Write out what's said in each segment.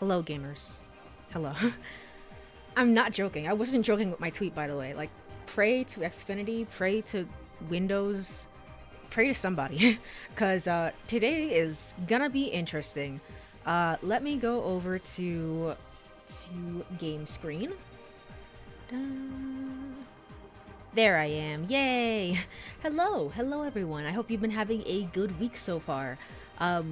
Hello, gamers. Hello. I'm not joking. I wasn't joking with my tweet, by the way. Like, pray to Xfinity, pray to Windows, pray to somebody. Because today is gonna be interesting. Let me go over to game screen. There I am. Yay! Hello everyone. I hope you've been having a good week so far.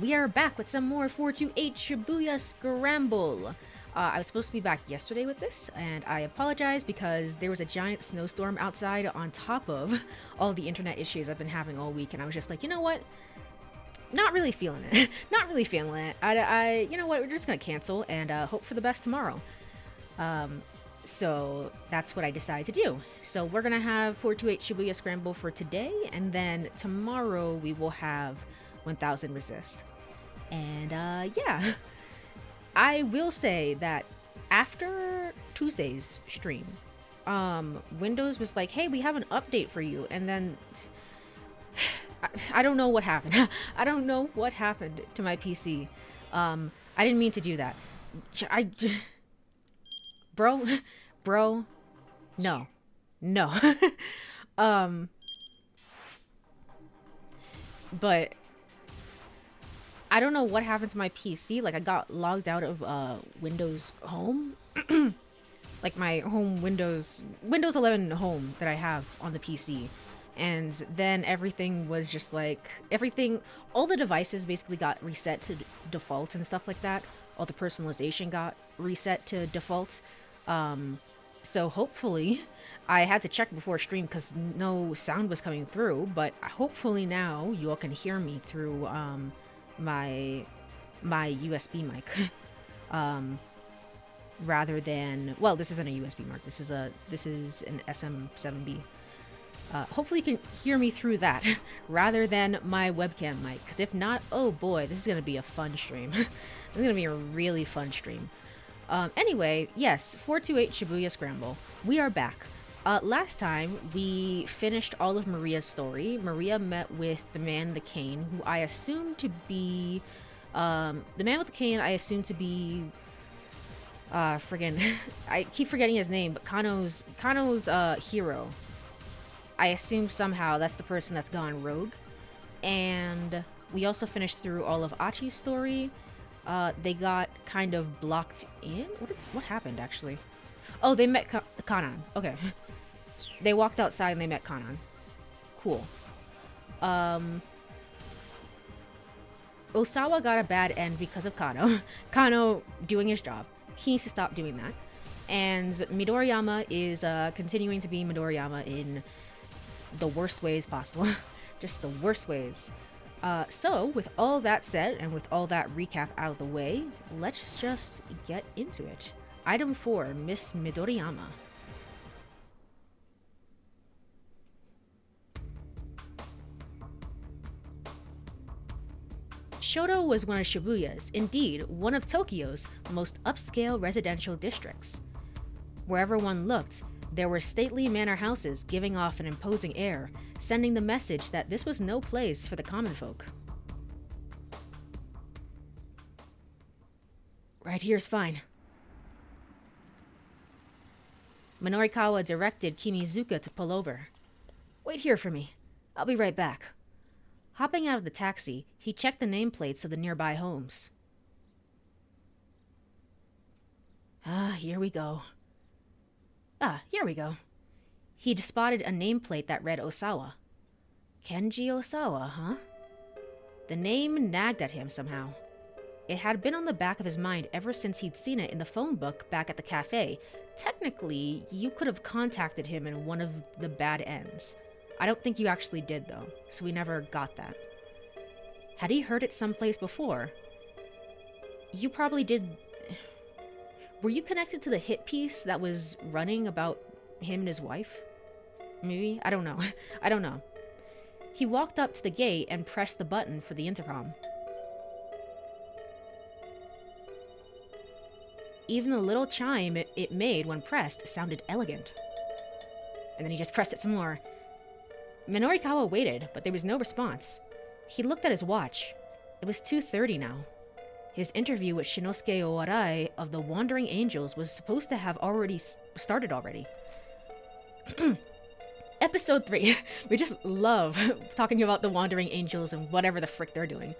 We are back with some more 428 Shibuya Scramble. I was supposed to be back yesterday with this, and I apologize because there was a giant snowstorm outside on top of all the internet issues I've been having all week, and I was just like, you know what? Not really feeling it. Not really feeling it. You know what? We're just gonna cancel and hope for the best tomorrow. So that's what I decided to do. So we're gonna have 428 Shibuya Scramble for today, and then tomorrow we will have 1000 Resist. And yeah, I will say that after Tuesday's stream, Windows was like, hey, we have an update for you, and then I don't know what happened. I don't know what happened to my PC. I didn't mean to do that. Bro, no. But I don't know what happened to my PC. Like, I got logged out of Windows Home. Like my home Windows 11 Home that I have on the PC. And then everything was just like, all the devices basically got reset to default and stuff like that. All the personalization got reset to default. So hopefully, I had to check before stream because no sound was coming through, but hopefully now you all can hear me through my USB mic. Rather than, well, this isn't a USB mic. This is an SM7B. Hopefully you can hear me through that rather than my webcam mic, because if not, oh boy, this is going to be a fun stream. This is going to be a really fun stream. Anyway, yes, 428 Shibuya Scramble. We are back. Last time, we finished all of Maria's story. Maria met with the man with the cane, who I assume to be... the man with the cane, I assume to be... friggin... I keep forgetting his name, but Kano's hero. I assume somehow that's the person that's gone rogue. And we also finished through all of Achi's story. They got kind of blocked in. What happened, actually? Oh, they met Kanan. Okay. They walked outside and they met Kanan. Cool. Osawa got a bad end because of Kano. Kano doing his job. He needs to stop doing that. And Midoriyama is continuing to be Midoriyama in the worst ways possible. Just the worst ways. So, with all that said, and with all that recap out of the way, let's just get into it. Item 4, Miss Midoriyama. Shoto was one of Shibuya's, indeed, one of Tokyo's most upscale residential districts. Wherever one looked, there were stately manor houses giving off an imposing air, sending the message that this was no place for the common folk. Right here's fine. Minorikawa directed Kimizuka to pull over. Wait here for me. I'll be right back. Hopping out of the taxi, he checked the nameplates of the nearby homes. Here we go. Here we go. He'd spotted a nameplate that read Osawa. Kenji Osawa, huh? The name nagged at him somehow. It had been on the back of his mind ever since he'd seen it in the phone book back at the cafe. Technically, you could have contacted him in one of the bad ends. I don't think you actually did, though, so we never got that. Had he heard it someplace before? You probably did... Were you connected to the hit piece that was running about him and his wife? Maybe? I don't know. I don't know. He walked up to the gate and pressed the button for the intercom. Even the little chime it made when pressed sounded elegant. And then he just pressed it some more. Minorikawa waited, but there was no response. He looked at his watch. It was 2:30 now. His interview with Shinosuke Owarai of the Wandering Angels was supposed to have already started already. Episode 3. We just love talking about the Wandering Angels and whatever the frick they're doing.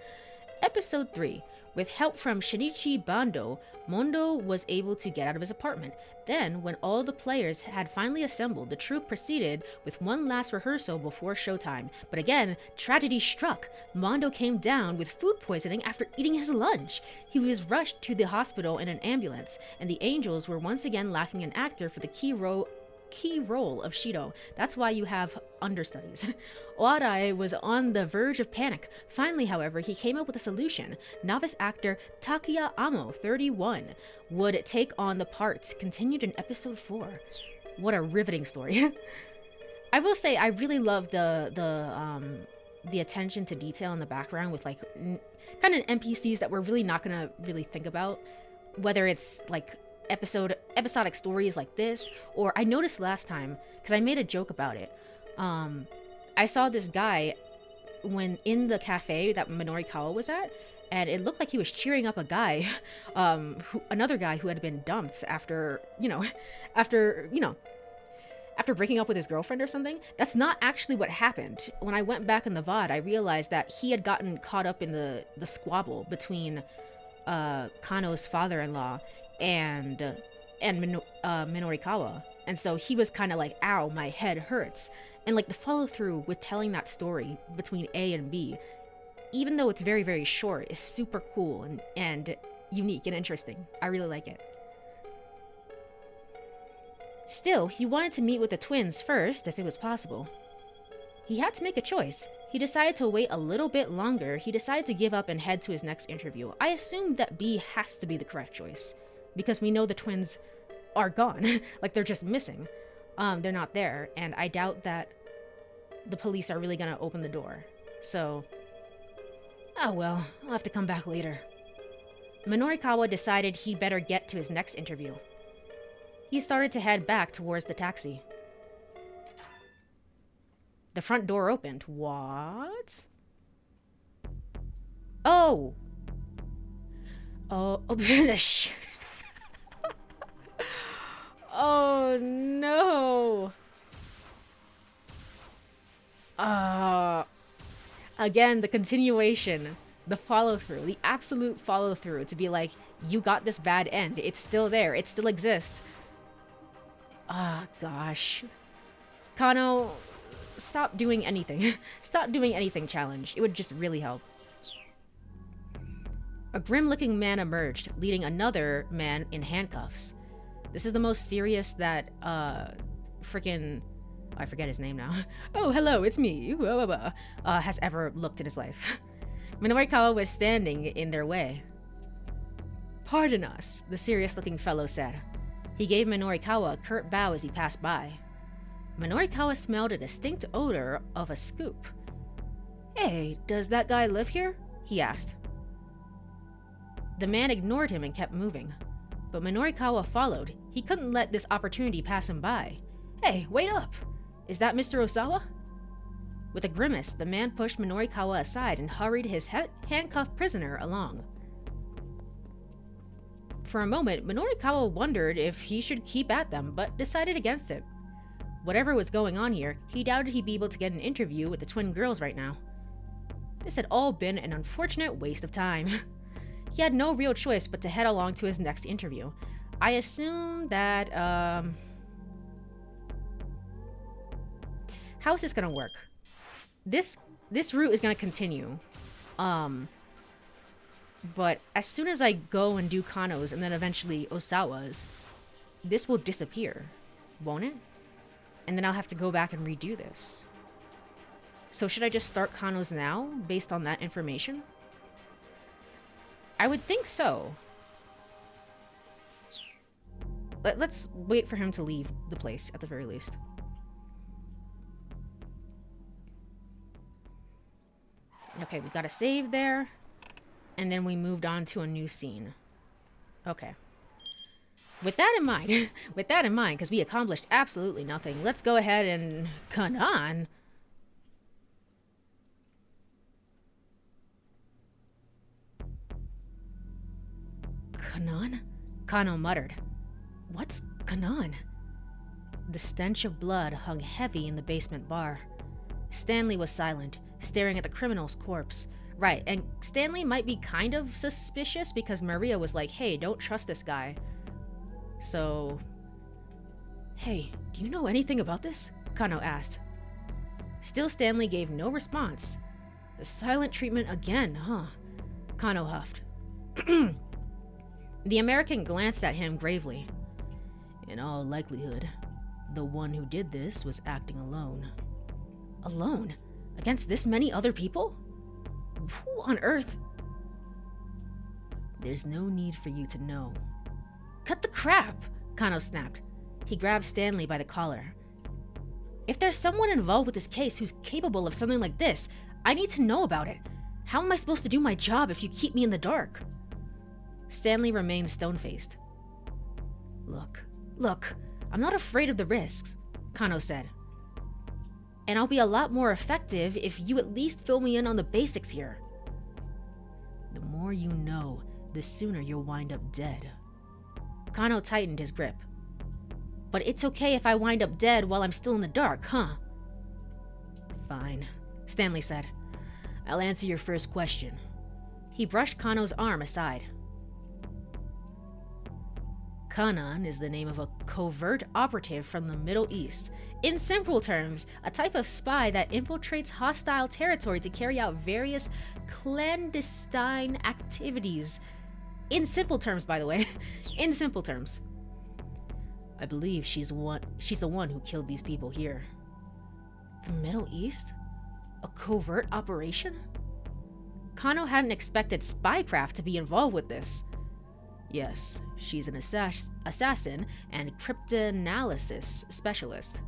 Episode 3. With help from Shinichi Bando, Mondo was able to get out of his apartment. Then, when all the players had finally assembled, the troupe proceeded with one last rehearsal before showtime. But again, tragedy struck. Mondo came down with food poisoning after eating his lunch. He was rushed to the hospital in an ambulance, and the Angels were once again lacking an actor for the key role of Shido. That's why you have understudies. Owarai was on the verge of panic. Finally, however, he came up with a solution. Novice actor Takuya Amo, 31, would take on the parts, continued in episode 4. What a riveting story. I will say I really love the attention to detail in the background with like kind of NPCs that we're really not gonna really think about, whether it's like episodic stories like this, or I noticed last time because I made a joke about it. I saw this guy when in the cafe that Minori Kawa was at, and it looked like he was cheering up a guy, another guy who had been dumped after breaking up with his girlfriend or something. That's not actually what happened. When I went back in the VOD, I realized that he had gotten caught up in the squabble between Kano's father-in-law and Minori Kawa. And so he was kind of like, ow, my head hurts. And like the follow through with telling that story between A and B, even though it's very, very short, is super cool and unique and interesting. I really like it. Still, he wanted to meet with the twins first if it was possible. He had to make a choice. He decided to wait a little bit longer. He decided to give up and head to his next interview. I assumed that B has to be the correct choice, because we know the twins are gone. Like, they're just missing. They're not there, and I doubt that the police are really gonna open the door. So, oh well, I'll have to come back later. Minori Kawa decided he'd better get to his next interview. He started to head back towards the taxi. The front door opened. What? Oh! Oh, oh no! Again, the continuation, the follow-through, the absolute follow-through to be like, you got this bad end, it's still there, it still exists. Ah, gosh. Kano, stop doing anything. Stop doing anything challenge. It would just really help. A grim-looking man emerged, leading another man in handcuffs. This is the most serious that, freaking... I forget his name now. Oh, hello, it's me. Has ever looked in his life. Minori Kawa was standing in their way. Pardon us, the serious-looking fellow said. He gave Minori Kawa a curt bow as he passed by. Minori Kawa smelled a distinct odor of a scoop. Hey, does that guy live here? He asked. The man ignored him and kept moving. But Minori Kawa followed. He couldn't let this opportunity pass him by. Hey, wait up! Is that Mr. Osawa? With a grimace, the man pushed Minori Kawa aside and hurried his handcuffed prisoner along. For a moment, Minori Kawa wondered if he should keep at them, but decided against it. Whatever was going on here, he doubted he'd be able to get an interview with the twin girls right now. This had all been an unfortunate waste of time. He had no real choice but to head along to his next interview. I assume that, how is this gonna work? This route is gonna continue. But as soon as I go and do Kano's and then eventually Osawa's, this will disappear, won't it? And then I'll have to go back and redo this. So should I just start Kano's now, based on that information? I would think so. Let's wait for him to leave the place, at the very least. Okay, we got a save there. And then we moved on to a new scene. Okay. With that in mind, because we accomplished absolutely nothing, let's go ahead and Kanan. Kanan? Kano muttered. What's Kanan? The stench of blood hung heavy in the basement bar. Stanley was silent, staring at the criminal's corpse. Right, and Stanley might be kind of suspicious because Maria was like, hey, don't trust this guy. So... Hey, do you know anything about this? Kano asked. Still Stanley gave no response. The silent treatment again, huh? Kano huffed. The American glanced at him gravely. In all likelihood, the one who did this was acting alone. Alone? Against this many other people? Who on earth? There's no need for you to know. Cut the crap! Kano snapped. He grabbed Stanley by the collar. If there's someone involved with this case who's capable of something like this, I need to know about it. How am I supposed to do my job if you keep me in the dark? Stanley remained stone-faced. Look, I'm not afraid of the risks, Kano said. And I'll be a lot more effective if you at least fill me in on the basics here. The more you know, the sooner you'll wind up dead. Kano tightened his grip. But it's okay if I wind up dead while I'm still in the dark, huh? Fine, Stanley said. I'll answer your first question. He brushed Kano's arm aside. Kanan is the name of a covert operative from the Middle East. In simple terms, a type of spy that infiltrates hostile territory to carry out various clandestine activities. In simple terms, by the way. In simple terms. I believe she's the one who killed these people here. The Middle East? A covert operation? Kano hadn't expected spycraft to be involved with this. Yes, she's an assassin and cryptanalysis specialist.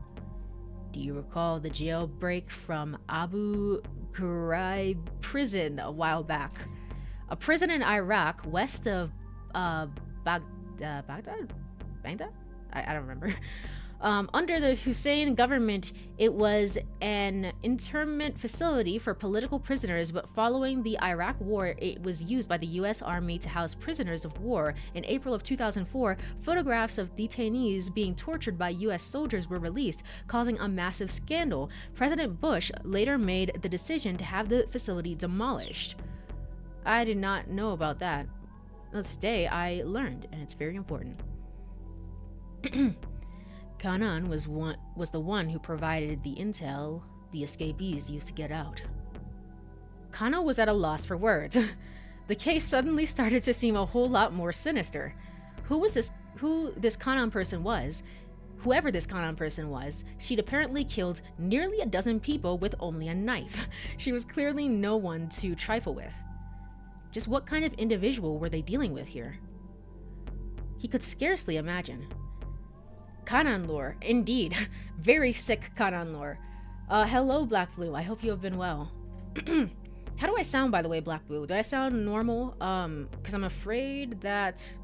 Do you recall the jailbreak from Abu Ghraib prison a while back? A prison in Iraq west of Baghdad? I don't remember. Under the Hussein government, it was an internment facility for political prisoners, but following the Iraq War, it was used by the U.S. Army to house prisoners of war. In April of 2004, photographs of detainees being tortured by U.S. soldiers were released, causing a massive scandal. President Bush later made the decision to have the facility demolished. I did not know about that. Well, today I learned, and it's very important. Kanan was the one who provided the intel the escapees used to get out. Kano was at a loss for words. The case suddenly started to seem a whole lot more sinister. Whoever this Kanan person was, she'd apparently killed nearly a dozen people with only a knife. She was clearly no one to trifle with. Just what kind of individual were they dealing with here? He could scarcely imagine. Kanan lore, indeed. Very sick Kanan lore. Hello, Black Blue. I hope you have been well. How do I sound, by the way, Black Blue? Do I sound normal? Because I'm afraid that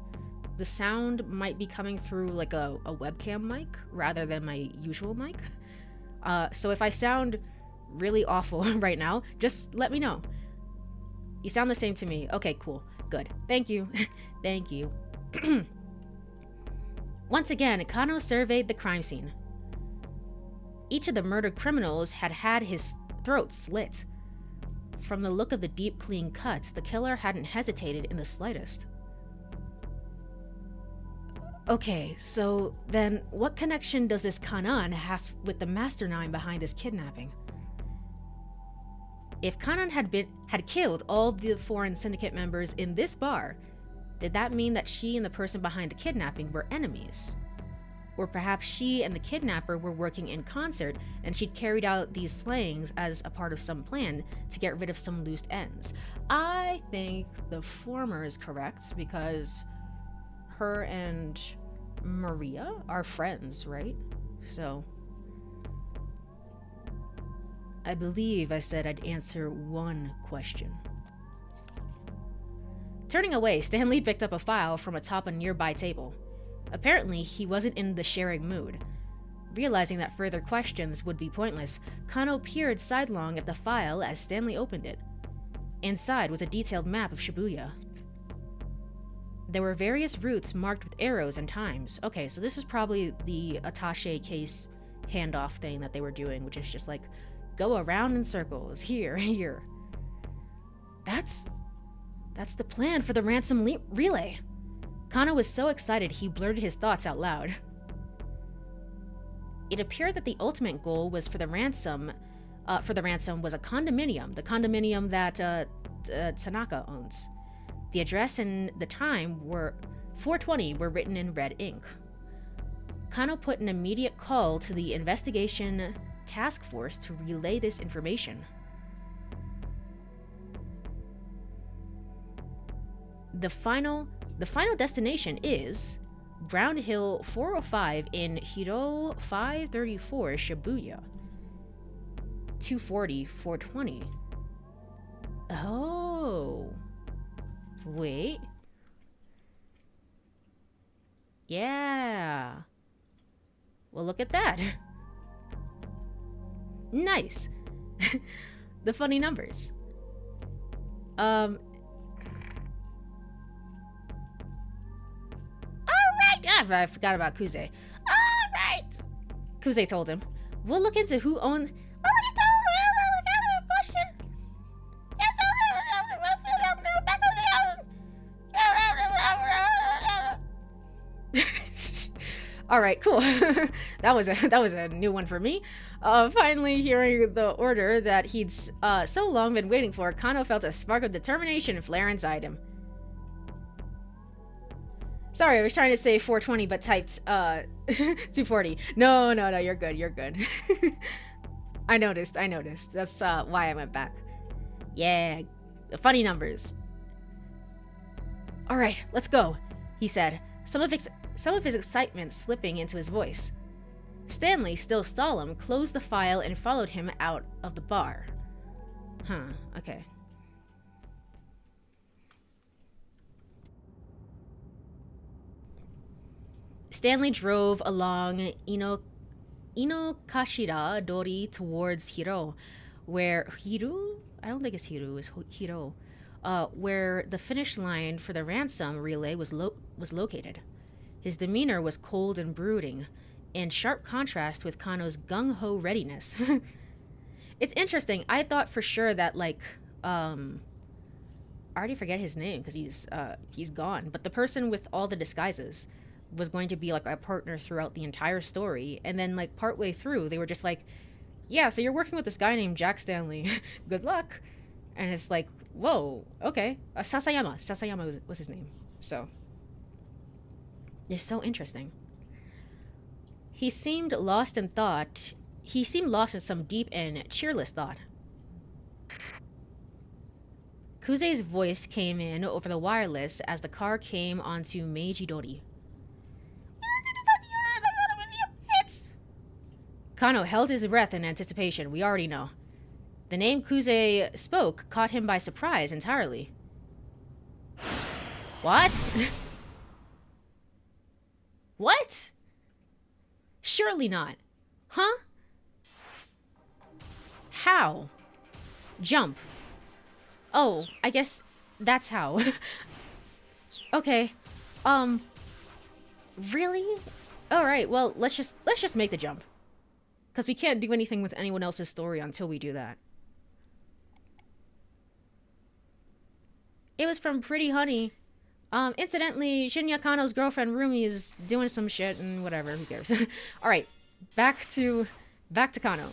the sound might be coming through like a webcam mic rather than my usual mic. So if I sound really awful right now, just let me know. You sound the same to me. Okay, cool. Good. Thank you. Thank you. Once again, Kano surveyed the crime scene. Each of the murdered criminals had had his throat slit. From the look of the deep, clean cuts, the killer hadn't hesitated in the slightest. Okay, so then what connection does this Kanan have with the mastermind behind this kidnapping? If Kanan had killed all the foreign syndicate members in this bar, did that mean that she and the person behind the kidnapping were enemies? Or perhaps she and the kidnapper were working in concert and she'd carried out these slayings as a part of some plan to get rid of some loose ends. I think the former is correct because her and Maria are friends, right? So I believe I said I'd answer one question. Turning away, Stanley picked up a file from atop a nearby table. Apparently, he wasn't in the sharing mood. Realizing that further questions would be pointless, Kano peered sidelong at the file as Stanley opened it. Inside was a detailed map of Shibuya. There were various routes marked with arrows and times. Okay, so this is probably the attaché case handoff thing that they were doing, which is just like, go around in circles, here, here. That's the plan for the ransom relay. Kano was so excited he blurted his thoughts out loud. It appeared that the ultimate goal was for the ransom was a condominium, the condominium that Tanaka owns. The address and the time were 4:20 were written in red ink. Kano put an immediate call to the investigation task force to relay this information. The final destination is Brown Hill 405 in Hiro 534 Shibuya. 240 420. Oh. Wait. Yeah. Well, look at that. Nice. The funny numbers. Alright, I forgot about Kuze. Alright. Kuze told him. We'll look into who owned... All right, cool. that was a new one for me. Finally hearing the order that he'd so long been waiting for, Kano felt a spark of determination flare inside him. Sorry, I was trying to say 420 but typed 240. No, you're good. You're good. I noticed. That's why I went back. Yeah, funny numbers. All right, let's go, he said. Some of his excitement slipping into his voice. Stanley, still solemn, closed the file and followed him out of the bar. Huh, okay. Stanley drove along Inokashira Dori towards Hiro, where I don't think it's Hiru, it's Hiro. Where the finish line for the ransom relay was located. His demeanor was cold and brooding, in sharp contrast with Kano's gung-ho readiness. It's interesting. I thought for sure that, like, I already forget his name because he's gone. But the person with all the disguises was going to be like a partner throughout the entire story, and then like partway through, they were just like, "Yeah, so you're working with this guy named Jack Stanley. Good luck." And it's like, whoa, okay. Sasayama was his name. So it's so interesting. He seemed lost in thought. He seemed lost in some deep and cheerless thought. Kuze's voice came in over the wireless as the car came onto Meiji-dori. Kano held his breath in anticipation. We already know. The name Kuze spoke caught him by surprise entirely. What? What? Surely not. Huh? How? Jump. Oh, I guess that's how. Okay. Really? Alright, well, let's just make the jump. Because we can't do anything with anyone else's story until we do that. It was from Pretty Honey. Incidentally, Shinya Kano's girlfriend Rumi is doing some shit and whatever, who cares? Alright, back to Kano.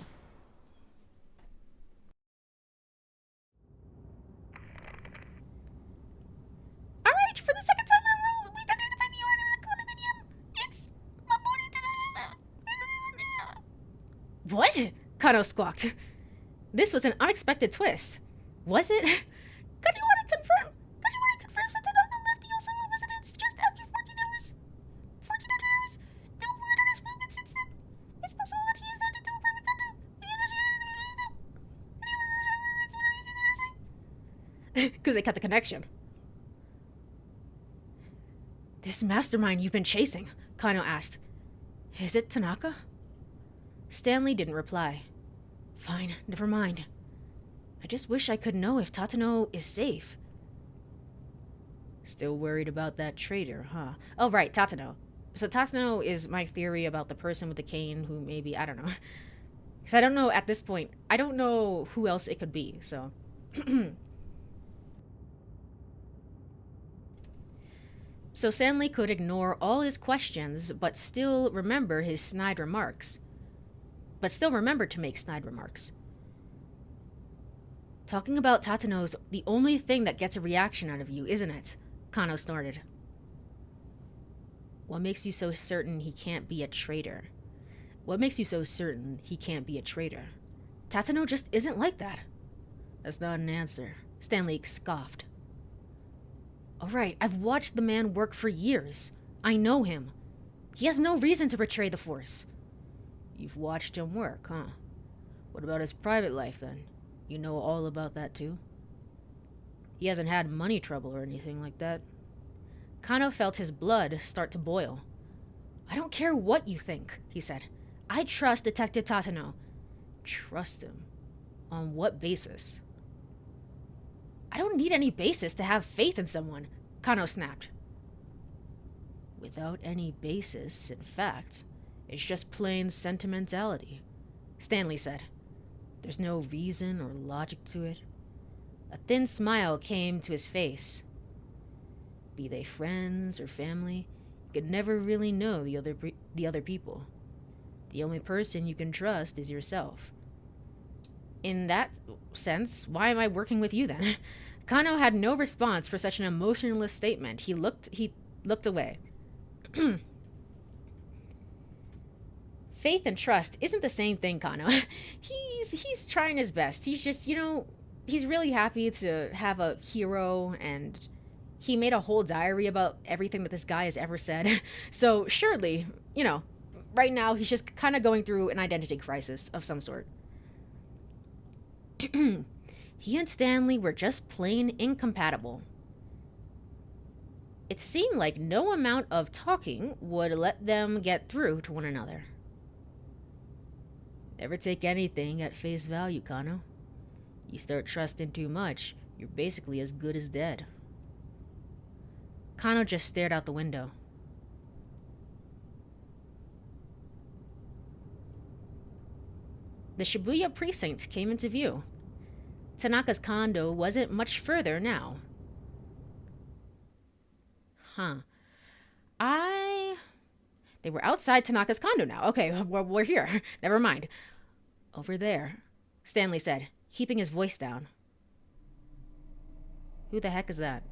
Alright, for the second time in a row, we've identified the owner of the condominium. It's Mamori. What? Kano squawked. This was an unexpected twist. Was it? Kajiwara confirmed that Tanaka left the Osama residence just after 14 hours. 14 hours? No word on his movement since then. It's possible that he is there to do a private condo. Because they cut the connection. This mastermind you've been chasing, Kano asked. Is it Tanaka? Stanley didn't reply. Fine, never mind. I just wish I could know if Tatano is safe. Still worried about that traitor, huh? Oh, right, Tatano. So Tatano is my theory about the person with the cane who maybe, I don't know. Because I don't know at this point. I don't know who else it could be, so. So Stanley could ignore all his questions, but still remember his snide remarks. But still remember to make snide remarks. Talking about Tatano's the only thing that gets a reaction out of you, isn't it? Kano snorted. What makes you so certain he can't be a traitor? What makes you so certain he can't be a traitor? Tatano just isn't like that. That's not an answer. Stanley scoffed. Alright, I've watched the man work for years. I know him. He has no reason to betray the Force. You've watched him work, huh? What about his private life, then? You know all about that, too? He hasn't had money trouble or anything like that. Kano felt his blood start to boil. I don't care what you think, he said. I trust Detective Tatano. Trust him? On what basis? I don't need any basis to have faith in someone, Kano snapped. Without any basis, in fact, it's just plain sentimentality, Stanley said. There's no reason or logic to it. A thin smile came to his face. Be they friends or family, you could never really know the other people. The only person you can trust is yourself. In that sense, why am I working with you then? Kano had no response for such an emotionless statement. He looked away. Faith and trust isn't the same thing, Kano. He's trying his best. He's just, he's really happy to have a hero, and he made a whole diary about everything that this guy has ever said. So surely, right now he's just kind of going through an identity crisis of some sort. He and Stanley were just plain incompatible. It seemed like no amount of talking would let them get through to one another. Never take anything at face value, Kano. You start trusting too much, you're basically as good as dead. Kano just stared out the window. The Shibuya precinct came into view. Tanaka's condo wasn't much further now. Huh. They were outside Tanaka's condo now. Okay, we're here. Never mind. Over there, Stanley said, keeping his voice down. Who the heck is that?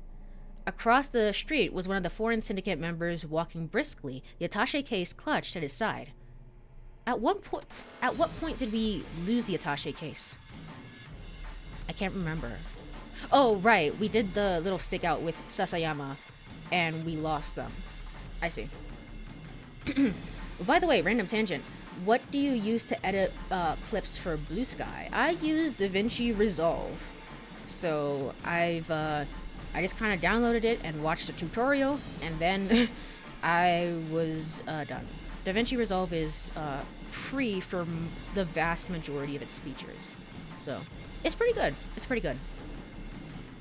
Across the street was one of the foreign syndicate members walking briskly, the attaché case clutched at his side. At what point did we lose the attaché case? I can't remember. Oh, right. We did the little stick out with Sasayama, and we lost them. I see. By the way, random tangent. What do you use to edit clips for Blue Sky? I use DaVinci Resolve. So I just kind of downloaded it and watched a tutorial, and then I was done. DaVinci Resolve is free for the vast majority of its features. So it's pretty good. It's pretty good.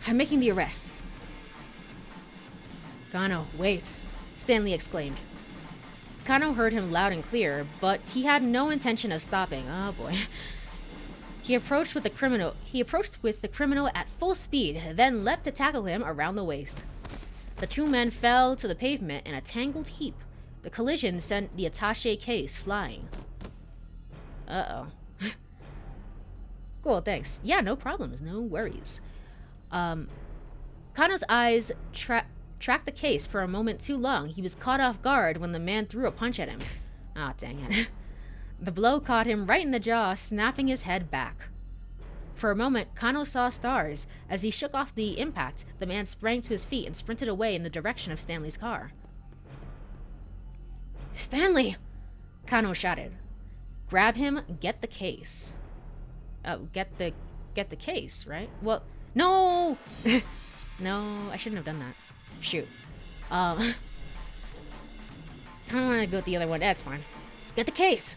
I'm making the arrest. Kano, wait, Stanley exclaimed. Kano heard him loud and clear, but he had no intention of stopping. Oh boy. He approached with the criminal at full speed, then leapt to tackle him around the waist. The two men fell to the pavement in a tangled heap. The collision sent the attaché case flying. Uh-oh. Cool, thanks. Yeah, no problems, no worries. Kano's eyes tracked the case for a moment too long. He was caught off guard when the man threw a punch at him. Ah, dang it. The blow caught him right in the jaw, snapping his head back. For a moment, Kano saw stars. As he shook off the impact, the man sprang to his feet and sprinted away in the direction of Stanley's car. Stanley! Kano shouted. Grab him, get the case. Get the case, right? Well, no! No, I shouldn't have done that. Shoot. Kinda wanna go with the other one. That's fine. Get the case!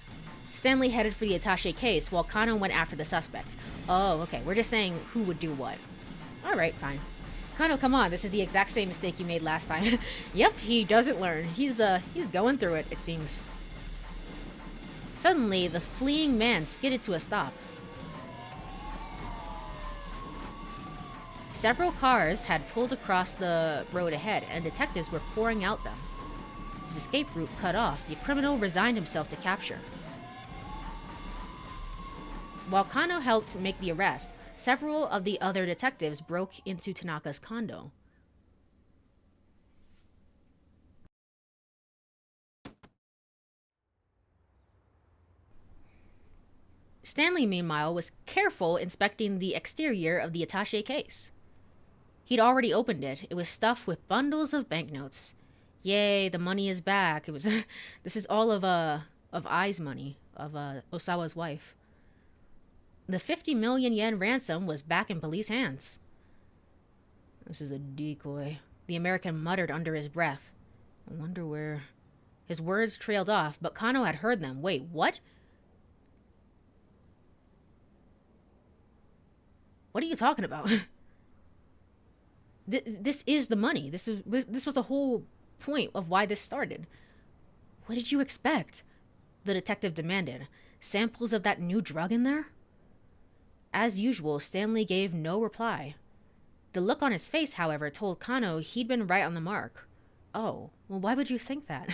Stanley headed for the attaché case while Kano went after the suspect. Oh, okay. We're just saying who would do what. Alright, fine. Kano, come on, this is the exact same mistake you made last time. Yep, he doesn't learn. He's going through it seems. Suddenly, the fleeing man skidded to a stop. Several cars had pulled across the road ahead, and detectives were pouring out them. His escape route cut off, the criminal resigned himself to capture. While Kano helped make the arrest, several of the other detectives broke into Tanaka's condo. Stanley, meanwhile, was careful inspecting the exterior of the attaché case. He'd already opened it. It was stuffed with bundles of banknotes. Yay, the money is back. It was this is all of Ai's money, of Osawa's wife. The 50 million yen ransom was back in police hands. This is a decoy, the American muttered under his breath. I wonder where... His words trailed off, but Kano had heard them. Wait, what? What are you talking about? This is the money. This was the whole point of why this started. What did you expect? The detective demanded. Samples of that new drug in there? As usual, Stanley gave no reply. The look on his face, however, told Kano he'd been right on the mark. Oh, well, why would you think that?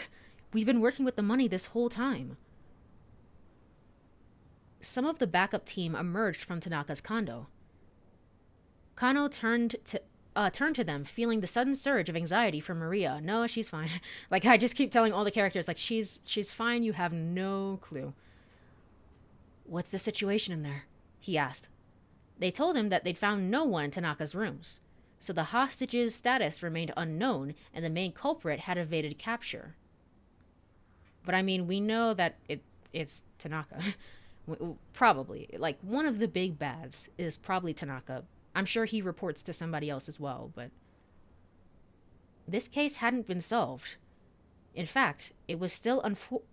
We've been working with the money this whole time. Some of the backup team emerged from Tanaka's condo. Kano turned to them, feeling the sudden surge of anxiety for Maria. No, she's fine. Like, I just keep telling all the characters, like, she's fine, you have no clue. What's the situation in there? He asked. They told him that they'd found no one in Tanaka's rooms, so the hostage's status remained unknown, and the main culprit had evaded capture. But I mean, we know that it's Tanaka. Probably. Like, one of the big bads is probably Tanaka. I'm sure he reports to somebody else as well, but... This case hadn't been solved. In fact, it was still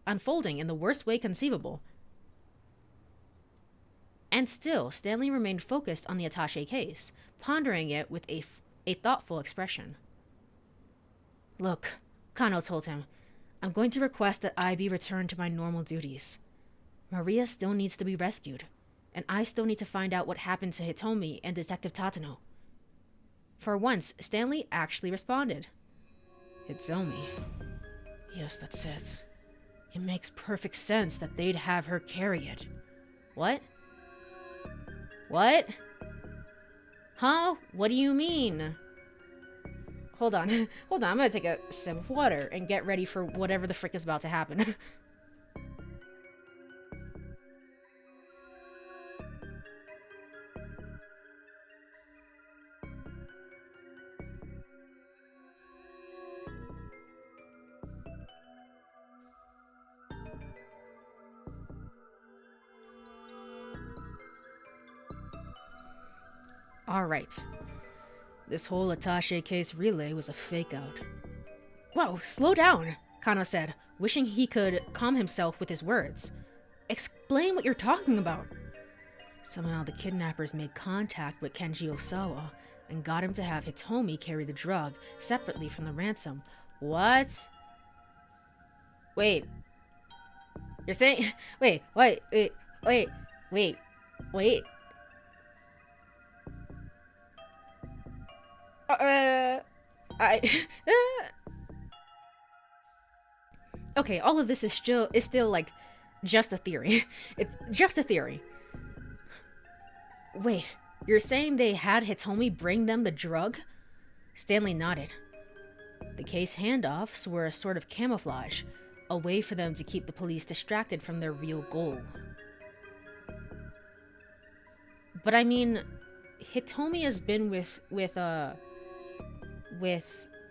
unfolding in the worst way conceivable. And still, Stanley remained focused on the attaché case, pondering it with a thoughtful expression. Look, Kano told him, I'm going to request that I be returned to my normal duties. Maria still needs to be rescued, and I still need to find out what happened to Hitomi and Detective Tatano. For once, Stanley actually responded. Hitomi. Yes, that's it. It makes perfect sense that they'd have her carry it. What? What? Huh? What do you mean? Hold on. Hold on, I'm gonna take a sip of water and get ready for whatever the frick is about to happen. Alright. This whole attaché case relay was a fake-out. Whoa, slow down, Kano said, wishing he could calm himself with his words. Explain what you're talking about. Somehow the kidnappers made contact with Kenji Osawa and got him to have Hitomi carry the drug separately from the ransom. What? Wait. You're saying... Wait. Okay, all of this is still like just a theory. It's just a theory. Wait, you're saying they had Hitomi bring them the drug? Stanley nodded. The case handoffs were a sort of camouflage, a way for them to keep the police distracted from their real goal. But I mean, Hitomi has been with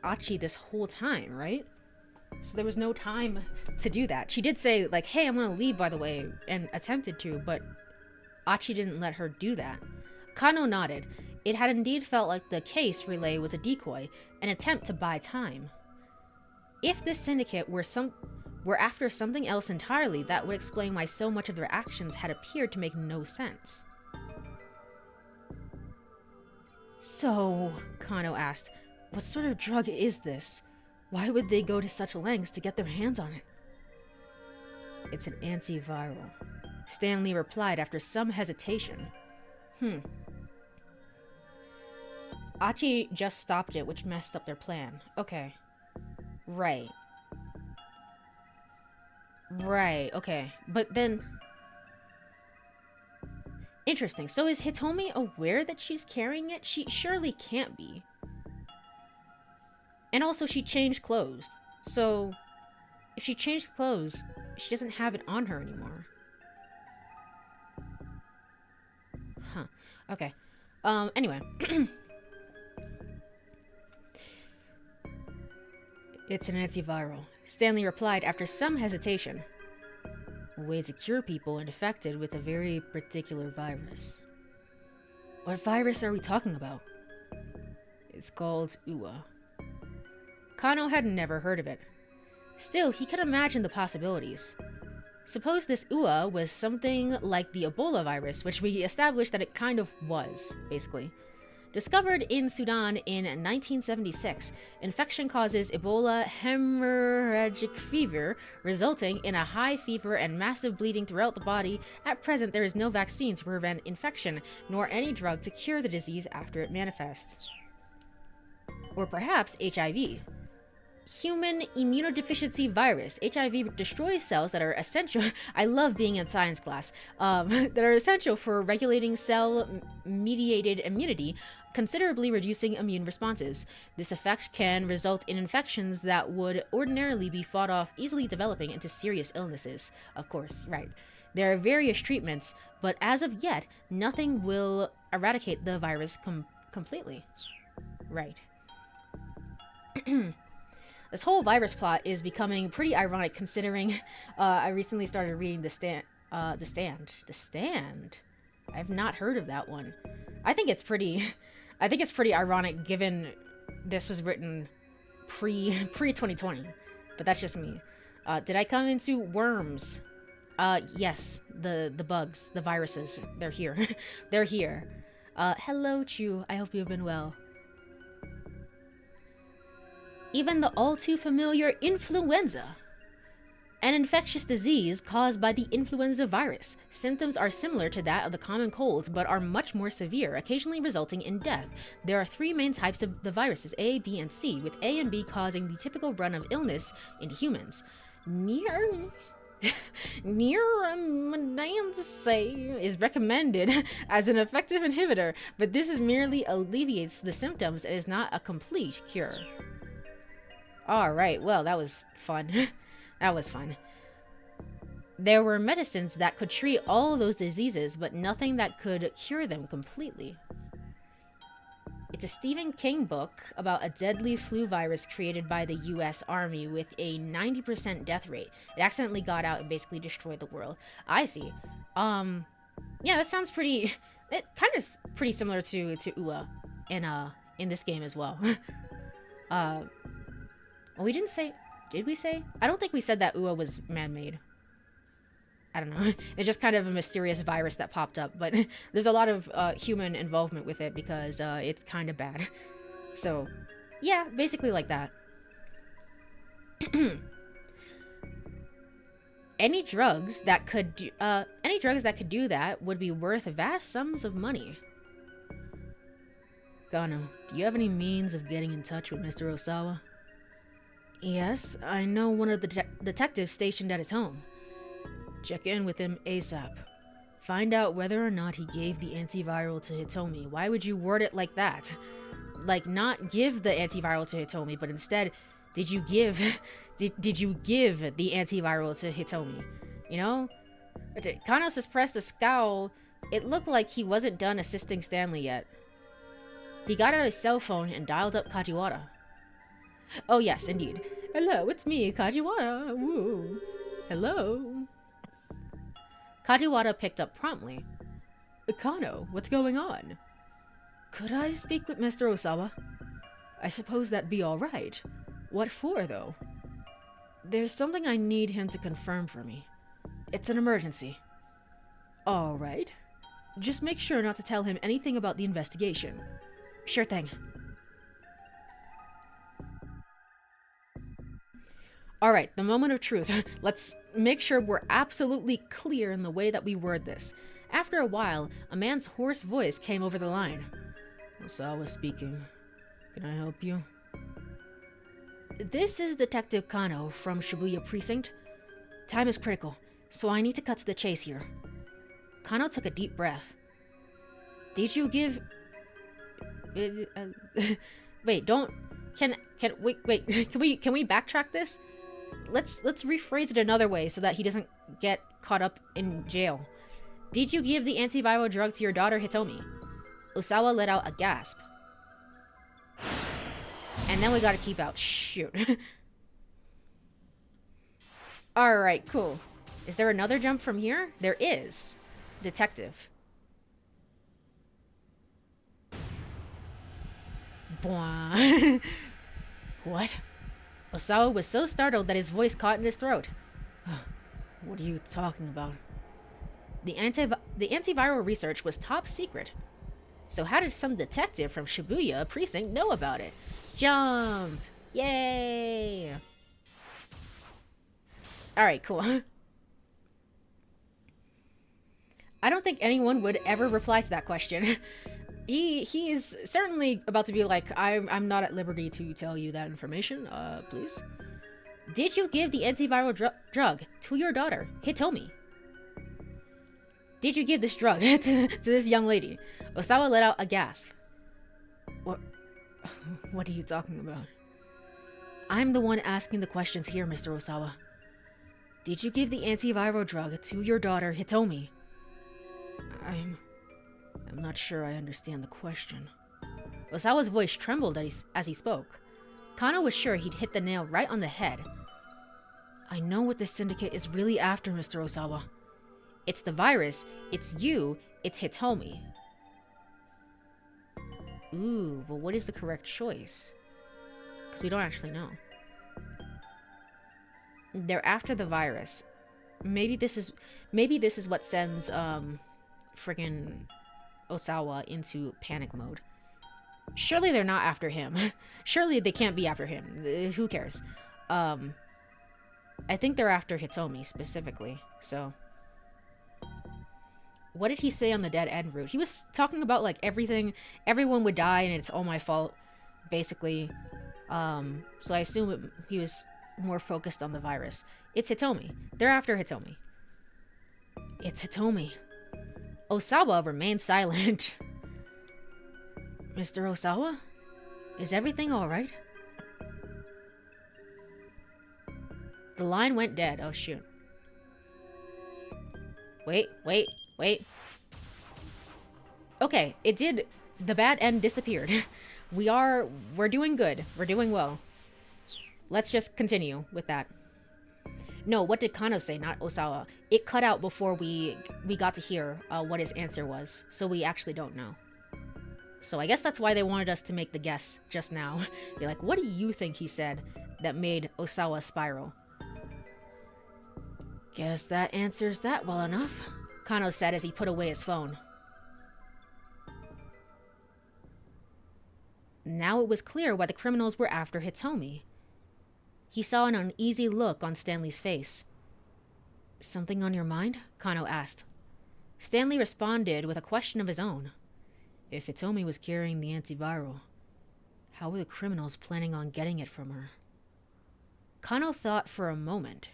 Achi this whole time, right? So there was no time to do that. She did say, like, hey, I'm gonna leave, by the way, and attempted to, but Achi didn't let her do that. Kano nodded. It had indeed felt like the case relay was a decoy, an attempt to buy time. If this syndicate were after something else entirely, that would explain why so much of their actions had appeared to make no sense. So, Kano asked, what sort of drug is this? Why would they go to such lengths to get their hands on it? It's an antiviral, Stanley replied after some hesitation. Achi just stopped it, which messed up their plan. Okay. Right. Right, okay. But then... Interesting. So is Hitomi aware that she's carrying it? She surely can't be. And also, she changed clothes. So, if she changed clothes, she doesn't have it on her anymore. Huh. Okay. Anyway. It's an antiviral, Stanley replied after some hesitation. A way to cure people infected with a very particular virus. What virus are we talking about? It's called UA. Kano had never heard of it. Still, he could imagine the possibilities. Suppose this UA was something like the Ebola virus, which we established that it kind of was, basically. Discovered in Sudan in 1976, infection causes Ebola hemorrhagic fever, resulting in a high fever and massive bleeding throughout the body. At present, there is no vaccine to prevent infection, nor any drug to cure the disease after it manifests. Or perhaps HIV. Human immunodeficiency virus. HIV destroys cells that are essential. I love being in science class. That are essential for regulating cell-mediated immunity, considerably reducing immune responses. This effect can result in infections that would ordinarily be fought off, easily developing into serious illnesses. Of course, right. There are various treatments, but as of yet, nothing will eradicate the virus completely. Right. This whole virus plot is becoming pretty ironic considering I recently started reading The Stand. The Stand? I've not heard of that one. I think it's pretty ironic given this was written pre-2020. But that's just me. Did I come into worms? Yes. The bugs, the viruses. They're here. They're here. Hello, Chu. I hope you've been well. Even the all-too-familiar influenza, an infectious disease caused by the influenza virus. Symptoms are similar to that of the common cold, but are much more severe, occasionally resulting in death. There are three main types of the viruses, A, B, and C, with A and B causing the typical run of illness in humans. Neuraminidase is recommended as an effective inhibitor, but this merely alleviates the symptoms and is not a complete cure. Alright, well, that was fun. That was fun. There were medicines that could treat all those diseases, but nothing that could cure them completely. It's a Stephen King book about a deadly flu virus created by the US Army with a 90% death rate. It accidentally got out and basically destroyed the world. I see. Yeah, that sounds pretty... It kind of pretty similar to UA in this game as well. We didn't say... Did we say? I don't think we said that UA was man-made. I don't know. It's just kind of a mysterious virus that popped up, but there's a lot of human involvement with it because it's kind of bad. So, yeah, basically like that. Any drugs that could do that would be worth vast sums of money. Gano, do you have any means of getting in touch with Mr. Osawa? Yes, I know one of the detectives stationed at his home. Check in with him ASAP. Find out whether or not he gave the antiviral to Hitomi. Why would you word it like that? Like, not give the antiviral to Hitomi, but instead, did you give the antiviral to Hitomi? You know? Kano suppressed a scowl. It looked like he wasn't done assisting Stanley yet. He got out his cell phone and dialed up Kajiwara. Oh yes, indeed. Hello, it's me, Kajiwara. Woo. Hello. Kajiwara picked up promptly. Kano, what's going on? Could I speak with Mr. Osawa? I suppose that'd be alright. What for, though? There's something I need him to confirm for me. It's an emergency. Alright. Just make sure not to tell him anything about the investigation. Sure thing. Alright, the moment of truth. Let's make sure we're absolutely clear in the way that we word this. After a while, a man's hoarse voice came over the line. Osawa speaking. Can I help you? This is Detective Kano from Shibuya Precinct. Time is critical, so I need to cut to the chase here. Kano took a deep breath. Did you give... wait, don't... wait, can we backtrack this? Let's rephrase it another way so that he doesn't get caught up in jail. Did you give the antiviral drug to your daughter Hitomi? Osawa let out a gasp. And then we gotta keep out. Shoot. Alright, cool. Is there another jump from here? There is. Detective. Bwah. What? Osawa was so startled that his voice caught in his throat. What are you talking about? The antiviral research was top secret. So how did some detective from Shibuya Precinct know about it? Jump! Yay! Alright, cool. I don't think anyone would ever reply to that question. He is certainly about to be like, I'm not at liberty to tell you that information, please. Did you give the antiviral drug to your daughter, Hitomi? Did you give this drug to this young lady? Osawa let out a gasp. What are you talking about? I'm the one asking the questions here, Mr. Osawa. Did you give the antiviral drug to your daughter, Hitomi? I'm not sure I understand the question. Osawa's voice trembled as he spoke. Kano was sure he'd hit the nail right on the head. I know what this syndicate is really after, Mr. Osawa. It's the virus, it's you, it's Hitomi. Ooh, but what is the correct choice? Because we don't actually know. They're after the virus. Maybe this is what sends friggin' Osawa into panic mode. Surely they're not after him. Surely they can't be after him. Who cares? I think they're after Hitomi specifically. So, what did he say on the dead end route? He was talking about like everyone would die and it's all my fault, basically. So I assume he was more focused on the virus. It's Hitomi. They're after Hitomi. It's Hitomi. Osawa remained silent. Mr. Osawa? Is everything alright? The line went dead. Oh, shoot. Wait. Okay, it did. The bad end disappeared. We're doing good. We're doing well. Let's just continue with that. No, what did Kano say, not Osawa? It cut out before we got to hear what his answer was, so we actually don't know. So I guess that's why they wanted us to make the guess just now. Be like, what do you think he said that made Osawa spiral? Guess that answers that well enough, Kano said as he put away his phone. Now it was clear why the criminals were after Hitomi. He saw an uneasy look on Stanley's face. Something on your mind? Kano asked. Stanley responded with a question of his own. If Hitomi was carrying the antiviral, how were the criminals planning on getting it from her? Kano thought for a moment.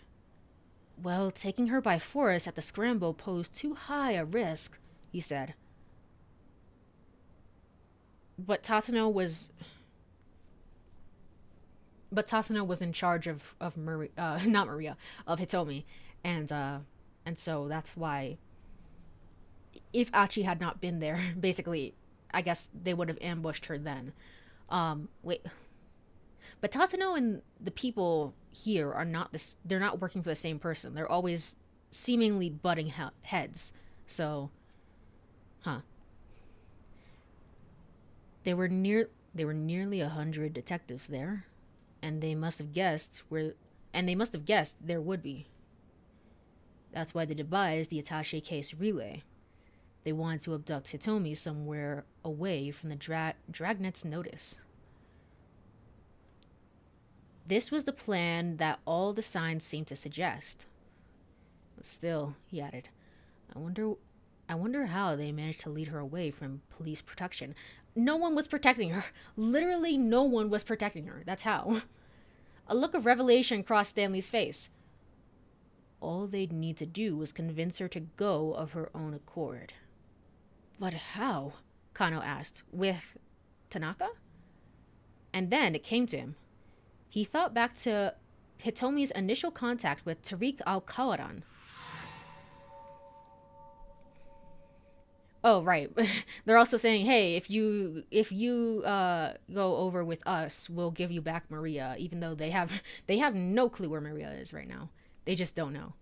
Well, taking her by force at the scramble posed too high a risk, he said. But Tatano was in charge of not Maria, of Hitomi, and so that's why. If Achi had not been there, basically, I guess they would have ambushed her then. But Tatano and the people here are not this. They're not working for the same person. They're always seemingly butting heads. So, There were nearly 100 detectives there, and they must have guessed there would be. That's why they devised the attaché case relay. They wanted to abduct Hitomi somewhere away from the Dragnet's notice. This was the plan that all the signs seemed to suggest. But still, he added, I wonder how they managed to lead her away from police protection. No one was protecting her. Literally no one was protecting her. That's how. A look of revelation crossed Stanley's face. All they'd need to do was convince her to go of her own accord. But how? Kano asked. With Tanaka? And then it came to him. He thought back to Hitomi's initial contact with Tariq al-Kawaran. Oh, right. They're also saying, hey, if you go over with us, we'll give you back Maria, even though they have no clue where Maria is right now. They just don't know.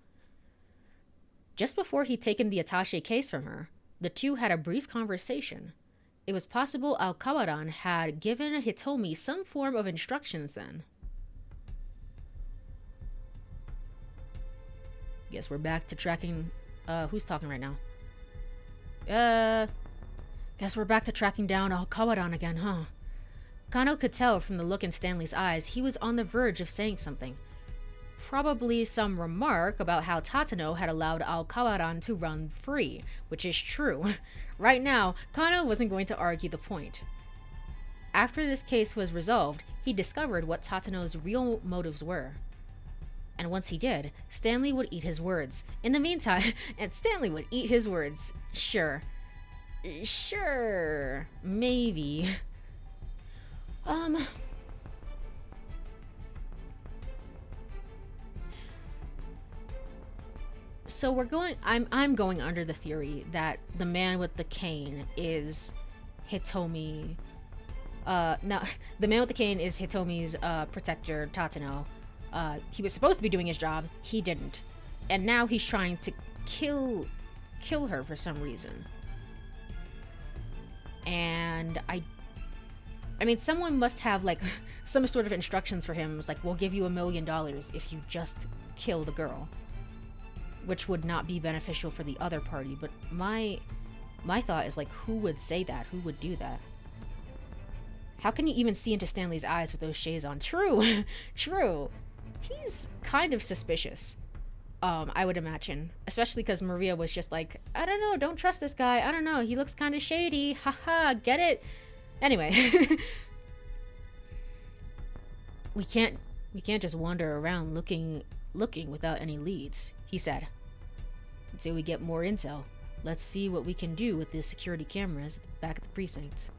Just before he'd taken the attaché case from her, the two had a brief conversation. It was possible Al-Kawaran had given Hitomi some form of instructions then. Guess we're back to tracking... who's talking right now? Guess we're back to tracking down Al-Kawaran again, huh? Kano could tell from the look in Stanley's eyes he was on the verge of saying something. Probably some remark about how Tatano had allowed Al-Kawaran to run free, which is true. Right now, Kano wasn't going to argue the point. After this case was resolved, he discovered what Tatano's real motives were. And once he did, Stanley would eat his words. In the meantime, and Stanley would eat his words. Sure, maybe. So we're going. I'm going under the theory that the man with the cane is Hitomi. No, the man with the cane is Hitomi's protector, Tatano. He was supposed to be doing his job. He didn't, and now he's trying to kill her for some reason. And I mean, someone must have like some sort of instructions for him. It's like, we'll give you $1 million if you just kill the girl. Which would not be beneficial for the other party, but my thought is like, who would say that? Who would do that? How can you even see into Stanley's eyes with those shades on? True. He's kind of suspicious, I would imagine. Especially because Maria was just like, I don't know, don't trust this guy. I don't know, he looks kind of shady. Haha, get it? Anyway. We can't just wander around looking without any leads, he said. Until we get more intel. Let's see what we can do with the security cameras back at the precinct.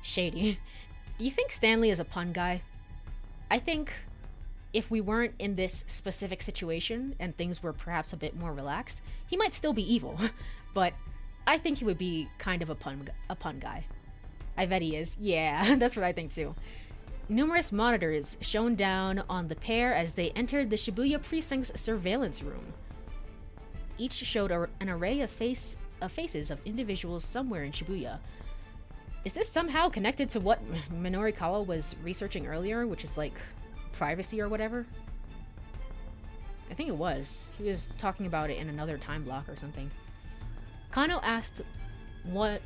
Shady. Do you think Stanley is a pun guy? I think if we weren't in this specific situation and things were perhaps a bit more relaxed, he might still be evil. But I think he would be kind of a pun guy. I bet he is. Yeah, that's what I think too. Numerous monitors shone down on the pair as they entered the Shibuya precinct's surveillance room. Each showed an array of faces of individuals somewhere in Shibuya. Is this somehow connected to what Minorikawa was researching earlier, which is like privacy or whatever? I think it was. He was talking about it in another time block or something. Kano asked one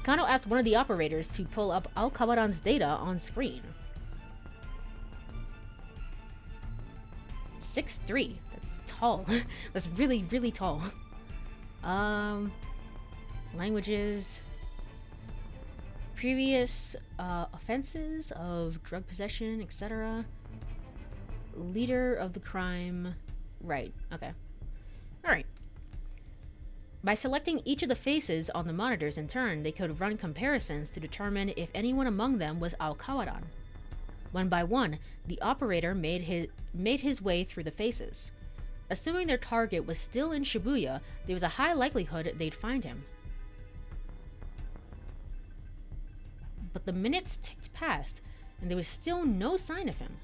of the operators to pull up Al-Kawaran's data on screen. 6'3". That's tall. That's really, really tall. Languages. Previous offenses of drug possession, etc. Leader of the crime. Right, okay. Alright. By selecting each of the faces on the monitors in turn, they could run comparisons to determine if anyone among them was Al-Kawaran. One by one, the operator made his way through the faces. Assuming their target was still in Shibuya, there was a high likelihood they'd find him. But the minutes ticked past, and there was still no sign of him.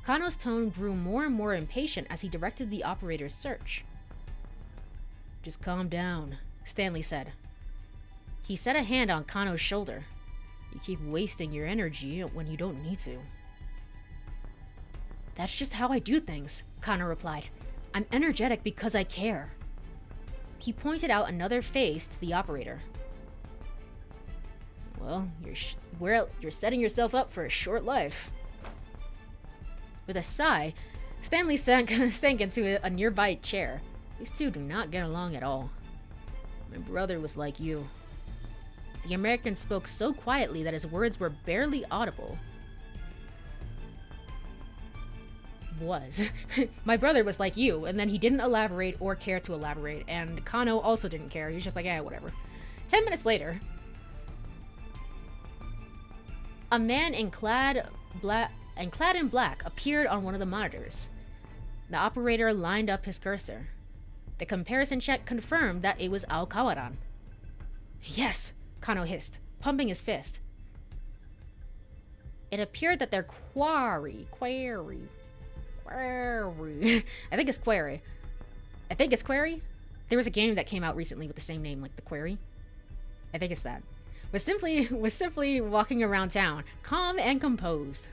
Kano's tone grew more and more impatient as he directed the operator's search. Just calm down, Stanley said. He set a hand on Kano's shoulder. You keep wasting your energy when you don't need to. That's just how I do things, Kano replied. I'm energetic because I care. He pointed out another face to the operator. Well, you're setting yourself up for a short life. With a sigh, Stanley sank into a nearby chair. These two do not get along at all. My brother was like you. The American spoke so quietly that his words were barely audible. My brother was like you, and then he didn't elaborate or care to elaborate, and Kano also didn't care. He was just like, yeah, whatever. 10 minutes later, a man clad in black appeared on one of the monitors. The operator lined up his cursor. The comparison check confirmed that it was Ao Kawaran. Yes, Kano hissed, pumping his fist. It appeared that their quarry. I think it's Query. There was a game that came out recently with the same name, like The Query. I think it's that. Was simply walking around town, calm and composed.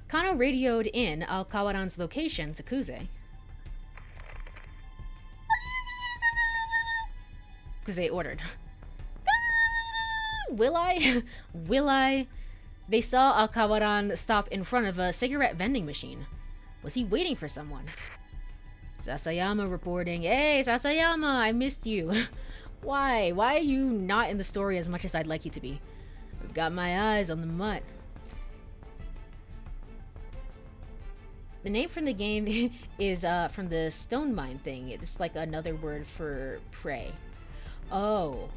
Kano radioed in Ao Kawaran's location to Kuze. Kuze ordered. Will I? They saw Ao Kawaran stop in front of a cigarette vending machine. Was he waiting for someone? Sasayama reporting, Hey, Sasayama, I missed you. Why? Why are you not in the story as much as I'd like you to be? I've got my eyes on the mutt. The name from the game is from the stone mine thing. It's like another word for prey. Oh,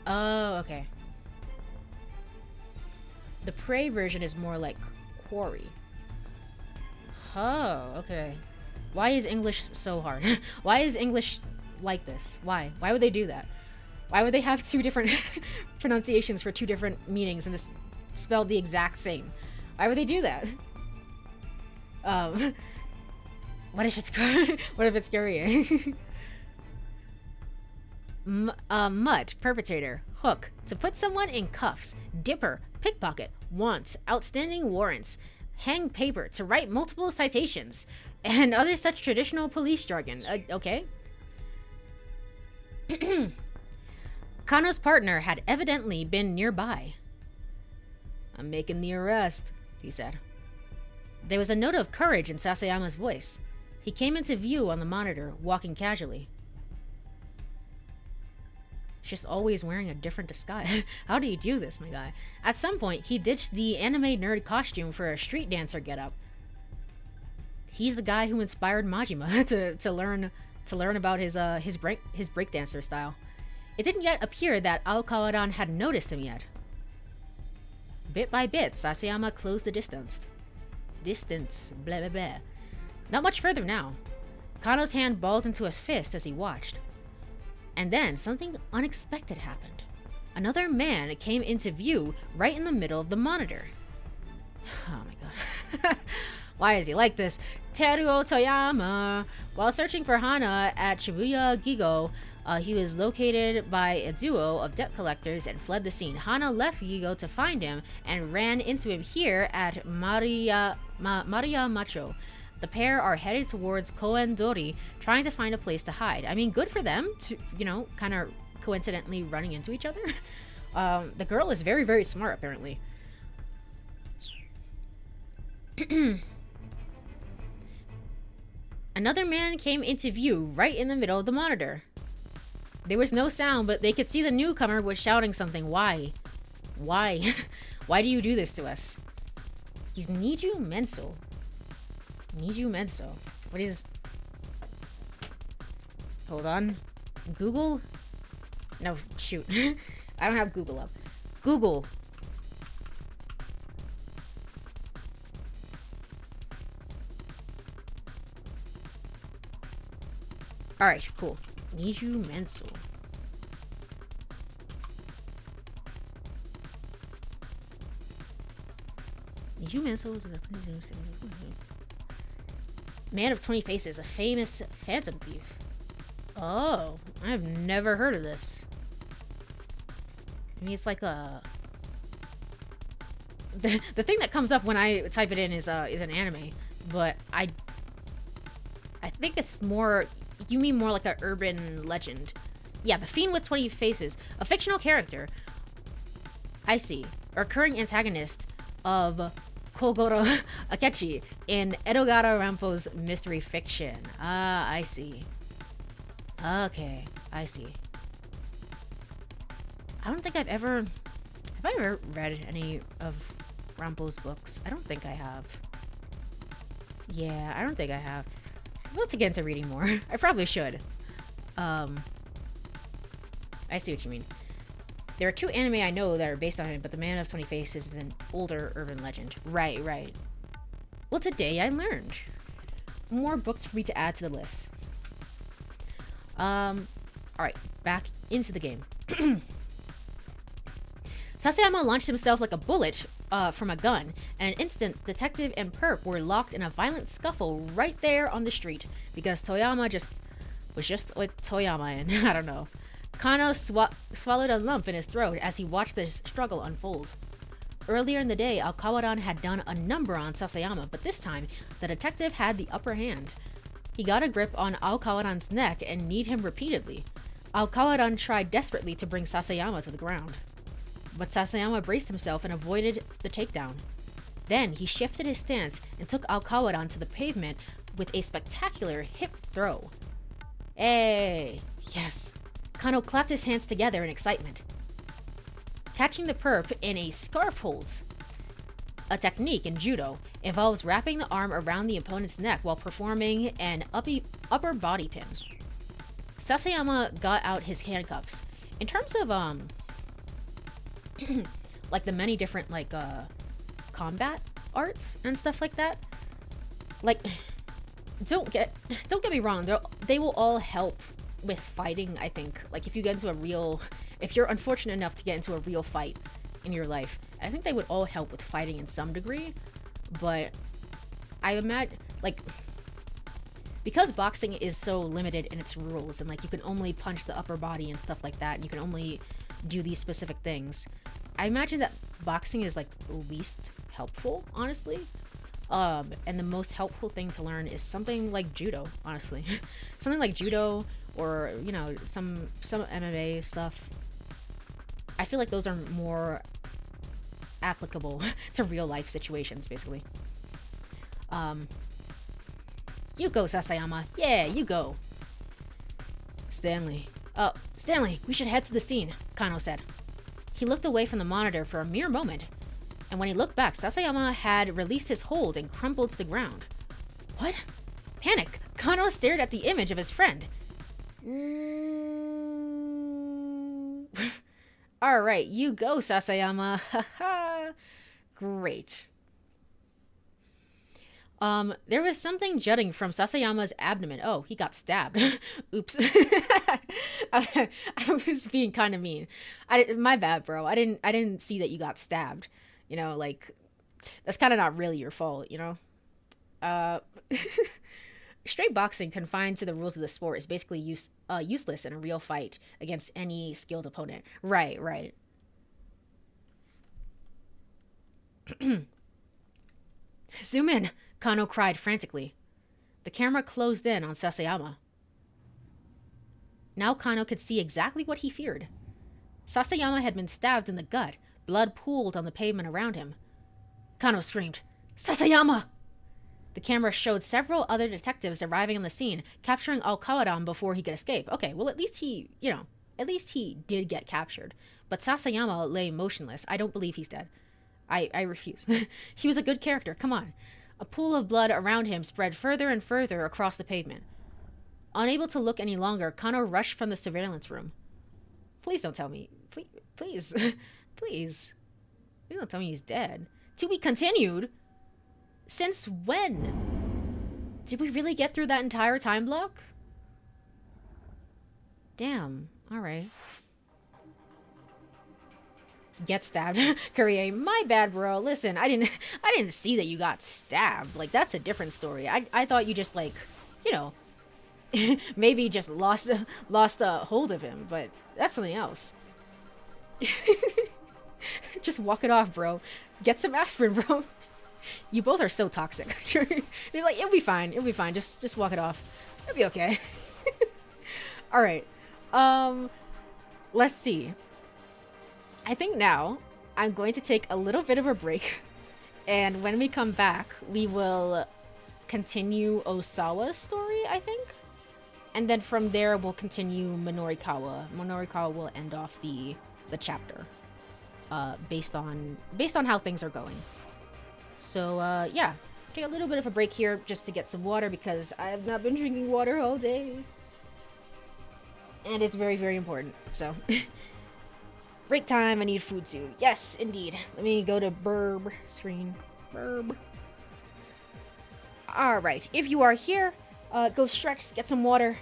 okay. The prey version is more like quarry. Oh, okay. Why is English so hard? Why is English like this? Why? Why would they do that? Why would they have two different pronunciations for two different meanings and this spelled the exact same? Why would they do that? What if it's scary? Mutt, perpetrator. Hook, to put someone in cuffs. Dipper, pickpocket. Wants, outstanding warrants. Hang paper, to write multiple citations. And other such traditional police jargon. Okay. Kano's partner had evidently been nearby. I'm making the arrest, he said. There was a note of courage in Sasayama's voice. He came into view on the monitor, walking casually. Just always wearing a different disguise. How do you do this, my guy? At some point, he ditched the anime nerd costume for a street dancer getup. He's the guy who inspired Majima to learn about his breakdancer style. It didn't yet appear that Ao Kawaran had noticed him yet. Bit by bit, Sasayama closed the distance. Blah blah blah. Not much further now. Kano's hand balled into his fist as he watched. And then something unexpected happened. Another man came into view right in the middle of the monitor. Oh my god. Why is he like this? Teruo Toyama. While searching for Hana at Shibuya Gigo, he was located by a duo of debt collectors and fled the scene. Hana left Gigo to find him and ran into him here at Maria Macho. The pair are headed towards Koen-dori, trying to find a place to hide. I mean, good for them to, kind of coincidentally running into each other. The girl is very, very smart, apparently. Another man came into view right in the middle of the monitor. There was no sound, but they could see the newcomer was shouting something. Why? Why? Why do you do this to us? He's Niju Menso. Niju Menso. What is... Hold on. Google? No, shoot. I don't have Google up. Google. Alright, cool. Niju Menso. Niju Menso is a man of 20 faces, a famous phantom thief. Oh, I've never heard of this. I mean, it's like a... the thing that comes up when I type it in is an anime, but I think it's more, you mean more like a urban legend. Yeah, the Fiend with 20 Faces, a fictional character. I see. A recurring antagonist of Kogoro Akechi in Edogara Rampo's mystery fiction. Ah, I see. Okay, I see. I don't think I've ever... Have I ever read any of Rampo's books? I don't think I have. Yeah, I don't think I have. I'd love to get into reading more. I probably should. I see what you mean. There are 2 anime I know that are based on it, but the Man of 20 Faces is an older urban legend. Right, right. Well, today I learned. More books for me to add to the list. Alright, back into the game. Sasayama launched himself like a bullet from a gun, and in an instant, Detective and Perp were locked in a violent scuffle right there on the street, because Toyama was just with Toyama and I don't know. Kano swallowed a lump in his throat as he watched the struggle unfold. Earlier in the day, Alkawaran had done a number on Sasayama, but this time, the detective had the upper hand. He got a grip on Alkawaran's neck and kneed him repeatedly. Alkawaran tried desperately to bring Sasayama to the ground, but Sasayama braced himself and avoided the takedown. Then he shifted his stance and took Alkawaran to the pavement with a spectacular hip throw. Hey! Yes! Kano clapped his hands together in excitement. Catching the perp in a scarf holds. A technique in judo involves wrapping the arm around the opponent's neck while performing an upper body pin. Sasayama got out his handcuffs. In terms of like the many different like combat arts and stuff like that, like don't get me wrong, they will all help with fighting. I think like if you're unfortunate enough to get into a real fight in your life, I think they would all help with fighting in some degree. But I imagine like because boxing is so limited in its rules and like you can only punch the upper body and stuff like that and you can only do these specific things, I imagine that boxing is like least helpful, honestly. And the most helpful thing to learn is something like judo, honestly. Something like judo or, you know, some MMA stuff. I feel like those are more applicable to real life situations, basically. You go, Sasayama. Yeah, you go. Stanley, we should head to the scene, Kano said. He looked away from the monitor for a mere moment, and when he looked back, Sasayama had released his hold and crumpled to the ground. What? Panic! Kano stared at the image of his friend. Alright, you go, Sasayama. Haha. Great. There was something jutting from Sasayama's abdomen. Oh, he got stabbed. Oops. I was being kind of mean. My bad, bro. I didn't see that you got stabbed. You know, like, that's kind of not really your fault, you know? Straight boxing confined to the rules of the sport is basically useless in a real fight against any skilled opponent. Right, right. Zoom in, Kano cried frantically. The camera closed in on Sasayama. Now Kano could see exactly what he feared. Sasayama had been stabbed in the gut. Blood pooled on the pavement around him. Kano screamed, "Sasayama!" The camera showed several other detectives arriving on the scene, capturing Alkawaran before he could escape. Okay, well at least he did get captured. But Sasayama lay motionless. I don't believe he's dead. I refuse. He was a good character, come on. A pool of blood around him spread further and further across the pavement. Unable to look any longer, Kano rushed from the surveillance room. Please don't tell me. Please. Please don't tell me he's dead. To be continued? Since when? Did we really get through that entire time block? Damn. Alright. Get stabbed. Courie, my bad, bro. Listen, I didn't see that you got stabbed. Like, that's a different story. I thought you just, like, you know, maybe just lost a hold of him, but that's something else. Just walk it off, bro. Get some aspirin, bro. You both are so toxic. You're like, it'll be fine. It'll be fine. Just walk it off. It'll be okay. All right. Let's see. I think now I'm going to take a little bit of a break, and when we come back, we will continue Osawa's story, I think. And then from there, we'll continue Minorikawa. Minorikawa will end off the chapter, based on how things are going. So yeah, take a little bit of a break here just to get some water because I have not been drinking water all day, and it's very, very important. So break time. I need food soon. Yes, indeed. Let me go to burb screen. Burb. All right. If you are here, go stretch, get some water,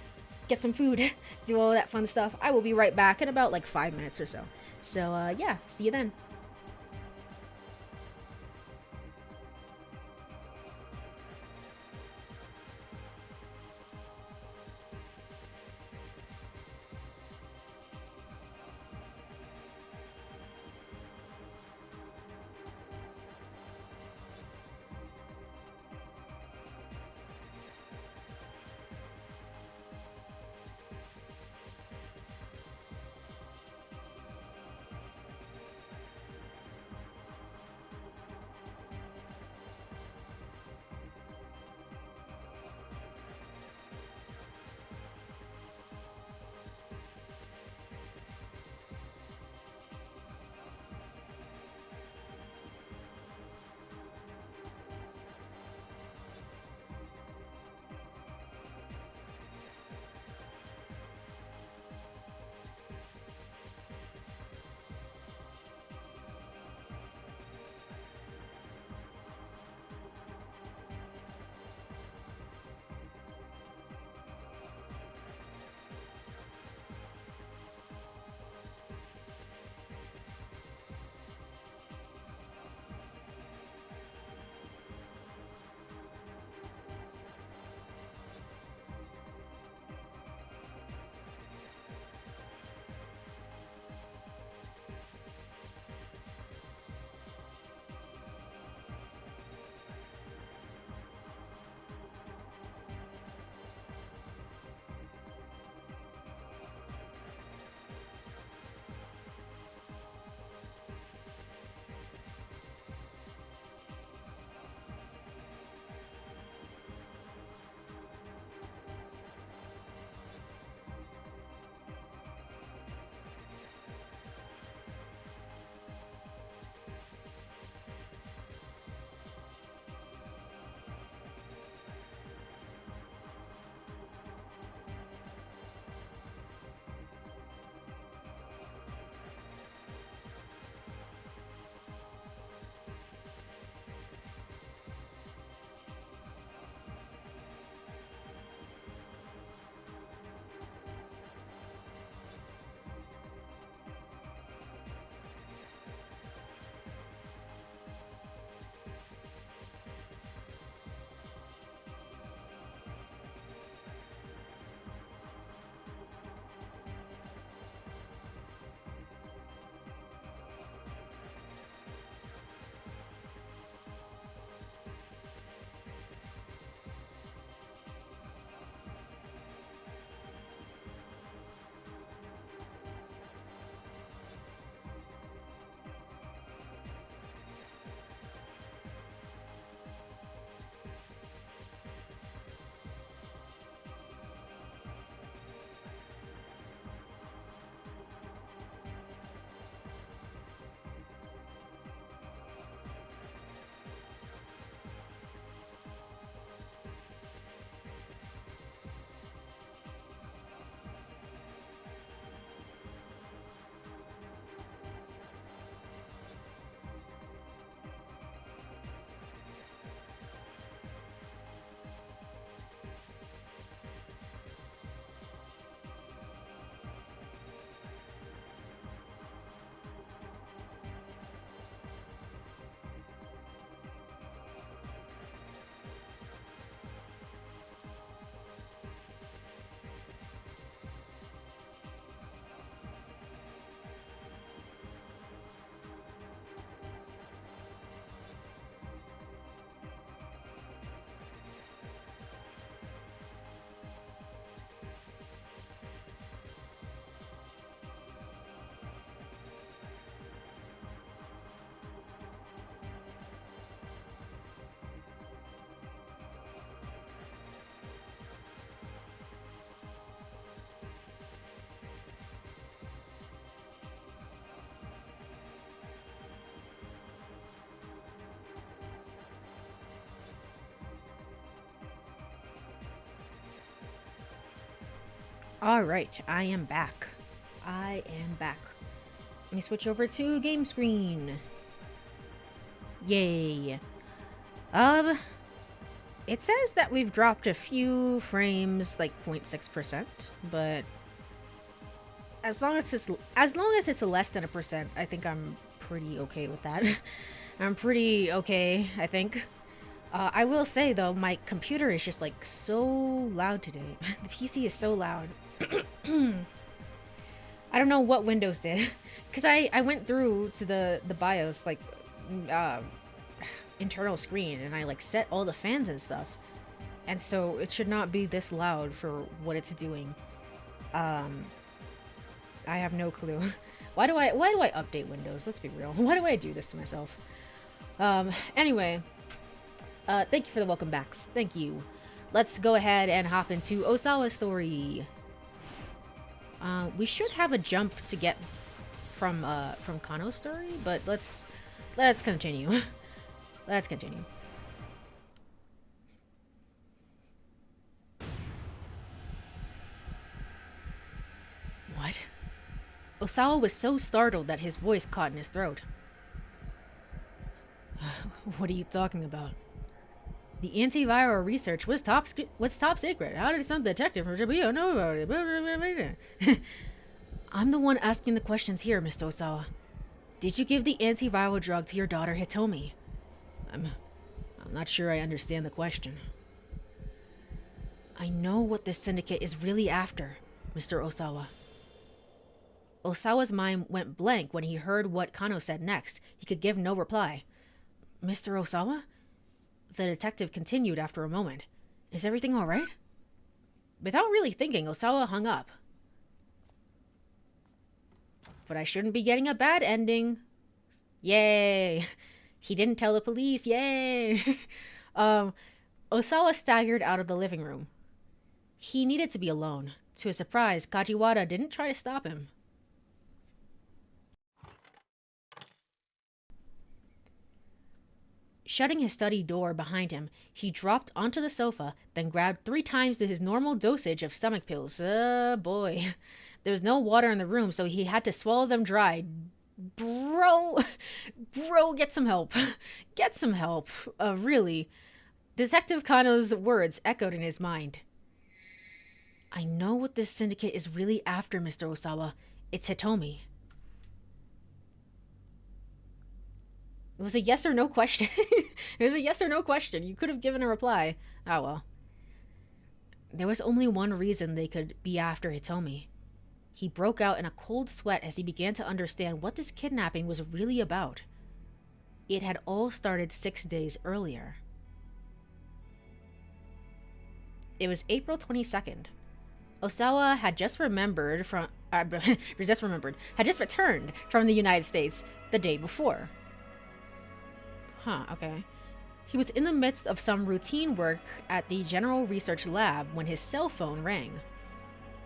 get some food, do all that fun stuff. I will be right back in about like 5 minutes or so. So yeah, see you then. Alright, I am back. I am back. Let me switch over to game screen. Yay. It says that we've dropped a few frames, like 0.6%, but as long as it's less than a percent, I think I'm pretty okay with that. I'm pretty okay, I think. I will say though, my computer is just like so loud today. The PC is so loud. I don't know what Windows did, because I went through to the BIOS, like, internal screen, and I like set all the fans and stuff, and so it should not be this loud for what it's doing. I have no clue. Why do I update Windows? Let's be real. Why do I do this to myself? Anyway, thank you for the welcome backs. Thank you. Let's go ahead and hop into Osawa's story. We should have a jump to get from Kano's story, but let's continue. Let's continue. What? Osawa was so startled that his voice caught in his throat. What are you talking about? The antiviral research was top secret. How did some detective from Shibuya know about it? I'm the one asking the questions here, Mr. Osawa. Did you give the antiviral drug to your daughter Hitomi? I'm not sure I understand the question. I know what this syndicate is really after, Mr. Osawa. Osawa's mind went blank when he heard what Kano said next. He could give no reply. Mr. Osawa? The detective continued after a moment. Is everything all right? Without really thinking, Osawa hung up. But I shouldn't be getting a bad ending. Yay! He didn't tell the police. Yay! Osawa staggered out of the living room. He needed to be alone. To his surprise, Kajiwara didn't try to stop him. Shutting his study door behind him, he dropped onto the sofa, then grabbed 3 times his normal dosage of stomach pills. Boy. There was no water in the room, so he had to swallow them dry. Bro, get some help. Get some help. Really. Detective Kano's words echoed in his mind. I know what this syndicate is really after, Mr. Osawa. It's Hitomi. It was a yes or no question. It was a yes or no question. You could have given a reply. Ah, well. There was only one reason they could be after Hitomi. He broke out in a cold sweat as he began to understand what this kidnapping was really about. It had all started 6 days earlier. It was April 22nd. Osawa had just returned from the United States the day before. Huh, okay. He was in the midst of some routine work at the General Research Lab when his cell phone rang.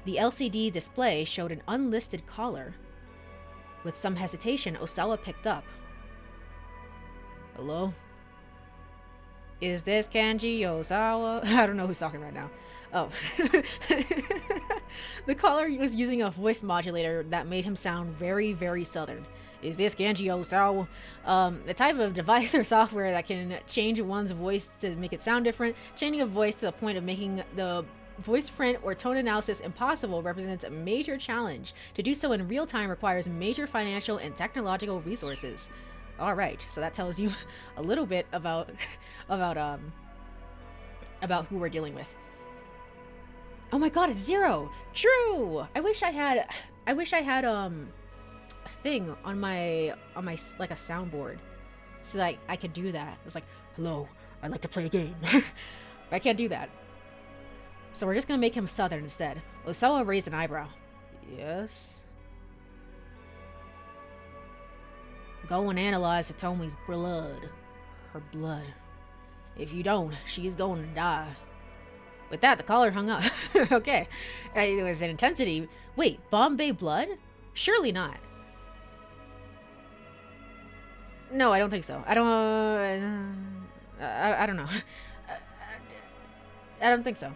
The LCD display showed an unlisted caller. With some hesitation, Osawa picked up. Hello? Is this Kanji Osawa? I don't know who's talking right now. Oh. The caller was using a voice modulator that made him sound very, very southern. Is this Kanji Osawa? The type of device or software that can change one's voice to make it sound different. Changing a voice to the point of making the voice print or tone analysis impossible represents a major challenge. To do so in real time requires major financial and technological resources. Alright, so that tells you a little bit about who we're dealing with. Oh my god, it's 0! True! I wish I had a thing on my like a soundboard so that I could do that. It was like, hello, I'd like to play a game. But I can't do that. So we're just gonna make him southern instead. Osawa raised an eyebrow. Yes? Go and analyze Hitomi's blood. Her blood. If you don't, she's going to die. With that, the caller hung up. Okay. It was an intensity. Wait, Bombay blood? Surely not. No, I don't think so. I don't know. I don't think so.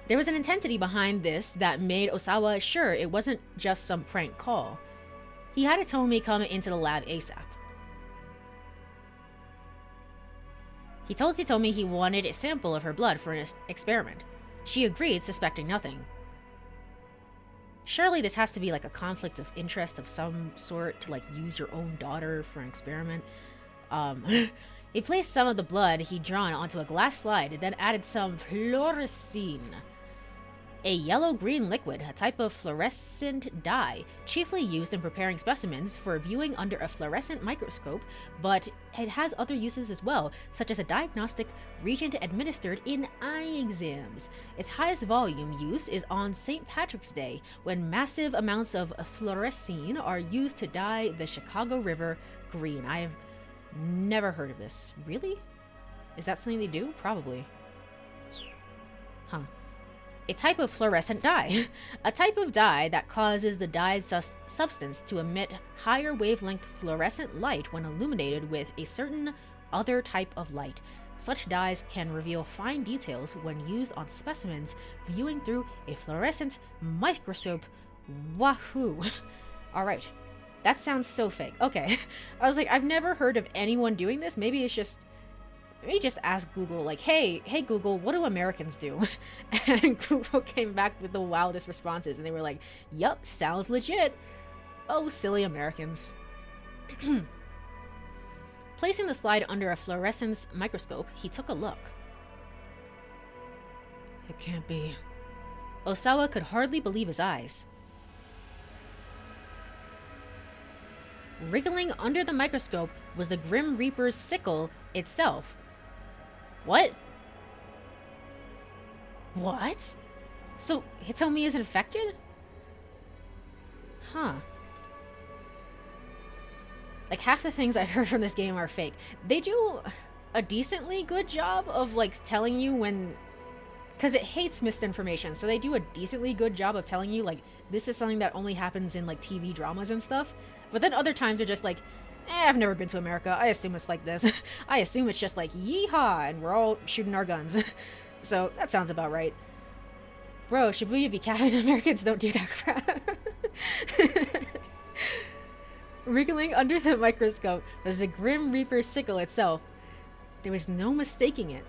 There was an intensity behind this that made Osawa sure it wasn't just some prank call. He had Hitomi come into the lab ASAP. He told Hitomi he wanted a sample of her blood for an experiment. She agreed, suspecting nothing. Surely this has to be like a conflict of interest of some sort to like use your own daughter for an experiment. He placed some of the blood he'd drawn onto a glass slide and then added some fluorescein, a yellow-green liquid, a type of fluorescent dye, chiefly used in preparing specimens for viewing under a fluorescent microscope, but it has other uses as well, such as a diagnostic reagent administered in eye exams. Its highest volume use is on St. Patrick's Day, when massive amounts of fluorescein are used to dye the Chicago River green. I have never heard of this. Really? Is that something they do? Probably. Huh. A type of fluorescent dye. A type of dye that causes the dyed substance to emit higher wavelength fluorescent light when illuminated with a certain other type of light. Such dyes can reveal fine details when used on specimens viewing through a fluorescent microscope. Wahoo! Alright. That sounds so fake. Okay. I was like, I've never heard of anyone doing this. Maybe it's just... Maybe just ask Google, like, hey Google, what do Americans do? And Google came back with the wildest responses, and they were like, yup, sounds legit. Oh, silly Americans. Placing the slide under a fluorescence microscope, he took a look. It can't be. Osawa could hardly believe his eyes. Wriggling under the microscope was the Grim Reaper's sickle itself. What? What? So Hitomi is infected? Huh. Like, half the things I heard from this game are fake. They do a decently good job of, like, telling you when... Because it hates misinformation, so they do a decently good job of telling you, like, this is something that only happens in, like, TV dramas and stuff. But then other times they're just like, I've never been to America. I assume it's like this. I assume it's just like, yeehaw, and we're all shooting our guns. So that sounds about right. Bro, Shibuya be capping. Americans don't do that crap. Wriggling under the microscope was the Grim Reaper's sickle itself. There was no mistaking it.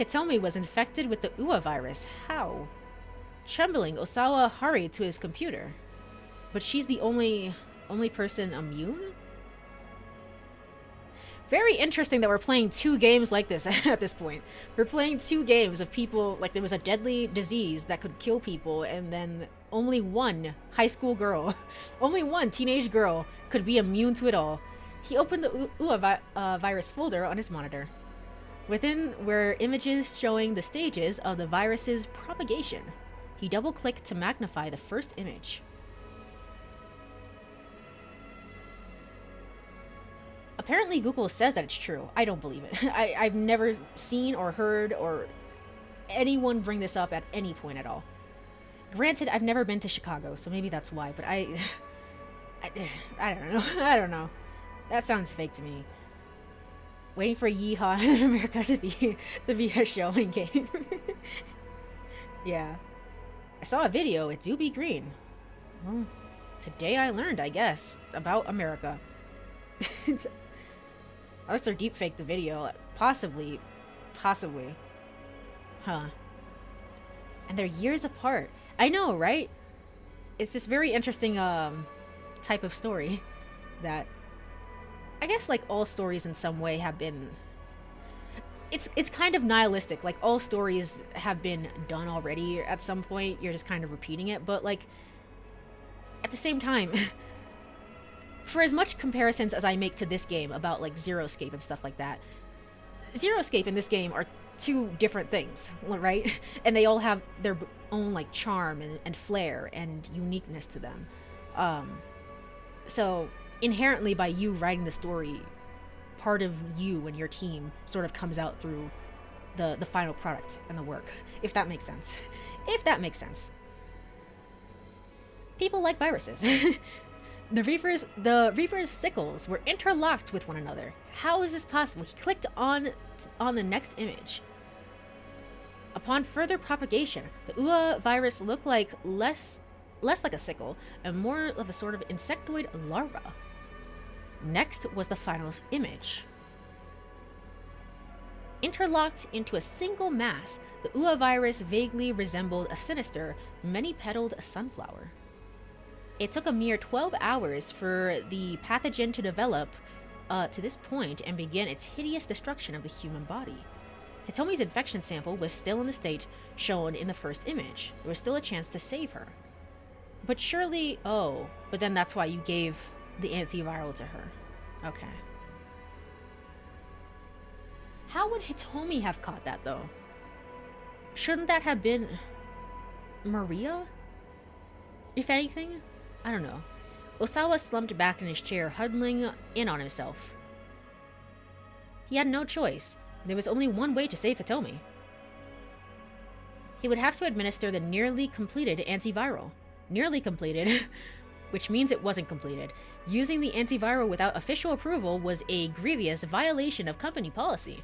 Hitomi was infected with the UA virus. How? Trembling, Osawa hurried to his computer. But she's the only person immune? Very interesting that we're playing two games like this at this point. We're playing two games of people, like there was a deadly disease that could kill people, and then only one high school girl, only one teenage girl could be immune to it all. He opened the UA virus folder on his monitor. Within were images showing the stages of the virus's propagation. He double-clicked to magnify the first image. Apparently Google says that it's true. I don't believe it. I've never seen or heard or anyone bring this up at any point at all. Granted, I've never been to Chicago, so maybe that's why, but I don't know. I don't know. That sounds fake to me. Waiting for Yeehaw in America to be a showing game. Yeah. I saw a video, it do be green. Well, today I learned, I guess, about America. Unless they're deepfake the video. Possibly. Huh. And they're years apart. I know, right? It's this very interesting type of story that I guess like all stories in some way have been it's kind of nihilistic. Like all stories have been done already at some point. You're just kind of repeating it, but like at the same time for as much comparisons as I make to this game about like Zero Escape and stuff like that, Zero Escape and this game are two different things, right? And they all have their own like charm and flair and uniqueness to them. So inherently by you writing the story, part of you and your team sort of comes out through the final product and the work, if that makes sense. If that makes sense. People like viruses. The Reaper's sickles were interlocked with one another. How is this possible? He clicked on the next image. Upon further propagation, the UA virus looked like less like a sickle and more of a sort of insectoid larva. Next was the final image. Interlocked into a single mass, the UA virus vaguely resembled a sinister, many-petaled sunflower. It took a mere 12 hours for the pathogen to develop to this point and begin its hideous destruction of the human body. Hitomi's infection sample was still in the state shown in the first image. There was still a chance to save her. But surely... Oh, but then that's why you gave the antiviral to her. Okay. How would Hitomi have caught that, though? Shouldn't that have been... Maria? If anything? I don't know. Osawa slumped back in his chair, huddling in on himself. He had no choice. There was only one way to save Hitomi. He would have to administer the nearly completed antiviral. Nearly completed, which means it wasn't completed. Using the antiviral without official approval was a grievous violation of company policy.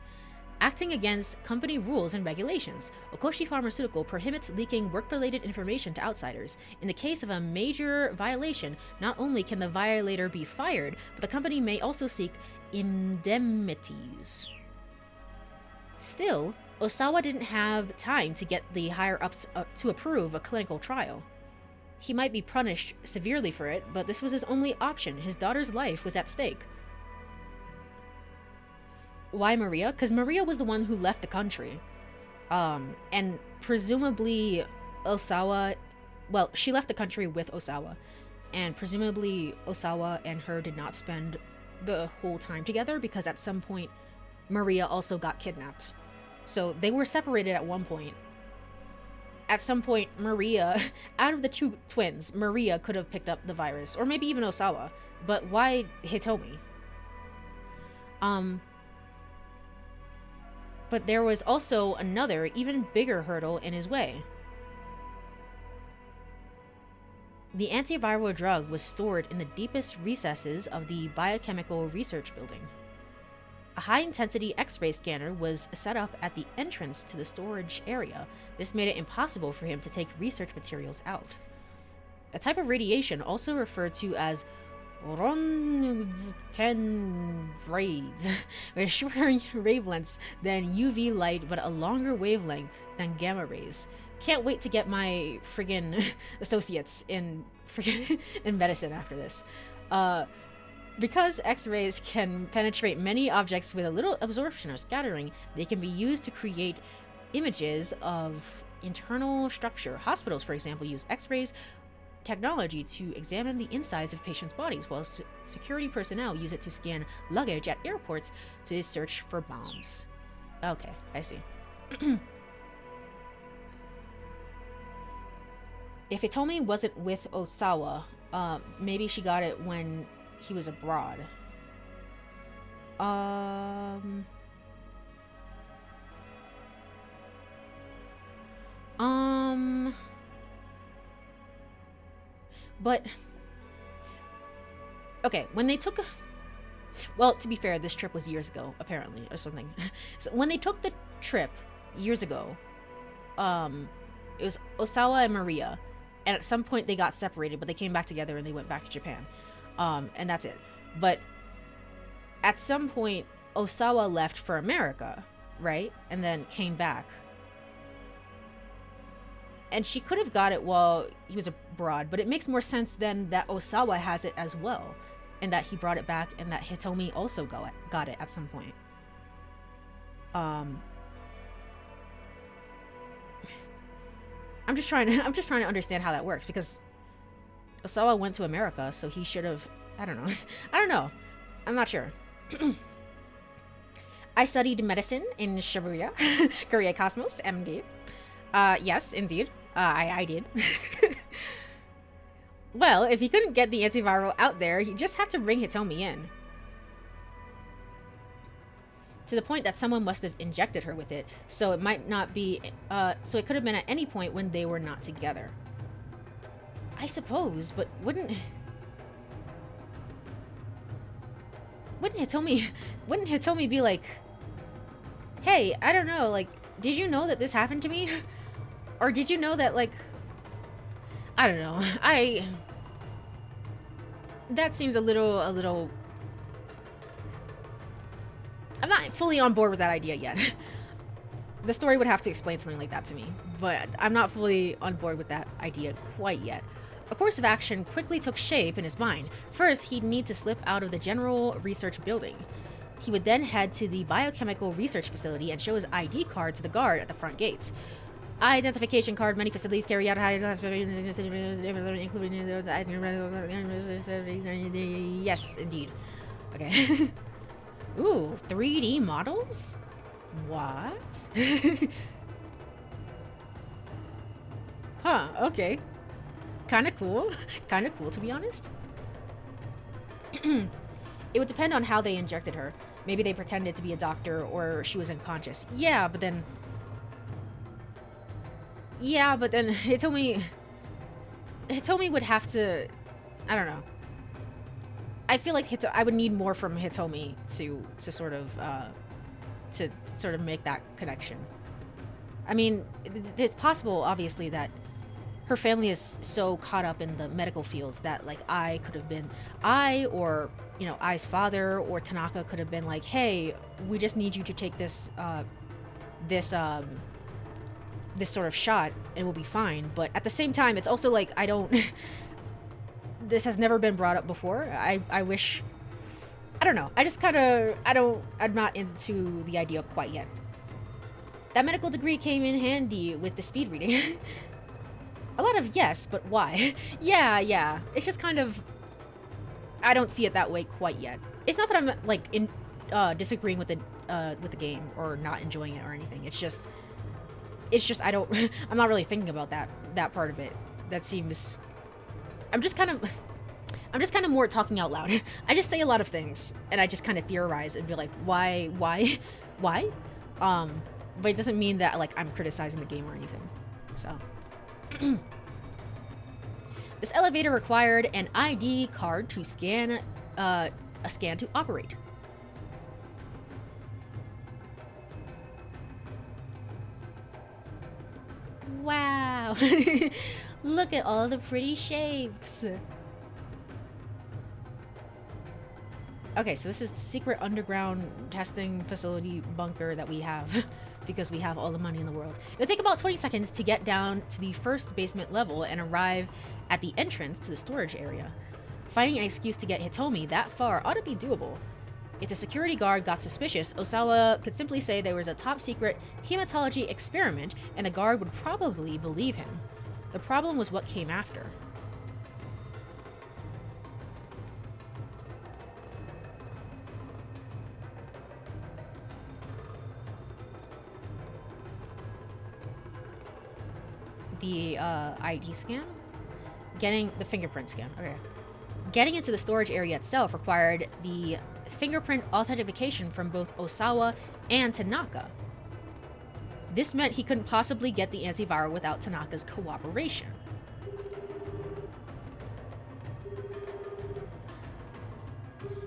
Acting against company rules and regulations, Okoshi Pharmaceutical prohibits leaking work-related information to outsiders. In the case of a major violation, not only can the violator be fired, but the company may also seek indemnities. Still, Osawa didn't have time to get the higher-ups to approve a clinical trial. He might be punished severely for it, but this was his only option. His daughter's life was at stake. Why Maria? Because Maria was the one who left the country. And presumably Osawa... Well, she left the country with Osawa. And presumably Osawa and her did not spend the whole time together because at some point Maria also got kidnapped. So they were separated at one point. At some point, Maria, out of the two twins, Maria could have picked up the virus. Or maybe even Osawa. But why Hitomi? But there was also another, even bigger hurdle in his way. The antiviral drug was stored in the deepest recesses of the biochemical research building. A high-intensity X-ray scanner was set up at the entrance to the storage area. This made it impossible for him to take research materials out. A type of radiation, also referred to as Röntgen rays, with shorter wavelengths than UV light, but a longer wavelength than gamma rays. Can't wait to get my friggin' associates in medicine after this. Because X-rays can penetrate many objects with a little absorption or scattering, they can be used to create images of internal structure. Hospitals, for example, use X-rays technology to examine the insides of patients' bodies, while security personnel use it to scan luggage at airports to search for bombs. Okay, I see. If Hitomi wasn't with Osawa, maybe she got it when he was abroad. But okay, when they took well, to be fair, this trip was years ago, apparently, or something. So when they took the trip years ago, it was Osawa and Maria, and at some point they got separated, but they came back together and they went back to Japan. And that's it. But at some point, Osawa left for America, right? And then came back. And she could have got it while he was abroad, but it makes more sense then that Osawa has it as well, and that he brought it back, and that Hitomi also got it at some point. I'm just trying to understand how that works, because Osawa went to America, so he should have... I don't know. I'm not sure. I studied medicine in Shibuya, Courie Cosmos, MD. Yes, indeed. I did. Well, if he couldn't get the antiviral out there, he just had to bring Hitomi in. To the point that someone must have injected her with it, so it might not be... so it could have been at any point when they were not together. I suppose, but wouldn't Hitomi be like, hey, I don't know, like, Did you know that this happened to me? Or did you know that, like, I don't know. That seems a little... I'm not fully on board with that idea yet. The story would have to explain something like that to me, but I'm not fully on board with that idea quite yet. A course of action quickly took shape in his mind. First, he'd need to slip out of the general research building. He would then head to the biochemical research facility and show his ID card to the guard at the front gates. Identification card, many facilities carry out including... Yes, indeed. Okay. Ooh, 3D models? What? Huh, okay. Kinda cool. Kinda cool, to be honest. It would depend on how they injected her. Maybe they pretended to be a doctor or she was unconscious. Yeah, but then Hitomi would have to... I don't know. I feel like I would need more from Hitomi to sort of make that connection. I mean, it's possible, obviously, that her family is so caught up in the medical fields that, like, I could have been... or, you know, Ai's father or Tanaka could have been like, hey, we just need you to take this sort of shot and we'll be fine. But at the same time, it's also like, I don't... This has never been brought up before. I wish... I don't know. I just kind of... I'm not into the idea quite yet. That medical degree came in handy with the speed reading. A lot of yes, but why? Yeah. It's just kind of... I don't see it that way quite yet. It's not that I'm, like, disagreeing with the game or not enjoying it or anything. It's just I don't... I'm not really thinking about that part of it. That seems... I'm just kind of more talking out loud. I just say a lot of things, and I just kind of theorize and be like, why? But it doesn't mean that, like, I'm criticizing the game or anything. So... This elevator required an ID card to scan, a scan to operate. Wow! Look at all the pretty shapes! Okay, so this is the secret underground testing facility bunker that we have because we have all the money in the world. It'll take about 20 seconds to get down to the first basement level and arrive at the entrance to the storage area. Finding an excuse to get Hitomi that far ought to be doable. If the security guard got suspicious, Osawa could simply say there was a top secret hematology experiment and the guard would probably believe him. The problem was what came after. The ID scan? Getting the fingerprint scan. Okay. Getting into the storage area itself required the fingerprint authentication from both Osawa and Tanaka. This meant he couldn't possibly get the antiviral without Tanaka's cooperation.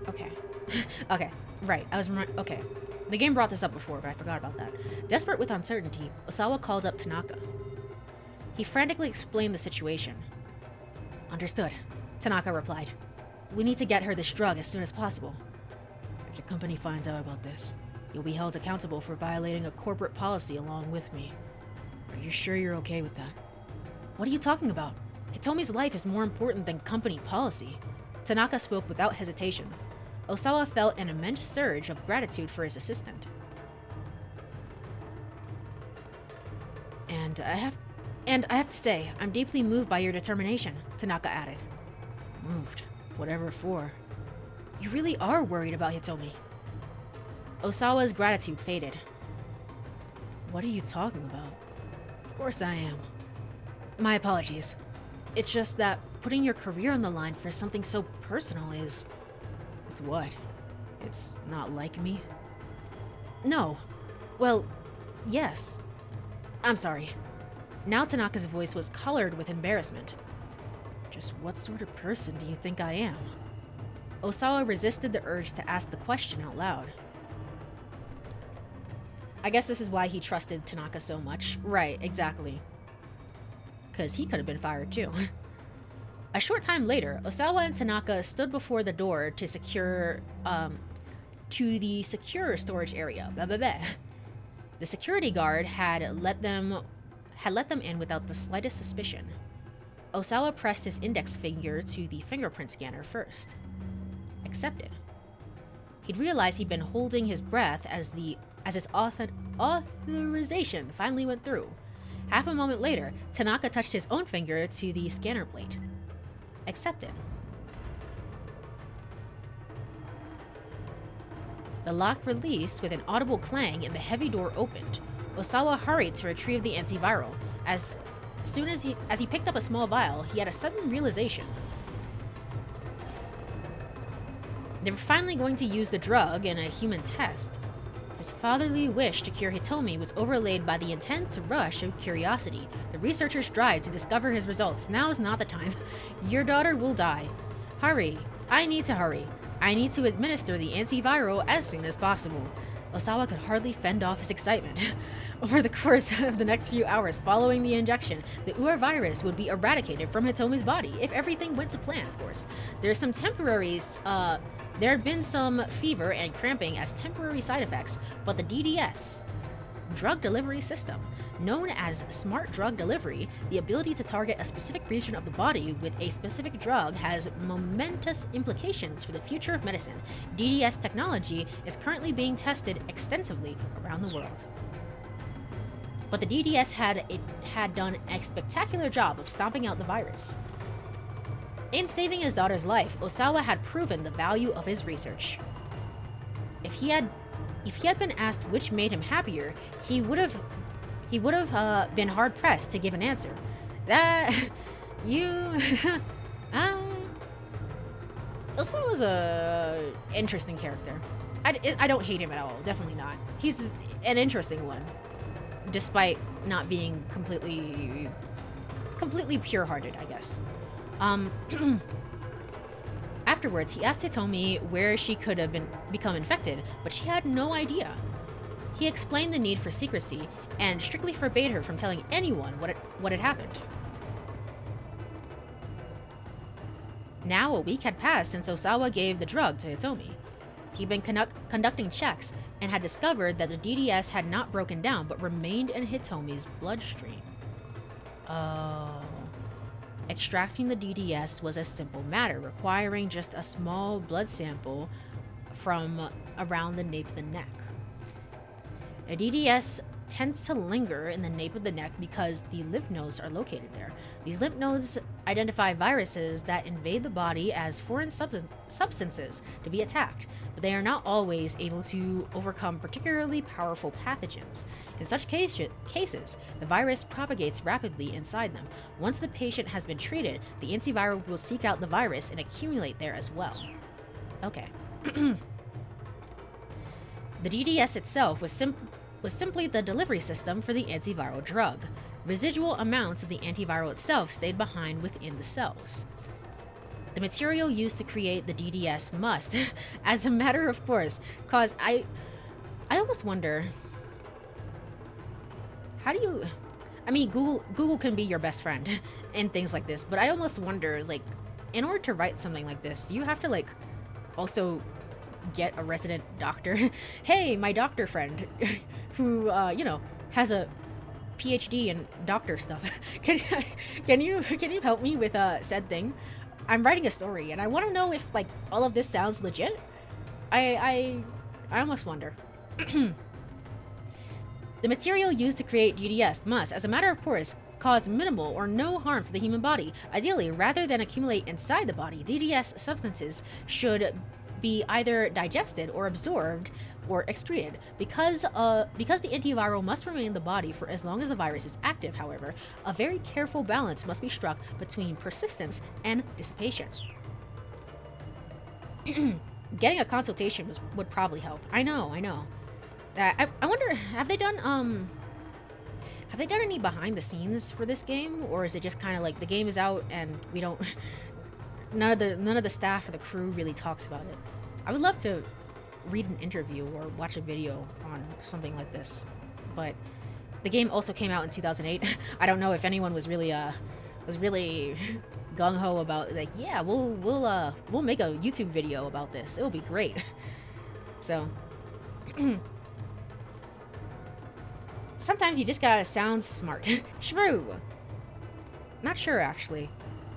Okay. Okay, right. Okay. The game brought this up before, but I forgot about that. Desperate with uncertainty, Osawa called up Tanaka. He frantically explained the situation. Understood, Tanaka replied. We need to get her this drug as soon as possible. If the company finds out about this, you'll be held accountable for violating a corporate policy along with me. Are you sure you're okay with that? What are you talking about? Hitomi's life is more important than company policy. Tanaka spoke without hesitation. Osawa felt an immense surge of gratitude for his assistant. And I have to say, I'm deeply moved by your determination, Tanaka added. Moved? Whatever for. You really are worried about Hitomi. Osawa's gratitude faded. What are you talking about? Of course I am. My apologies. It's just that putting your career on the line for something so personal is... It's what? It's not like me? No. Well, yes. I'm sorry. Now Tanaka's voice was colored with embarrassment. Just what sort of person do you think I am? Osawa resisted the urge to ask the question out loud. I guess this is why he trusted Tanaka so much. Right, exactly. Because he could have been fired too. A short time later, Osawa and Tanaka stood before the door to the secure storage area. Blah, blah, blah. The security guard had let them in without the slightest suspicion. Osawa pressed his index finger to the fingerprint scanner first. Accepted. He'd realized he'd been holding his breath as his authorization finally went through. Half a moment later, Tanaka touched his own finger to the scanner plate. Accepted. The lock released with an audible clang and the heavy door opened. Osawa hurried to retrieve the antiviral. As soon as he picked up a small vial, he had a sudden realization. They were finally going to use the drug in a human test. His fatherly wish to cure Hitomi was overlaid by the intense rush of curiosity. The researcher's drive to discover his results. Now is not the time. Your daughter will die. Hurry. I need to hurry. I need to administer the antiviral as soon as possible. Osawa could hardly fend off his excitement. Over the course of the next few hours following the injection, the Ur virus would be eradicated from Hitomi's body, if everything went to plan, of course. There had been some fever and cramping as temporary side effects, but the DDS, drug delivery system, known as smart drug delivery, the ability to target a specific region of the body with a specific drug, has momentous implications for the future of medicine. DDS technology is currently being tested extensively around the world. But the DDS had done a spectacular job of stomping out the virus. In saving his daughter's life, Osawa had proven the value of his research. If he had been asked which made him happier, he would have been hard pressed to give an answer. Osawa's a interesting character. I don't hate him at all. Definitely not. He's an interesting one, despite not being completely pure-hearted, I guess. Afterwards, he asked Hitomi where she could have become infected, but she had no idea. He explained the need for secrecy and strictly forbade her from telling anyone what had happened. Now a week had passed since Osawa gave the drug to Hitomi. He'd been conducting checks and had discovered that the DDS had not broken down but remained in Hitomi's bloodstream. Oh. Extracting the DDS was a simple matter, requiring just a small blood sample from around the nape of the neck. A DDS tends to linger in the nape of the neck because the lymph nodes are located there. These lymph nodes identify viruses that invade the body as foreign substances to be attacked, but they are not always able to overcome particularly powerful pathogens. In such cases, the virus propagates rapidly inside them. Once the patient has been treated, the antiviral will seek out the virus and accumulate there as well. Okay. The DDS itself was simply the delivery system for the antiviral drug. Residual amounts of the antiviral itself stayed behind within the cells. The material used to create the DDS must, as a matter of course, cause I almost wonder, how do you, I mean, Google can be your best friend in things like this, but I almost wonder, like, in order to write something like this, do you have to, like, also get a resident doctor? Hey, my doctor friend, who, has a PhD in doctor stuff. Can you help me with said thing? I'm writing a story, and I want to know if, like, all of this sounds legit. I almost wonder. The material used to create DDS must, as a matter of course, cause minimal or no harm to the human body. Ideally, rather than accumulate inside the body, DDS substances should be either digested or absorbed or excreted. Because the antiviral must remain in the body for as long as the virus is active, however, a very careful balance must be struck between persistence and dissipation. Getting a consultation would probably help. I know. I wonder, have they done any behind the scenes for this game, or is it just kind of like the game is out and we don't none of the staff or the crew really talks about it? I would love to read an interview or watch a video on something like this. But the game also came out in 2008. I don't know if anyone was really gung ho about like, yeah, we'll make a YouTube video about this. It'll be great. So sometimes you just gotta sound smart. Shrew. Not sure actually.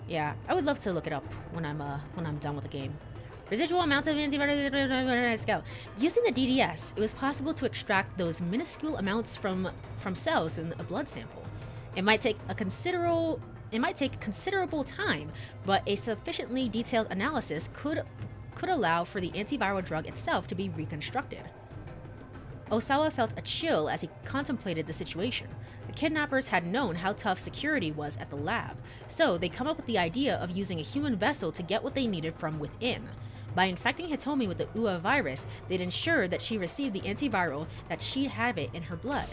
Yeah, I would love to look it up when I'm done with the game. Residual amounts of antivirus scale. Using the DDS, it was possible to extract those minuscule amounts from cells in a blood sample. It might take considerable time, but a sufficiently detailed analysis could allow for the antiviral drug itself to be reconstructed. Osawa felt a chill as he contemplated the situation. The kidnappers had known how tough security was at the lab, so they'd come up with the idea of using a human vessel to get what they needed from within. By infecting Hitomi with the UA virus, they'd ensure that she received the antiviral, that she'd have it in her blood.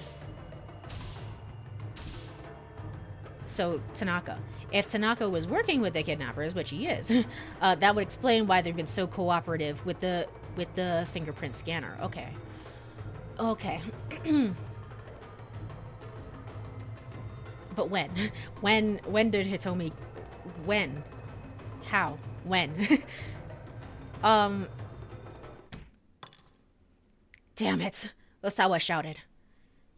So, Tanaka. If Tanaka was working with the kidnappers, which he is, that would explain why they've been so cooperative with the fingerprint scanner. Okay. Okay. But when? When did Hitomi... When? How? When? Damn it! Osawa shouted.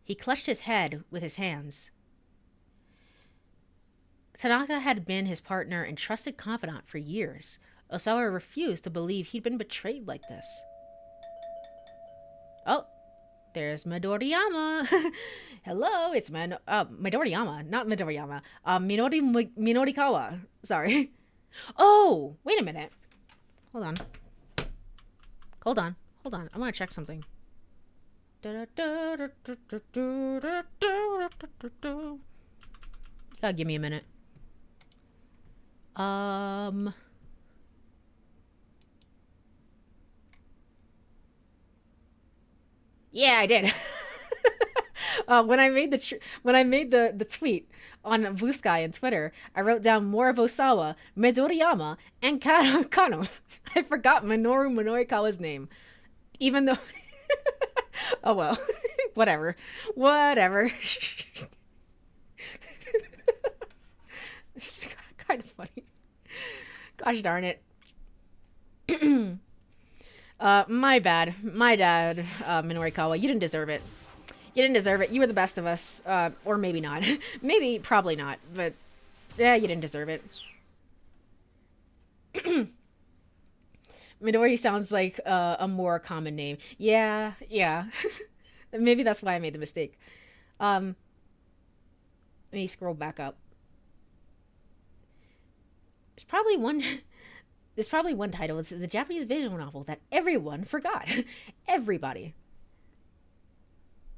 He clutched his head with his hands. Tanaka had been his partner and trusted confidant for years. Osawa refused to believe he'd been betrayed like this. Oh, there's Midoriyama. Hello, it's Midoriyama, not Midoriyama. Minorikawa. Sorry. Oh, wait a minute. Hold on. I want to check something. Give me a minute. Yeah, I did. When I made the tweet on Blue Sky and Twitter, I wrote down more of Osawa, Midoriyama, and Kano. I forgot Minoru Midorikawa's name, even though. Oh well, whatever. It's kind of funny. Gosh darn it. My bad. My dad, Minorikawa. You didn't deserve it. You were the best of us. Or maybe not. Maybe, probably not. But, yeah, you didn't deserve it. Midori sounds like a more common name. Yeah. Maybe that's why I made the mistake. Let me scroll back up. There's probably one title. It's the Japanese visual novel that everyone forgot. Everybody.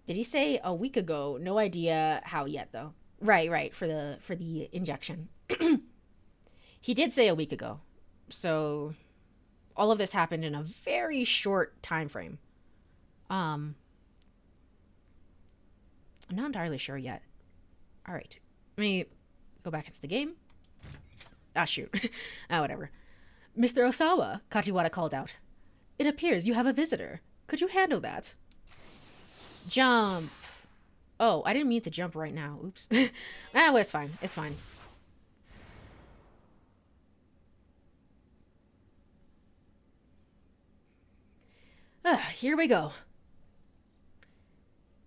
Did he say a week ago? No idea how yet, though. Right. For the injection. He did say a week ago. So all of this happened in a very short time frame. I'm not entirely sure yet. All right. Let me go back into the game. Ah, shoot. Whatever. Mr. Osawa, Kachiwara called out. It appears you have a visitor. Could you handle that? Jump. Oh, I didn't mean to jump right now. Oops. Well, it's fine. It's fine. Here we go.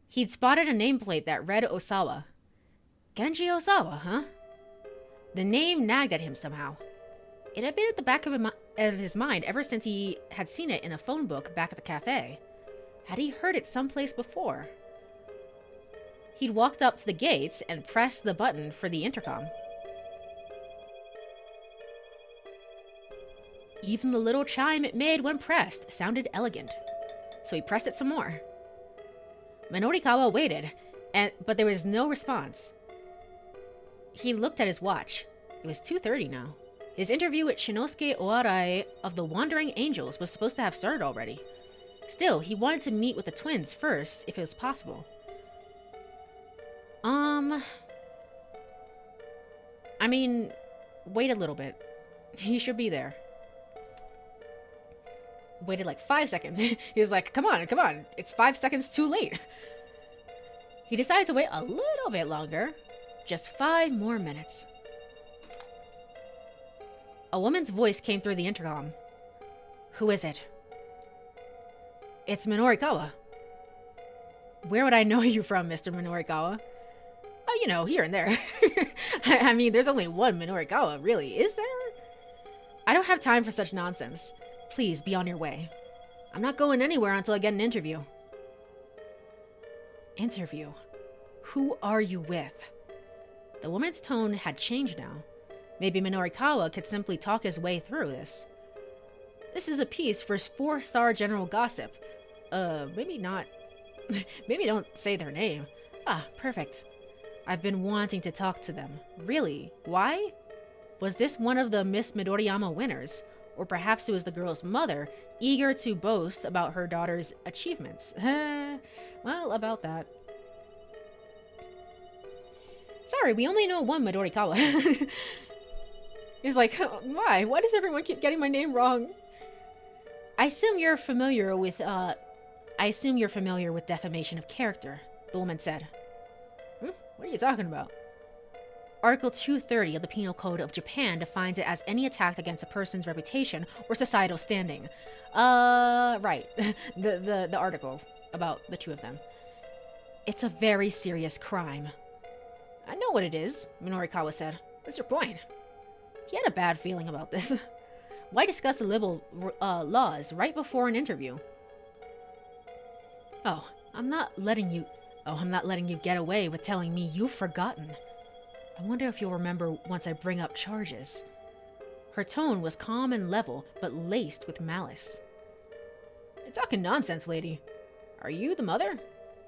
He'd spotted a nameplate that read Osawa. Genji Osawa, huh? The name nagged at him somehow. It had been at the back of his mind ever since he had seen it in a phone book back at the cafe. Had he heard it someplace before? He'd walked up to the gates and pressed the button for the intercom. Even the little chime it made when pressed sounded elegant. So he pressed it some more. Minorikawa waited, but there was no response. He looked at his watch. It was 2:30 now. His interview with Shinosuke Oarai of the Wandering Angels was supposed to have started already. Still, he wanted to meet with the twins first, if it was possible. I mean, wait a little bit. He should be there. waited like 5 seconds. He was like, come on, it's 5 seconds too late. He decided to wait a little bit longer. Just 5 more minutes. A woman's voice came through the intercom. Who is it? It's Minorikawa. Where would I know you from, Mr. Minorikawa? Oh, you know, here and there. I mean, there's only one Minorikawa, really, is there? I don't have time for such nonsense. Please, be on your way. I'm not going anywhere until I get an interview. Interview? Who are you with? The woman's tone had changed now. Maybe Minorikawa could simply talk his way through this. This is a piece for 4-star general gossip. Maybe not. Maybe don't say their name. Ah, perfect. I've been wanting to talk to them. Really? Why? Was this one of the Miss Midoriyama winners? Or perhaps it was the girl's mother, eager to boast about her daughter's achievements. Well, about that. Sorry, we only know one Midorikawa. He's like, why? Why does everyone keep getting my name wrong? I assume you're familiar with defamation of character, the woman said. What are you talking about? Article 230 of the Penal Code of Japan defines it as any attack against a person's reputation or societal standing. Right. the article about the two of them. It's a very serious crime. I know what it is, Minorikawa said. What's your point? He had a bad feeling about this. Why discuss the libel laws right before an interview? I'm not letting you get away with telling me you've forgotten. I wonder if you'll remember once I bring up charges. Her tone was calm and level, but laced with malice. You're talking nonsense, lady. Are you the mother?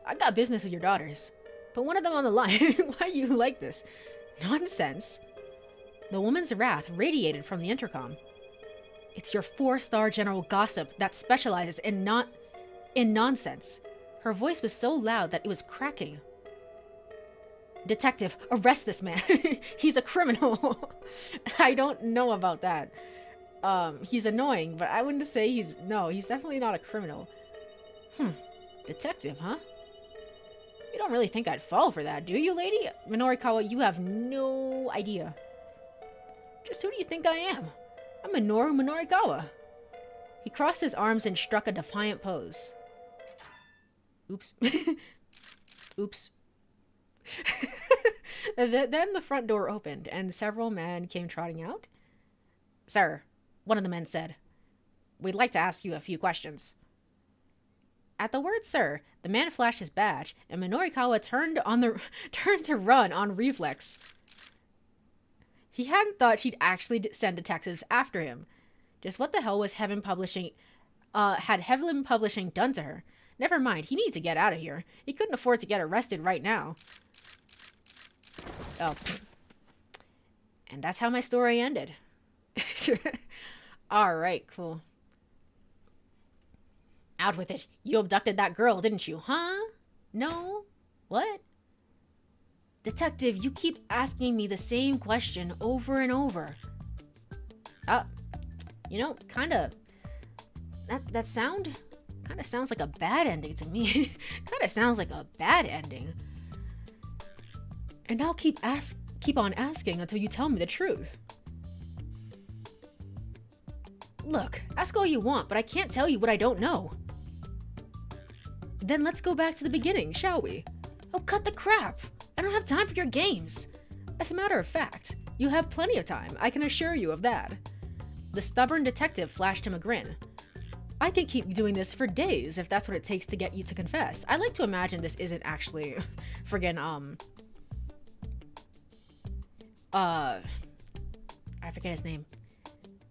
I got business with your daughters. Put one of them on the line. Why do you like this? Nonsense. The woman's wrath radiated from the intercom. It's your 4-star general gossip that specializes in nonsense. Her voice was so loud that it was cracking. Detective, arrest this man. He's a criminal. I don't know about that. He's annoying, but I wouldn't say he's definitely not a criminal. Detective, huh? You don't really think I'd fall for that, do you, lady? Minorikawa, you have no idea. Just who do you think I am? I'm Minoru Minorikawa. He crossed his arms and struck a defiant pose. Oops. Oops. Then the front door opened, and several men came trotting out. Sir, one of the men said, we'd like to ask you a few questions. At the word sir, the man flashed his badge, and Minorikawa turned to run on reflex. He hadn't thought she'd actually send detectives after him. Just what the hell was Heaven Publishing done to her? Never mind, he needed to get out of here. He couldn't afford to get arrested right now. Oh. And that's how my story ended. Alright, cool. Out with it. You abducted that girl, didn't you? Huh? No? What? Detective, you keep asking me the same question over and over. You know, kinda... That sound... kinda sounds like a bad ending to me. Kinda sounds like a bad ending. And I'll keep on asking until you tell me the truth. Look, ask all you want, but I can't tell you what I don't know. Then let's go back to the beginning, shall we? Oh, cut the crap! I don't have time for your games. As a matter of fact, you have plenty of time, I can assure you of that. The stubborn detective flashed him a grin. I can keep doing this for days if that's what it takes to get you to confess. I like to imagine this isn't actually friggin' I forget his name.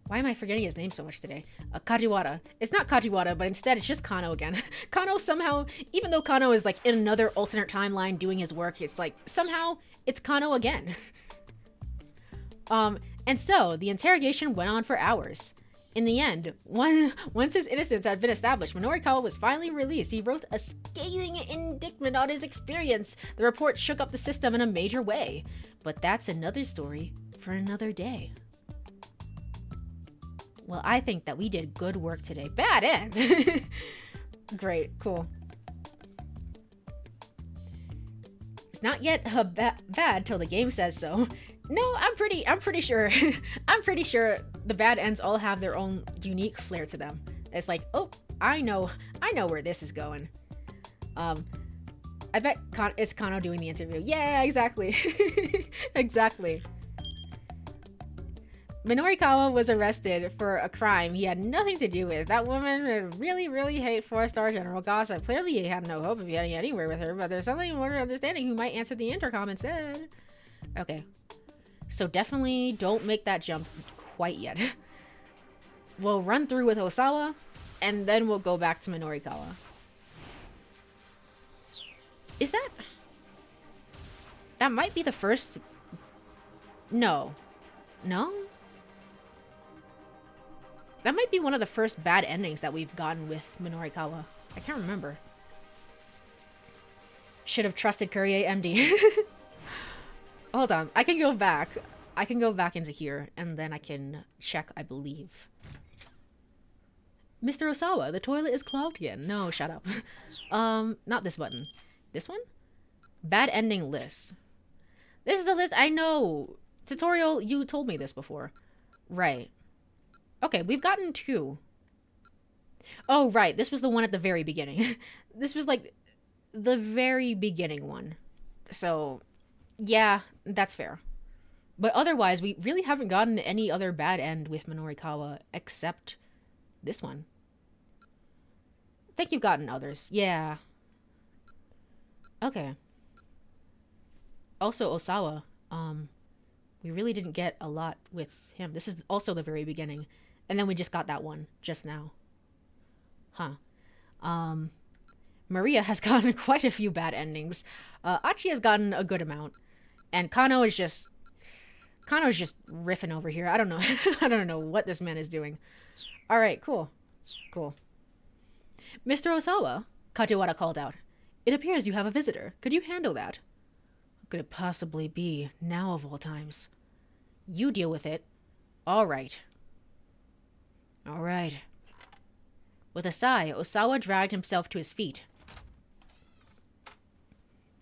Why am I forgetting his name so much today? Kajiwara. It's not Kajiwara, but instead it's just Kano again. Kano somehow, even though Kano is like in another alternate timeline doing his work, it's like somehow it's Kano again. And so the interrogation went on for hours. In the end, once his innocence had been established, Minorikawa was finally released. He wrote a scathing indictment on his experience. The report shook up the system in a major way. But that's another story for another day. Well, I think that we did good work today. Bad ends. Great, cool. It's not yet bad till the game says so. No, I'm pretty sure. I'm pretty sure the bad ends all have their own unique flair to them. It's like, oh, I know where this is going. I bet it's Kano doing the interview. Yeah, exactly. Exactly. Minorikawa was arrested for a crime he had nothing to do with. That woman would really, really hate 4-star General Gossip. Clearly he had no hope of getting anywhere with her, but there's something more understanding who might answer the intercom and said. Okay. So definitely don't make that jump quite yet. We'll run through with Osawa, and then we'll go back to Minorikawa. Is that... That might be the first... No. No? That might be one of the first bad endings that we've gotten with Minorikawa. I can't remember. Should have trusted Courie MD. Hold on. I can go back. I can go back into here, and then I can check, I believe. Mr. Osawa, the toilet is clogged again. No, shut up. Not this button. This one? Bad ending list. This is the list. I know. Tutorial, you told me this before. Right. Okay, we've gotten 2. Oh, right. This was the one at the very beginning. This was like the very beginning one. So, yeah, that's fair. But otherwise, we really haven't gotten any other bad end with Minorikawa except this one. I think you've gotten others. Yeah. Okay. Also, Osawa. We really didn't get a lot with him. This is also the very beginning. And then we just got that one just now. Huh. Maria has gotten quite a few bad endings. Achi has gotten a good amount. And Kano's just riffing over here. I don't know. I don't know what this man is doing. Alright, cool. Cool. Mr. Osawa, Kajiwara called out. It appears you have a visitor. Could you handle that? What could it possibly be, now of all times? You deal with it. Alright. Alright. With a sigh, Osawa dragged himself to his feet.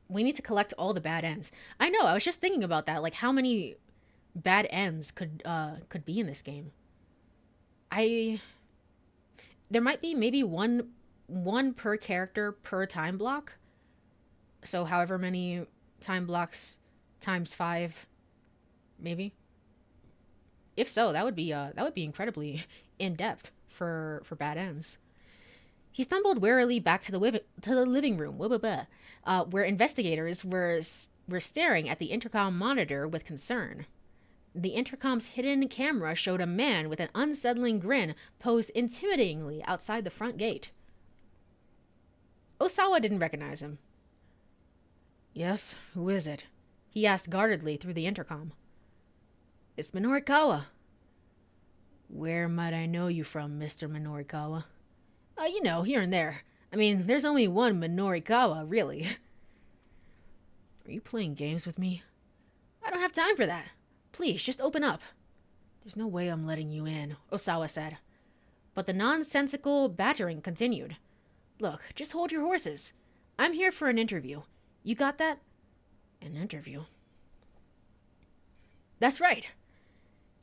We need to collect all the bad ends. I know, I was just thinking about that. Like, how many bad ends could be in this game? There might be maybe one per character per time block. So however many time blocks times 5, maybe. If so, that would be incredibly in depth for bad ends. He stumbled warily back to the living room, where investigators were staring at the intercom monitor with concern. The intercom's hidden camera showed a man with an unsettling grin posed intimidatingly outside the front gate. Osawa didn't recognize him. Yes, who is it? He asked guardedly through the intercom. It's Minorikawa. Where might I know you from, Mr. Minorikawa? You know, here and there. I mean, there's only one Minorikawa, really. Are you playing games with me? I don't have time for that. Please, just open up. There's no way I'm letting you in, Osawa said. But the nonsensical badgering continued. Look, just hold your horses. I'm here for an interview. You got that? An interview? That's right.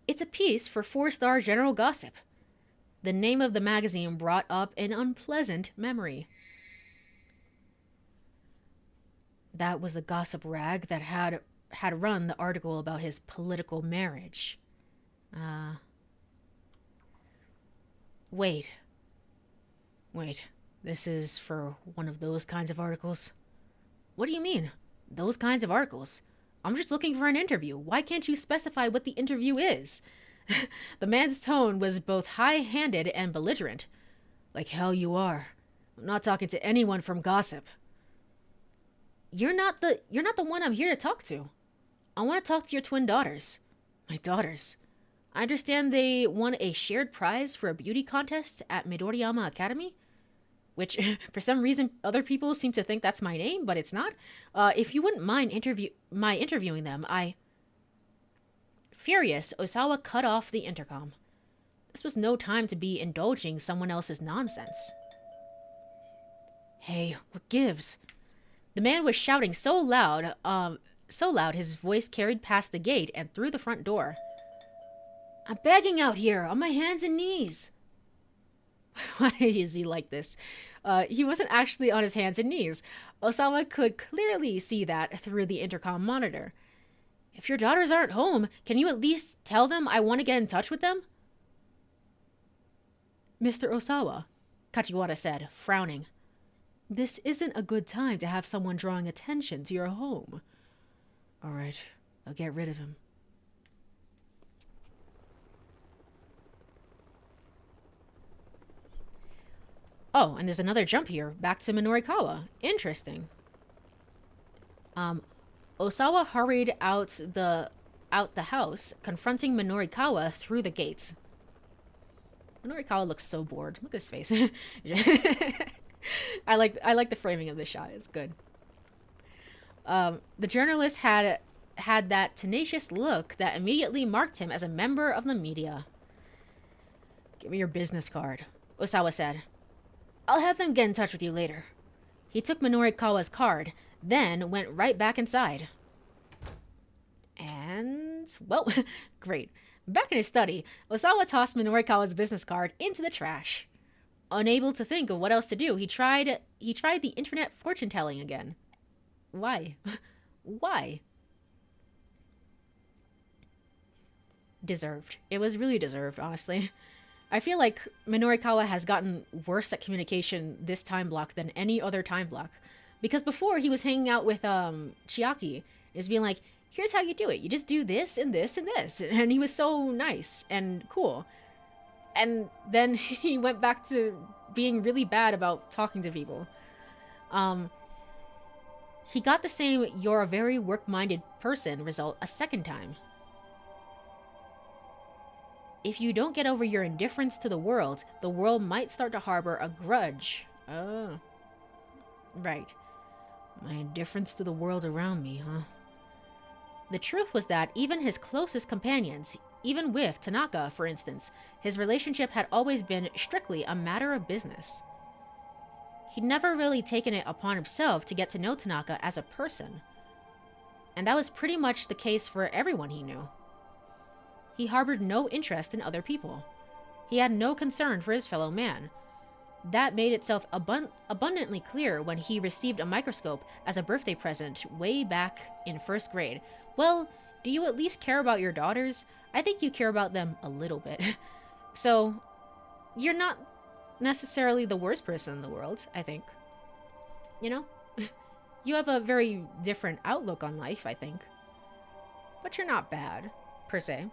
It's a piece for 4-star General Gossip. The name of the magazine brought up an unpleasant memory. That was the gossip rag that had run the article about his political marriage. Wait. This is for one of those kinds of articles? What do you mean, those kinds of articles? I'm just looking for an interview. Why can't you specify what the interview is? The man's tone was both high-handed and belligerent. Like hell you are. I'm not talking to anyone from Gossip. You're not the one I'm here to talk to. I want to talk to your twin daughters. My daughters. I understand they won a shared prize for a beauty contest at Midoriyama Academy, which for some reason other people seem to think that's my name, but it's not. If you wouldn't mind interviewing them, Furious, Osawa cut off the intercom. This was no time to be indulging someone else's nonsense. Hey, what gives? The man was shouting so loud his voice carried past the gate and through the front door. I'm begging out here, on my hands and knees. Why is he like this? He wasn't actually on his hands and knees. Osawa could clearly see that through the intercom monitor. If your daughters aren't home, can you at least tell them I want to get in touch with them? Mr. Osawa, Kachiwara said, frowning. This isn't a good time to have someone drawing attention to your home. All right, I'll get rid of him. Oh, and there's another jump here, back to Minorikawa. Interesting. Osawa hurried out the house, confronting Minorikawa through the gates. Minorikawa looks so bored. Look at his face. I like the framing of this shot. It's good. The journalist had that tenacious look that immediately marked him as a member of the media. Give me your business card, Osawa said. I'll have them get in touch with you later. He took Minorikawa's card, then went right back inside. And, well, great. Back in his study, Osawa tossed Minorikawa's business card into the trash. Unable to think of what else to do, he tried the internet fortune-telling again. Why? Why? Deserved. It was really deserved, honestly. I feel like Minorikawa has gotten worse at communication this time block than any other time block. Because before, he was hanging out with Chiaki. He was being like, here's how you do it. You just do this and this and this. And he was so nice and cool. And then he went back to being really bad about talking to people. He got the same "you're a very work-minded person" result a second time. If you don't get over your indifference to the world might start to harbor a grudge. Oh. Right. My indifference to the world around me, huh? The truth was that even his closest companions, even with Tanaka, for instance, his relationship had always been strictly a matter of business. He'd never really taken it upon himself to get to know Tanaka as a person. And that was pretty much the case for everyone he knew. He harbored no interest in other people. He had no concern for his fellow man. That made itself abundantly clear when he received a microscope as a birthday present way back in first grade. Well, do you at least care about your daughters? I think you care about them a little bit. So, you're not necessarily the worst person in the world, I think. You know? You have a very different outlook on life, I think. But you're not bad, per se.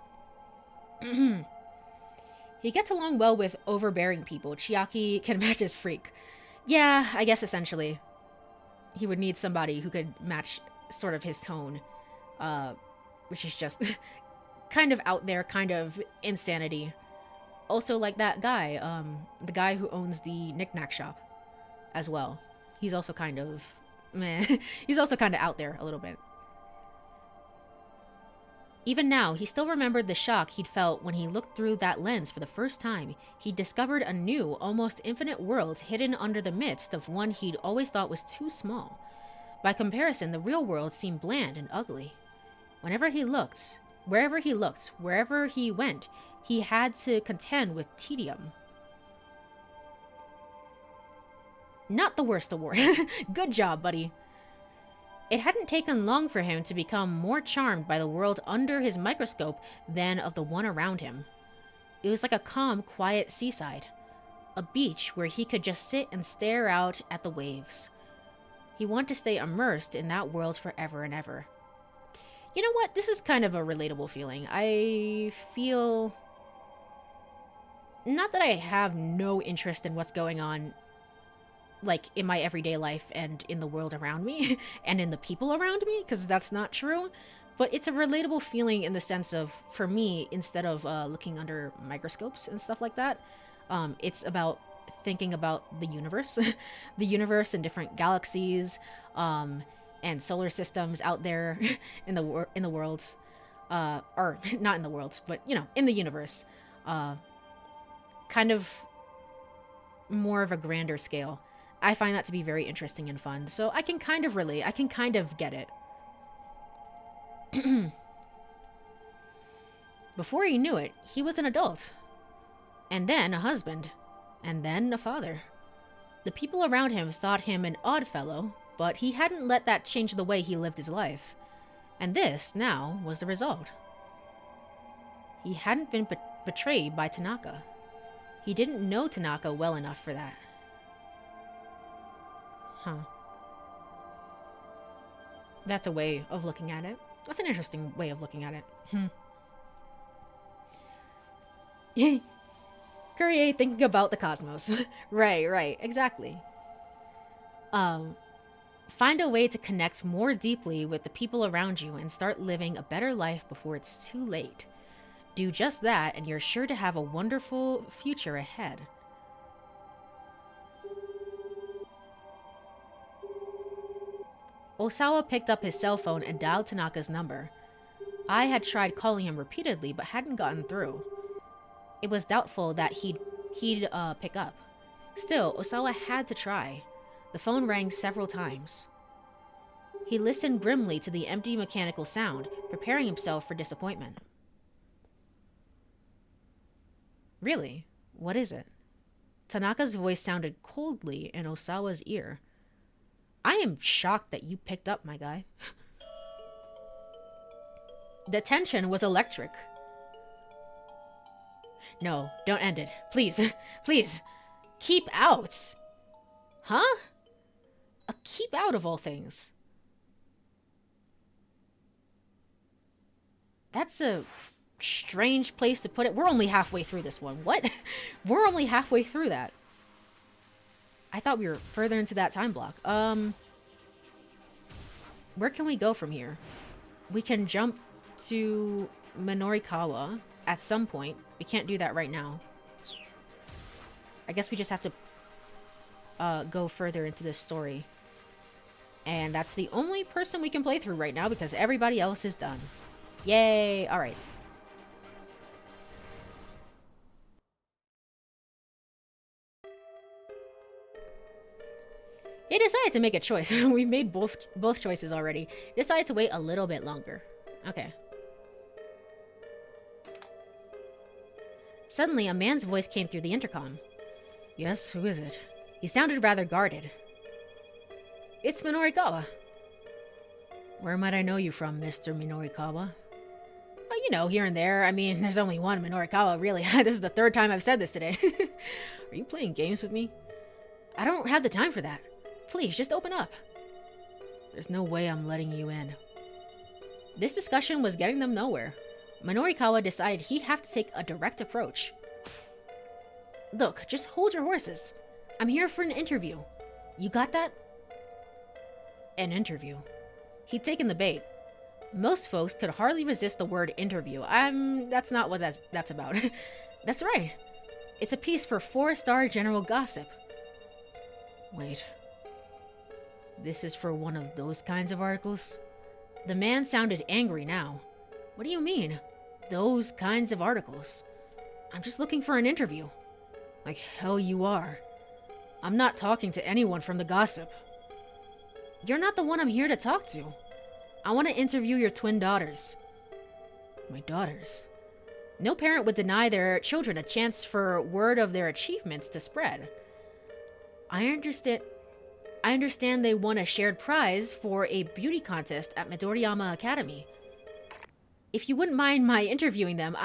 He gets along well with overbearing people. Chiaki can match his freak. Yeah, I guess essentially. He would need somebody who could match sort of his tone. Which is just kind of out there, kind of insanity. Also like that guy, the guy who owns the knick-knack shop as well. He's also kind of meh. He's also kind of out there a little bit. Even now, he still remembered the shock he'd felt when he looked through that lens for the first time. He discovered a new, almost infinite world hidden under the midst of one he'd always thought was too small. By comparison, the real world seemed bland and ugly. Wherever he looked, wherever he went, he had to contend with tedium. Not the worst award. Good job, buddy. It hadn't taken long for him to become more charmed by the world under his microscope than of the one around him. It was like a calm, quiet seaside. A beach where he could just sit and stare out at the waves. He wanted to stay immersed in that world forever and ever. You know what? This is kind of a relatable feeling. I feel... Not that I have no interest in what's going on, like, in my everyday life and in the world around me, and in the people around me, because that's not true. But it's a relatable feeling in the sense of, for me, instead of looking under microscopes and stuff like that, it's about thinking about the universe. The universe and different galaxies, and solar systems out there in the world. Or, not in the world, but, you know, in the universe. kind of more of a grander scale. I find that to be very interesting and fun. So I can kind of relate. I can kind of get it. Before he knew it, he was an adult. And then a husband. And then a father. The people around him thought him an odd fellow, but he hadn't let that change the way he lived his life. And this, now, was the result. He hadn't been betrayed by Tanaka. He didn't know Tanaka well enough for that. Huh. That's a way of looking at it. That's an interesting way of looking at it. Courie thinking about the cosmos. Right, exactly. Find a way to connect more deeply with the people around you and start living a better life before it's too late. Do just that, and you're sure to have a wonderful future ahead. Osawa picked up his cell phone and dialed Tanaka's number. I had tried calling him repeatedly, but hadn't gotten through. It was doubtful that he'd pick up. Still, Osawa had to try. The phone rang several times. He listened grimly to the empty mechanical sound, preparing himself for disappointment. Really? What is it? Tanaka's voice sounded coldly in Osawa's ear. I am shocked that you picked up, my guy. The tension was electric. No, don't end it. Please, please. Keep out. Huh? A keep out of all things. That's a strange place to put it. We're only halfway through this one. What? We're only halfway through that. I thought we were further into that time block. Where can we go from here? We can jump to Minorikawa at some point. We can't do that right now. I guess we just have to go further into this story. And that's the only person we can play through right now because everybody else is done. Yay! Alright. He decided to make a choice. We made both choices already. He decided to wait a little bit longer. Okay. Suddenly, a man's voice came through the intercom. Yes, who is it? He sounded rather guarded. It's Minorikawa. Where might I know you from, Mr. Minorikawa? Well, you know, here and there. I mean, there's only one Minorikawa, really. This is the third time I've said this today. Are you playing games with me? I don't have the time for that. Please, just open up. There's no way I'm letting you in. This discussion was getting them nowhere. Minorikawa decided he'd have to take a direct approach. Look, just hold your horses. I'm here for an interview. You got that? An interview. He'd taken the bait. Most folks could hardly resist the word interview. That's not what that's about. That's right. It's a piece for 4-star general gossip. Wait. This is for one of those kinds of articles? The man sounded angry now. What do you mean? Those kinds of articles? I'm just looking for an interview. Like hell you are. I'm not talking to anyone from the gossip. You're not the one I'm here to talk to. I want to interview your twin daughters. My daughters? No parent would deny their children a chance for word of their achievements to spread. I understand they won a shared prize for a beauty contest at Midoriyama Academy. If you wouldn't mind my interviewing them,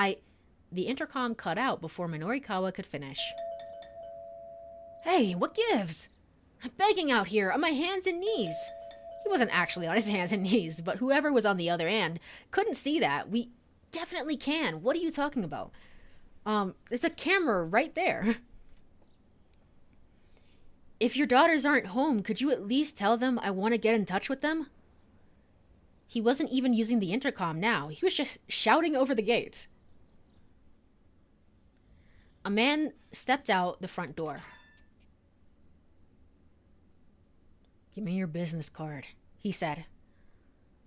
The intercom cut out before Minorikawa could finish. Hey, what gives? I'm begging out here on my hands and knees. He wasn't actually on his hands and knees, but whoever was on the other end couldn't see that. We definitely can. What are you talking about? There's a camera right there. If your daughters aren't home, could you at least tell them I want to get in touch with them? He wasn't even using the intercom now. He was just shouting over the gate. A man stepped out the front door. Give me your business card, he said.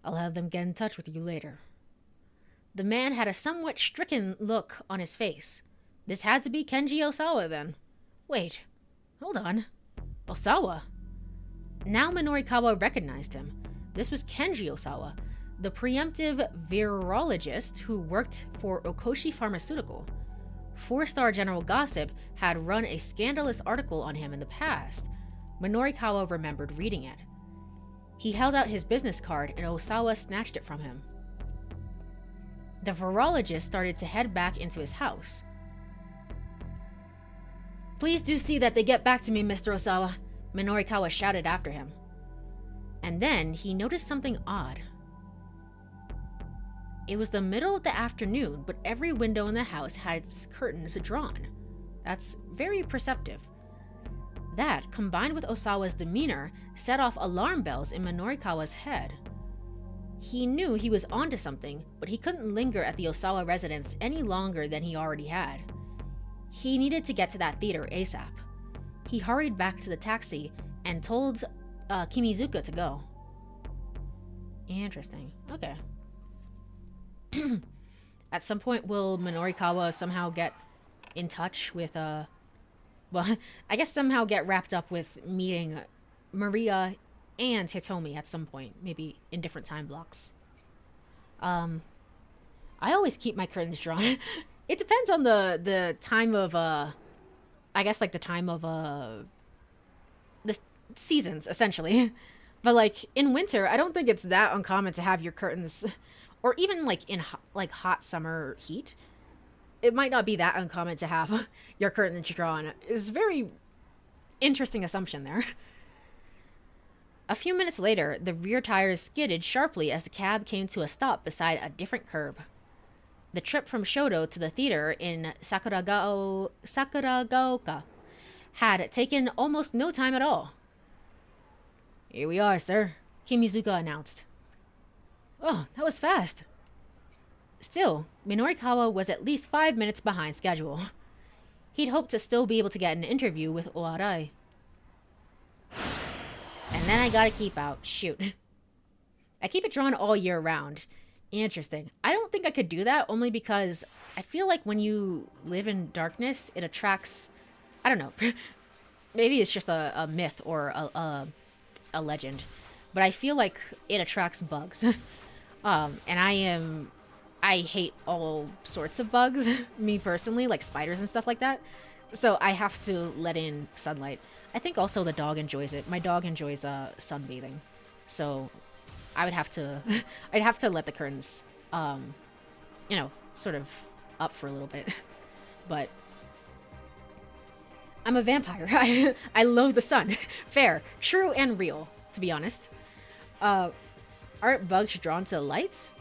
I'll have them get in touch with you later. The man had a somewhat stricken look on his face. This had to be Kenji Osawa then. Wait, hold on. Osawa? Now Minorikawa recognized him. This was Kenji Osawa, the preemptive virologist who worked for Okoshi Pharmaceutical. 4-star General Gossip had run a scandalous article on him in the past. Minorikawa remembered reading it. He held out his business card and Osawa snatched it from him. The virologist started to head back into his house. Please do see that they get back to me, Mr. Osawa, Minorikawa shouted after him. And then he noticed something odd. It was the middle of the afternoon, but every window in the house had its curtains drawn. That's very perceptive. That, combined with Osawa's demeanor, set off alarm bells in Minorikawa's head. He knew he was onto something, but he couldn't linger at the Osawa residence any longer than he already had. He needed to get to that theater ASAP. He hurried back to the taxi and told Kimizuka to go. Interesting. Okay. At some point, will Minorikawa somehow get in touch with, well, I guess somehow get wrapped up with meeting Maria and Hitomi at some point, maybe in different time blocks. I always keep my curtains drawn. It depends on the time of, I guess, like, the time of, the seasons, essentially. But, like, in winter, I don't think it's that uncommon to have your curtains, or even, like, in, hot summer heat. It might not be that uncommon to have your curtains drawn. It's a very interesting assumption there. A few minutes later, the rear tires skidded sharply as the cab came to a stop beside a different curb. The trip from Shodo to the theater in Sakuragaoka had taken almost no time at all. Here we are, sir, Kimizuka announced. Oh, that was fast. Still, Minorikawa was at least 5 minutes behind schedule. He'd hoped to still be able to get an interview with Oarai. And then I gotta keep out. Shoot. I keep it drawn all year round. Interesting. I don't think I could do that, only because I feel like when you live in darkness, it attracts... I don't know. Maybe it's just a myth or a legend. But I feel like it attracts bugs. And I hate all sorts of bugs, me personally, like spiders and stuff like that. So I have to let in sunlight. I think also the dog enjoys it. My dog enjoys sunbathing. So I would have to, I'd have to let the curtains, you know, sort of up for a little bit. But I'm a vampire. I loathe the sun. Fair, true, and real, to be honest. Aren't bugs drawn to the lights?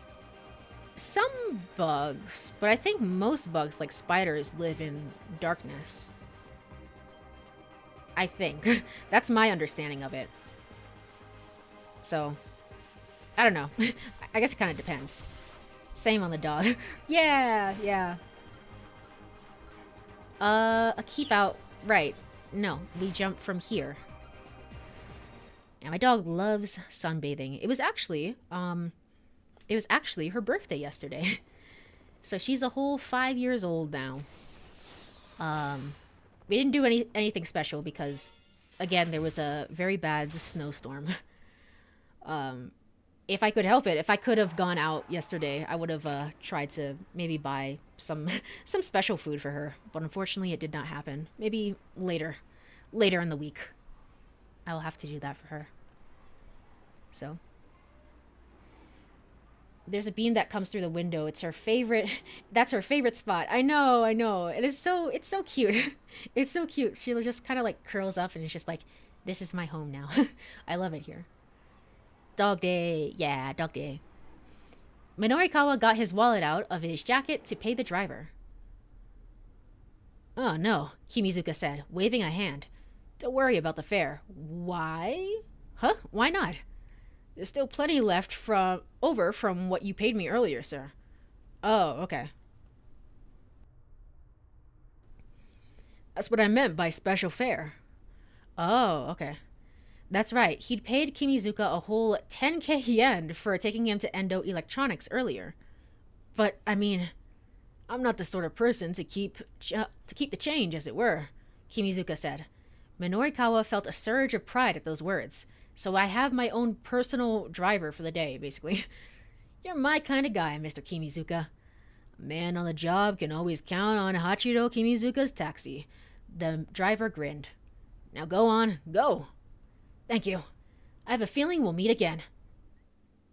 Some bugs, but I think most bugs, like spiders, live in darkness. I think. That's my understanding of it. So, I don't know. I guess it kind of depends. Same on the dog. Yeah. A keep out. Right. No, we jump from here. And my dog loves sunbathing. It was actually her birthday yesterday. So she's a whole 5 years old now. We didn't do anything special because, again, there was a very bad snowstorm. If I could help it, if I could have gone out yesterday, I would have tried to maybe buy some special food for her. But unfortunately, it did not happen. Maybe later in the week, I will have to do that for her. So there's a beam that comes through the window. It's her favorite. That's her favorite spot. I know. It's so cute. It's so cute. She just kind of like curls up and it's just like, this is my home now. I love it here. Dog day. Yeah, dog day. Minorikawa got his wallet out of his jacket to pay the driver. Oh no, Kimizuka said, waving a hand. Don't worry about the fare. Why? Huh? Why not? There's still plenty left from what you paid me earlier, sir. Oh, okay. That's what I meant by special fare. Oh, okay. That's right. He'd paid Kimizuka a whole 10k yen for taking him to Endo Electronics earlier. But, I mean, I'm not the sort of person to keep the change, as it were, Kimizuka said. Minorikawa felt a surge of pride at those words. So I have my own personal driver for the day, basically. You're my kind of guy, Mr. Kimizuka. A man on the job can always count on Hachiro Kimizuka's taxi. The driver grinned. Now go on, go. Thank you. I have a feeling we'll meet again.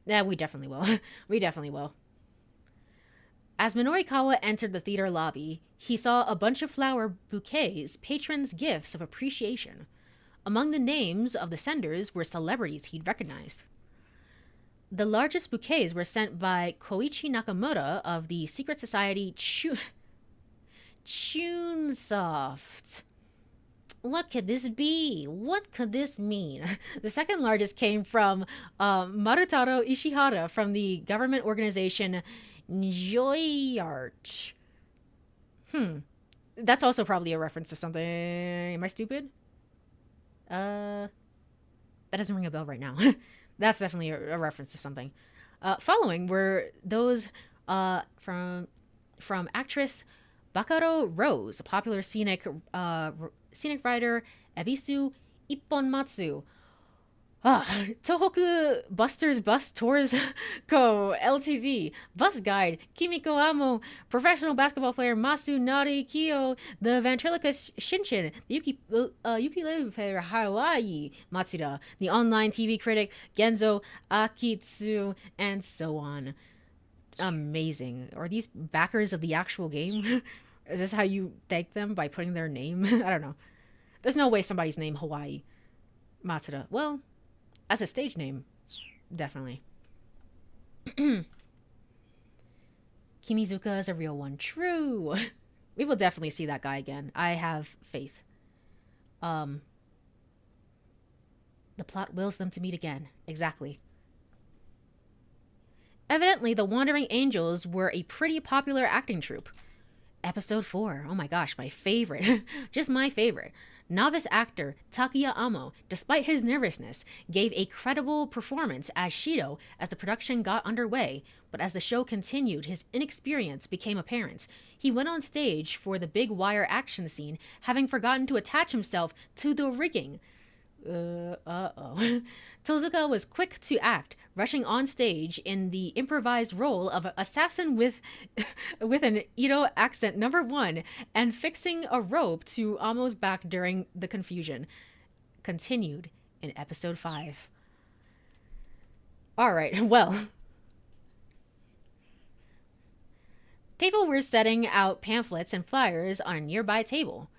Yeah, we definitely will. We definitely will. As Minorikawa entered the theater lobby, he saw a bunch of flower bouquets, patrons' gifts of appreciation. Among the names of the senders were celebrities he'd recognized. The largest bouquets were sent by Koichi Nakamura of the secret society Chunsoft. What could this be? What could this mean? The second largest came from Marutaro Ishihara from the government organization Joyart. That's also probably a reference to something. Am I stupid? That doesn't ring a bell right now. That's definitely a reference to something. Following were those from actress Bakaro Rose, a popular scenic writer, Ebisu Ipponmatsu, Tohoku Busters Bus Tours Co. Ltd. Bus Guide Kimiko Amo, professional basketball player Masu Nari Kiyo, the ventriloquist Shinchin, the ukulele player Hawaii Matsuda, the online TV critic Genzo Akitsu, and so on. Amazing. Are these backers of the actual game? Is this how you thank them, by putting their name? I don't know. There's no way somebody's named Hawaii Matsuda. Well, as a stage name, definitely. Kimizuka is a real one. True. We will definitely see that guy again. I have faith. The plot wills them to meet again. Exactly. Evidently, the Wandering Angels were a pretty popular acting troupe. Episode 4. Oh my gosh, my favorite. Just my favorite. Novice actor Takuya Amo, despite his nervousness, gave a credible performance as Shido as the production got underway, but as the show continued, his inexperience became apparent. He went on stage for the big wire action scene, having forgotten to attach himself to the rigging. Tozuka was quick to act, rushing on stage in the improvised role of assassin with an Edo accent #1 and fixing a rope to Amo's back during the confusion. Continued in episode 5. Alright, well. People were setting out pamphlets and flyers on a nearby table.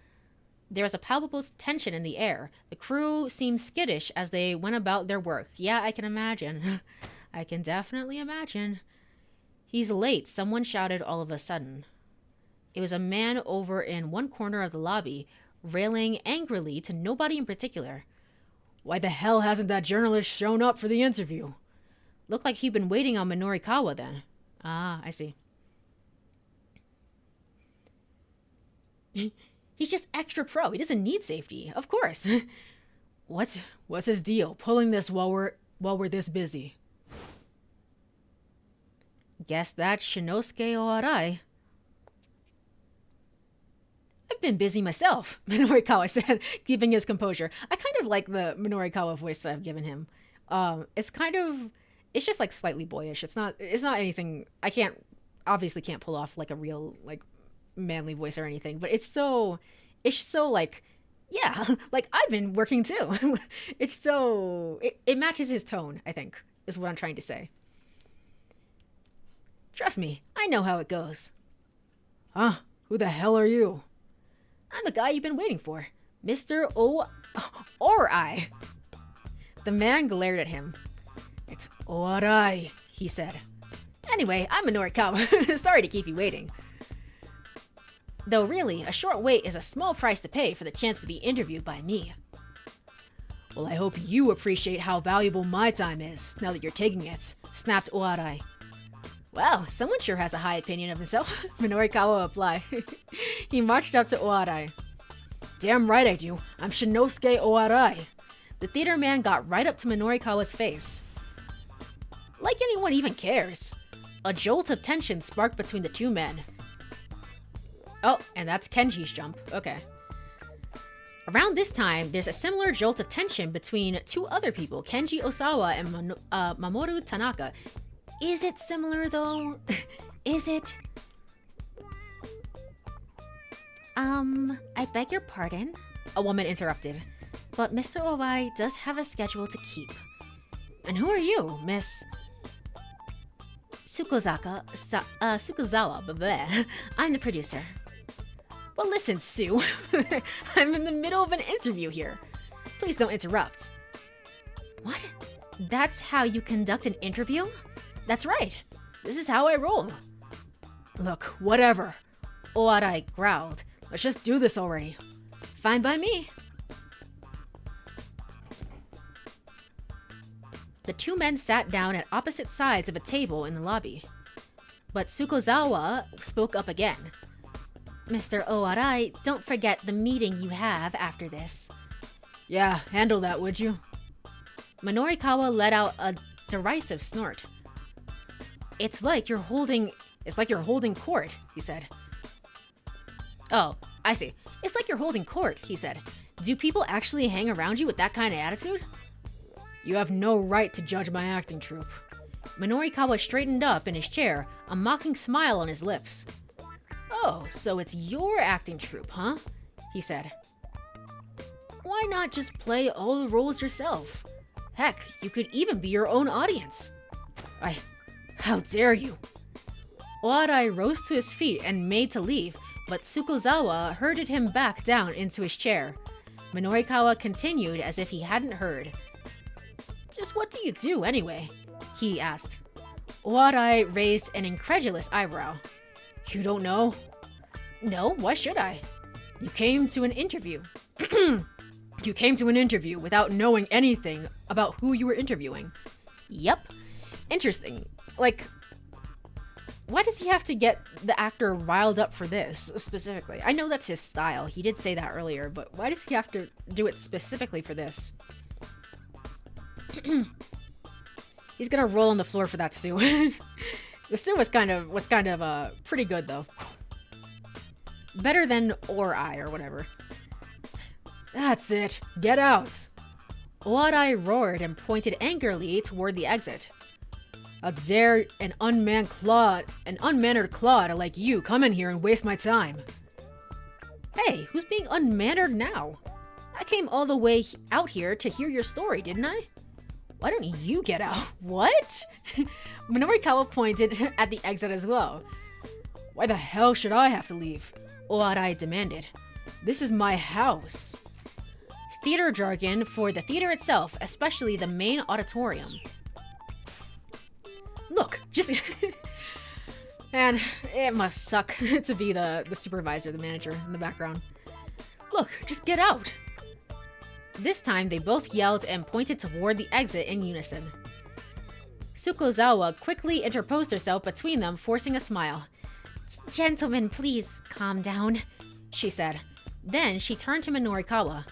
There was a palpable tension in the air. The crew seemed skittish as they went about their work. Yeah, I can imagine. I can definitely imagine. He's late, someone shouted all of a sudden. It was a man over in one corner of the lobby, railing angrily to nobody in particular. Why the hell hasn't that journalist shown up for the interview? Looked like he'd been waiting on Minorikawa then. Ah, I see. He's just extra pro. He doesn't need safety. Of course. What's his deal? Pulling this while we're this busy. Guess that's Shinosuke Oarai. I've been busy myself, Minorikawa said, keeping his composure. I kind of like the Minorikawa voice that I've given him. It's just like slightly boyish. It's not anything. I obviously can't pull off like a real like manly voice or anything, but it's so like, yeah, like I've been working too. It matches his tone, I think, is what I'm trying to say. Trust me, I know how it goes. Huh? Who the hell are you? I'm the guy you've been waiting for, Mr. Orai. The man glared at him. It's Orai, he said. Anyway, I'm Minorikawa. Sorry to keep you waiting. Though really, a short wait is a small price to pay for the chance to be interviewed by me. Well, I hope you appreciate how valuable my time is, now that you're taking it, snapped Oarai. Wow, someone sure has a high opinion of himself, Minorikawa replied. He marched up to Oarai. Damn right I do, I'm Shinosuke Oarai. The theater man got right up to Minorikawa's face. Like anyone even cares. A jolt of tension sparked between the two men. Oh, and that's Kenji's jump. Okay. Around this time, there's a similar jolt of tension between two other people, Kenji Osawa and Mamoru Tanaka. Is it similar, though? Is it? I beg your pardon, a woman interrupted, but Mr. Owari does have a schedule to keep. And who are you, Miss Sukozawa? I'm the producer. Well, listen, Sue. I'm in the middle of an interview here. Please don't interrupt. What? That's how you conduct an interview? That's right. This is how I roll. Look, whatever. Owari growled. Let's just do this already. Fine by me. The two men sat down at opposite sides of a table in the lobby. But Sukozawa spoke up again. Mr. Owari, don't forget the meeting you have after this. Yeah, handle that, would you? Minorikawa let out a derisive snort. It's like you're holding court, he said. Oh, I see. It's like you're holding court, he said. Do people actually hang around you with that kind of attitude? You have no right to judge my acting troupe. Minorikawa straightened up in his chair, a mocking smile on his lips. Oh, so it's your acting troupe, huh? He said. Why not just play all the roles yourself? Heck, you could even be your own audience. How dare you? Owari rose to his feet and made to leave, but Sukozawa herded him back down into his chair. Minorikawa continued as if he hadn't heard. Just what do you do, anyway? He asked. Owari raised an incredulous eyebrow. You don't know? No, why should I? You came to an interview. You came to an interview without knowing anything about who you were interviewing. Yep. Interesting. Like, why does he have to get the actor riled up for this, specifically? I know that's his style. He did say that earlier, but why does he have to do it specifically for this? He's gonna roll on the floor for that Sue. The Sue was kind of pretty good, though. Better than or I or whatever. That's it. Get out. Owari roared and pointed angrily toward the exit. How dare an unmannered clod like you come in here and waste my time? Hey, who's being unmannered now? I came all the way out here to hear your story, didn't I? Why don't you get out? What? Minorikawa pointed at the exit as well. Why the hell should I have to leave? Owari demanded. This is my house. Theater jargon for the theater itself, especially the main auditorium. Look, just... Man, it must suck to be the supervisor, the manager in the background. Look, just get out. This time, they both yelled and pointed toward the exit in unison. Sukozawa quickly interposed herself between them, forcing a smile. Gentlemen, please calm down, she said. Then she turned to Minorikawa.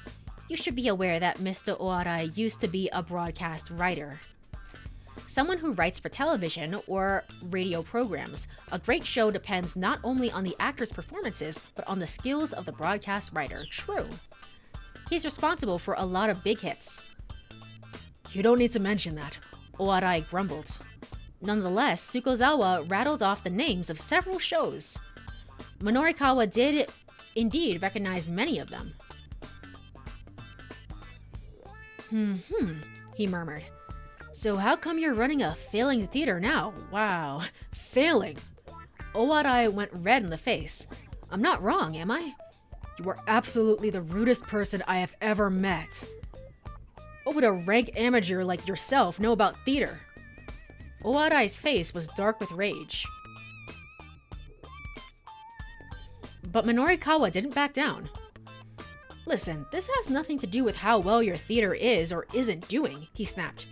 You should be aware that Mr. Owari used to be a broadcast writer. Someone who writes for television or radio programs. A great show depends not only on the actor's performances, but on the skills of the broadcast writer. True. He's responsible for a lot of big hits. You don't need to mention that, Owari grumbled. Nonetheless, Sukozawa rattled off the names of several shows. Minorikawa did indeed recognize many of them. He murmured. So how come you're running a failing theater now? Wow, failing. Owari went red in the face. I'm not wrong, am I? You are absolutely the rudest person I have ever met. What would a rank amateur like yourself know about theater? Owari's face was dark with rage. But Minorikawa didn't back down. Listen, this has nothing to do with how well your theater is or isn't doing, he snapped.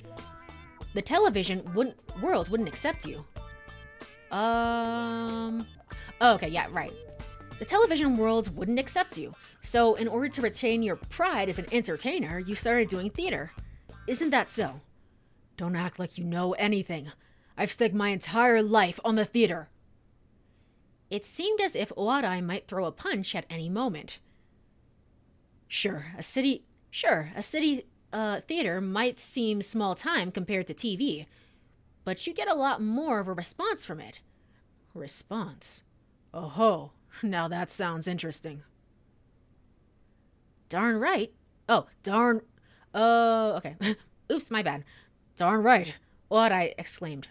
The television world wouldn't accept you. Okay, yeah, right. The television world wouldn't accept you. So in order to retain your pride as an entertainer, you started doing theater. Isn't that so? Don't act like you know anything. I've staked my entire life on the theater. It seemed as if Oarai might throw a punch at any moment. Sure, a city theater might seem small time compared to TV, but you get a lot more of a response from it. Response? Oh ho, now that sounds interesting. Darn right. Oh, darn. Okay. Oops, my bad. Darn right, Oarai exclaimed.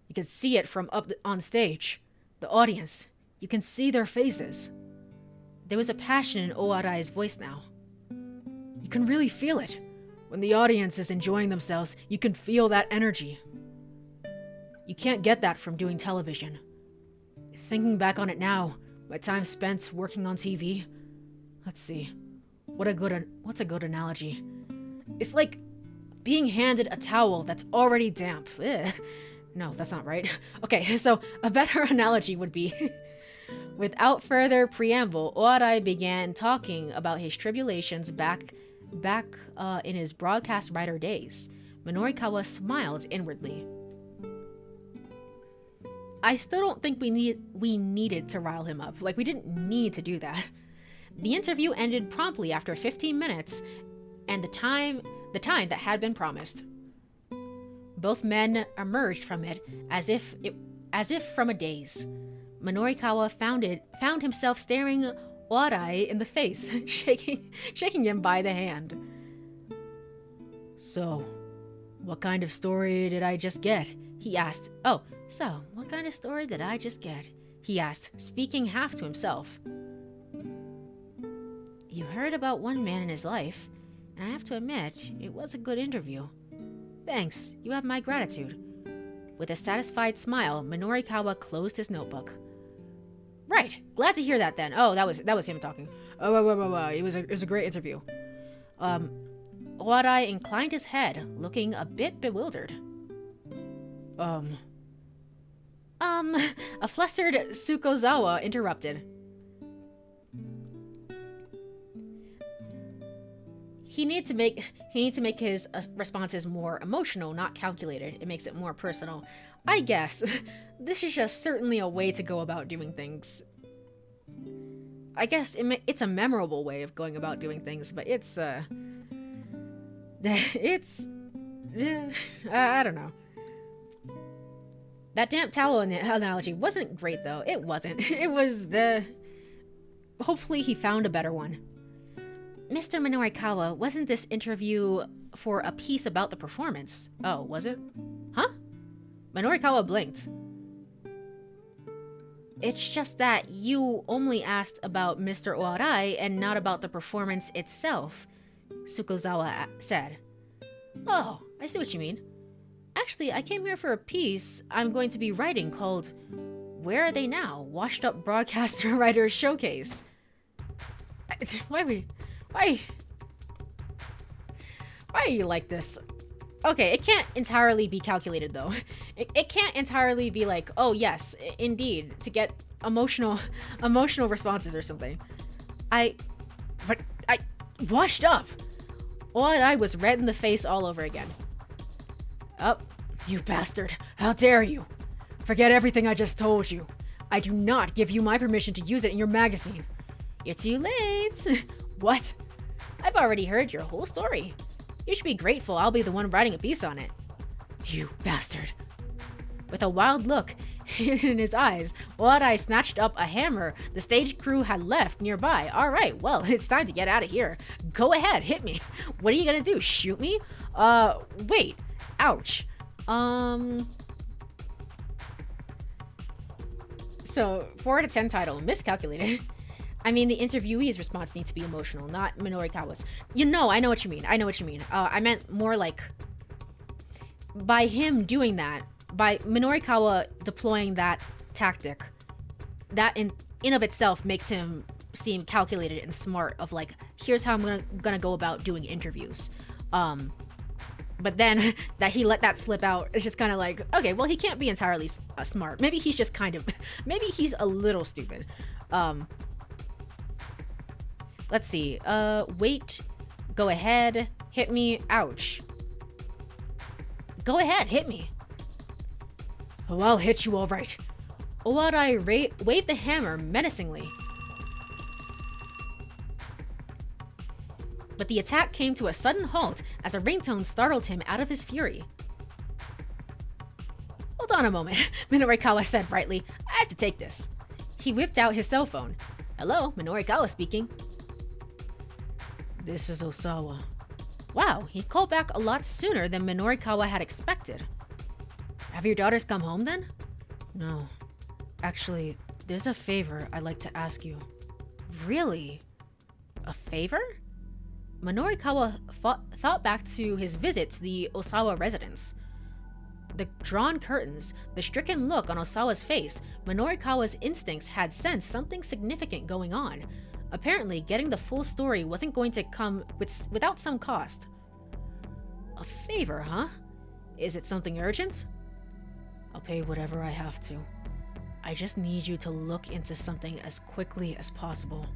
You can see it from up on stage. The audience. You can see their faces. There was a passion in Oarai's voice now. You can really feel it. When the audience is enjoying themselves, you can feel that energy. You can't get that from doing television. Thinking back on it now, my time spent working on TV. Let's see. What's a good analogy? It's like being handed a towel that's already damp. Ugh. No, that's not right. Okay, so a better analogy would be... Without further preamble, Oarai began talking about his tribulations back in his broadcast writer days. Minorikawa smiled inwardly. I still don't think we needed to rile him up. Like, we didn't need to do that. The interview ended promptly after 15 minutes and the time that had been promised. Both men emerged from it as if from a daze. Minorikawa found himself staring Oarai in the face, shaking him by the hand. So, what kind of story did I just get? He asked. Oh, so, what kind of story did I just get? He asked, speaking half to himself. You heard about one man in his life, and I have to admit, it was a good interview. Thanks, you have my gratitude. With a satisfied smile, Minorikawa closed his notebook. Right, glad to hear that then. Oh, that was him talking. Oh, it was a great interview. Oarai inclined his head, looking a bit bewildered. A flustered Tsukuzawa interrupted. He needs to make his responses more emotional, not calculated. It makes it more personal. I guess. This is just certainly a way to go about doing things. I guess it's a memorable way of going about doing things, but it's I don't know. That damp towel analogy wasn't great, though. It wasn't. It was hopefully he found a better one. Mr. Minorikawa, wasn't this interview for a piece about the performance? Oh, was it? Huh? Minorikawa blinked. It's just that you only asked about Mr. Oarai and not about the performance itself, Tsukuzawa said. Oh, I see what you mean. Actually, I came here for a piece I'm going to be writing called Where Are They Now? Washed Up Broadcaster Writers Showcase. Why are you like this? Okay, it can't entirely be calculated though. It can't entirely be like, oh yes, indeed, to get emotional responses or something. But I washed up. I was red in the face all over again. Oh, you bastard. How dare you? Forget everything I just told you. I do not give you my permission to use it in your magazine. You're too late. What? I've already heard your whole story. You should be grateful I'll be the one writing a piece on it. You bastard. With a wild look in his eyes, Oarai snatched up a hammer the stage crew had left nearby. Alright, well, it's time to get out of here. Go ahead, hit me. What are you gonna do, shoot me? Wait. Ouch. So, 4 out of 10 title, miscalculated. I mean, the interviewee's response needs to be emotional, not Minorikawa's. I know what you mean. I meant more like, by him doing that, by Minorikawa deploying that tactic, that in of itself makes him seem calculated and smart of like, here's how I'm gonna go about doing interviews. But then that he let that slip out, it's just kind of like, okay, well, he can't be entirely smart. Maybe he's just maybe he's a little stupid. Let's see. Wait. Go ahead. Hit me. Ouch. Go ahead. Hit me. Oh, I'll hit you all right. Owadai waved the hammer menacingly. But the attack came to a sudden halt as a ringtone startled him out of his fury. "Hold on a moment," Minorikawa said brightly. "I have to take this." He whipped out his cell phone. "Hello, Minorikawa speaking." "This is Osawa." Wow, he called back a lot sooner than Minorikawa had expected. "Have your daughters come home then?" "No. Actually, there's a favor I'd like to ask you." "Really? A favor?" Minorikawa thought back to his visit to the Osawa residence. The drawn curtains, the stricken look on Osawa's face, Minorikawa's instincts had sensed something significant going on. Apparently, getting the full story wasn't going to come without some cost. "A favor, huh? Is it something urgent?" "I'll pay whatever I have to. I just need you to look into something as quickly as possible."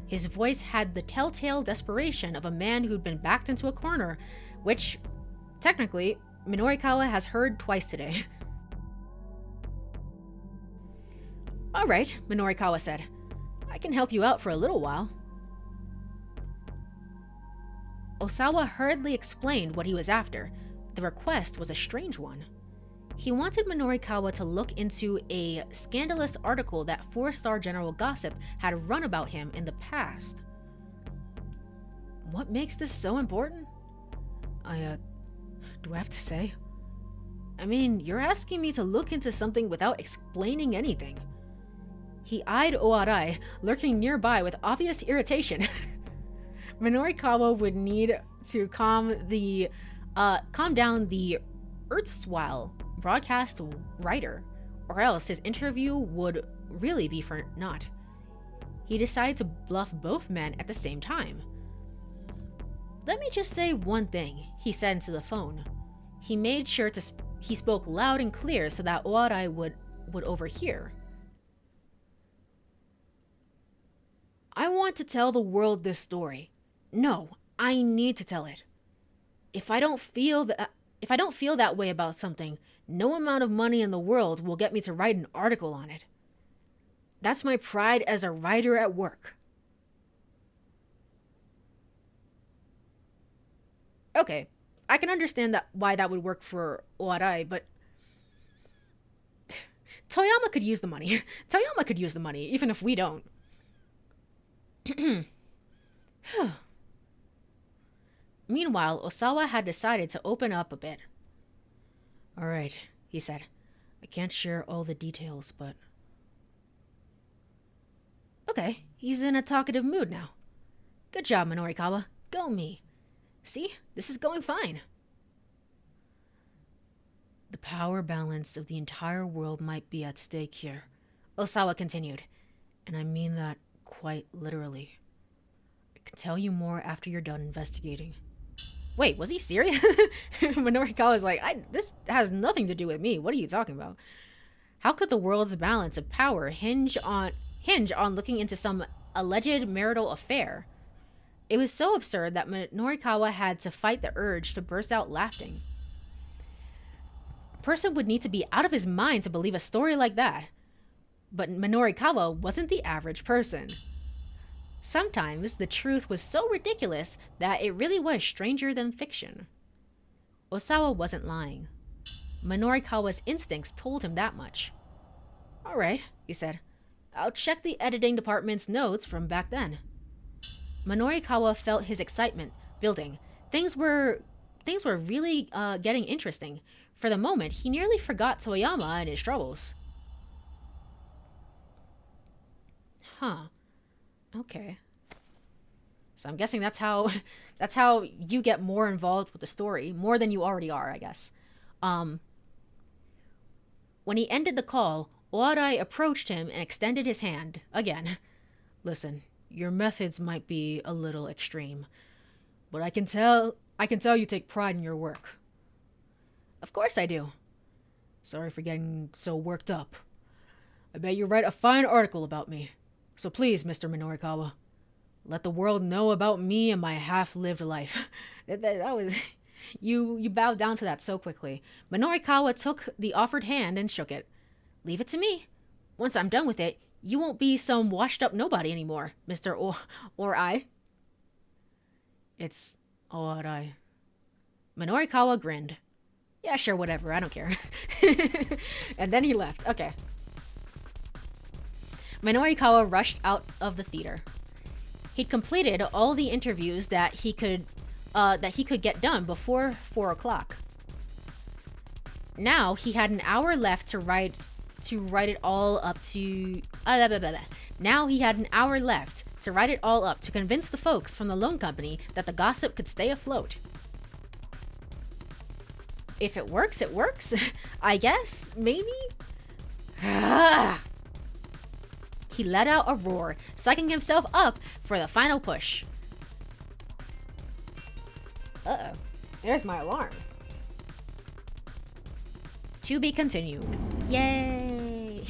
His voice had the telltale desperation of a man who'd been backed into a corner, which, technically, Minorikawa has heard twice today. "All right," Minorikawa said. "I can help you out for a little while." Osawa hurriedly explained what he was after. The request was a strange one. He wanted Minorikawa to look into a scandalous article that 4-star General Gossip had run about him in the past. "What makes this so important?" Do I have to say? I mean, you're asking me to look into something without explaining anything." He eyed Owadai, lurking nearby with obvious irritation. Minorikawa would need to calm down the erstwhile broadcast writer, or else his interview would really be for naught. He decided to bluff both men at the same time. "Let me just say one thing," he said into the phone. He made sure he spoke loud and clear so that Owadai would overhear. "I want to tell the world this story. No, I need to tell it. If I don't feel that way about something, no amount of money in the world will get me to write an article on it. That's my pride as a writer at work." Okay, I can understand why that would work for Owadai, but Toyama could use the money. Toyama could use the money, even if we don't. Meanwhile, Osawa had decided to open up a bit. "All right," he said. "I can't share all the details, but..." Okay, he's in a talkative mood now. "Good job, Minorikawa. Go me. See, this is going fine." "The power balance of the entire world might be at stake here," Osawa continued. "And I mean that quite literally. I can tell you more after you're done investigating." Wait, was he serious? Minorikawa's like, this has nothing to do with me. What are you talking about? How could the world's balance of power hinge on looking into some alleged marital affair? It was so absurd that Minorikawa had to fight the urge to burst out laughing. A person would need to be out of his mind to believe a story like that. But Minorikawa wasn't the average person. Sometimes the truth was so ridiculous that it really was stranger than fiction. Osawa wasn't lying. Minorikawa's instincts told him that much. "All right," he said. "I'll check the editing department's notes from back then." Minorikawa felt his excitement building. Things were really getting interesting. For the moment, he nearly forgot Toyama and his troubles. Huh. Okay. So I'm guessing that's how you get more involved with the story, more than you already are, I guess. When he ended the call, Owadai approached him and extended his hand again. "Listen, your methods might be a little extreme, but I can tell you take pride in your work." "Of course I do." "Sorry for getting so worked up. I bet you write a fine article about me. So please, Mr. Minorikawa, let the world know about me and my half-lived life." that was... You bowed down to that so quickly. Minorikawa took the offered hand and shook it. Leave it to me. Once I'm done with it, you won't be some washed up nobody anymore, Mr. Or I. It's Orai. Minorikawa grinned. Yeah, sure, whatever, I don't care. And then he left. Okay. Minorikawa rushed out of the theater. He'd completed all the interviews that he could get done before 4 o'clock. Now he had an hour left to write it all up to Now he had an hour left to write it all up to convince the folks from the loan company that the gossip could stay afloat. If it works, it works. I guess, maybe? He let out a roar, psyching himself up for the final push. Uh-oh. There's my alarm. To be continued. Yay!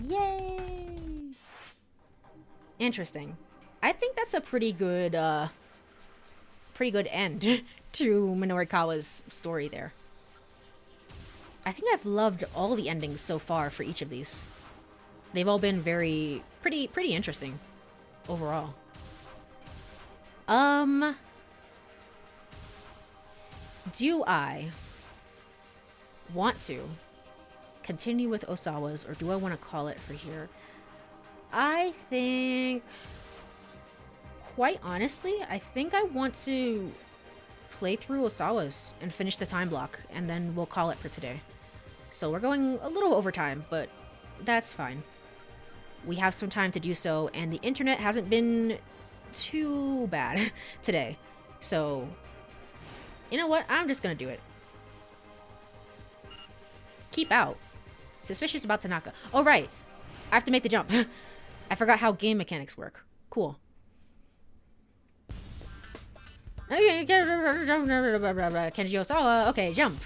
Yay! Interesting. I think that's a pretty good end to Minorikawa's story there. I think I've loved all the endings so far for each of these. They've all been pretty interesting overall. Do I want to continue with Osawa's, or do I want to call it for here? I think, quite honestly, I think I want to play through Osawa's and finish the time block, and then we'll call it for today. So we're going a little over time, but that's fine. We have some time to do so, and the internet hasn't been too bad today. So, you know what? I'm just gonna do it. Keep out. Suspicious about Tanaka. Oh, right. I have to make the jump. I forgot how game mechanics work. Cool. Kenji Osawa. Okay, jump.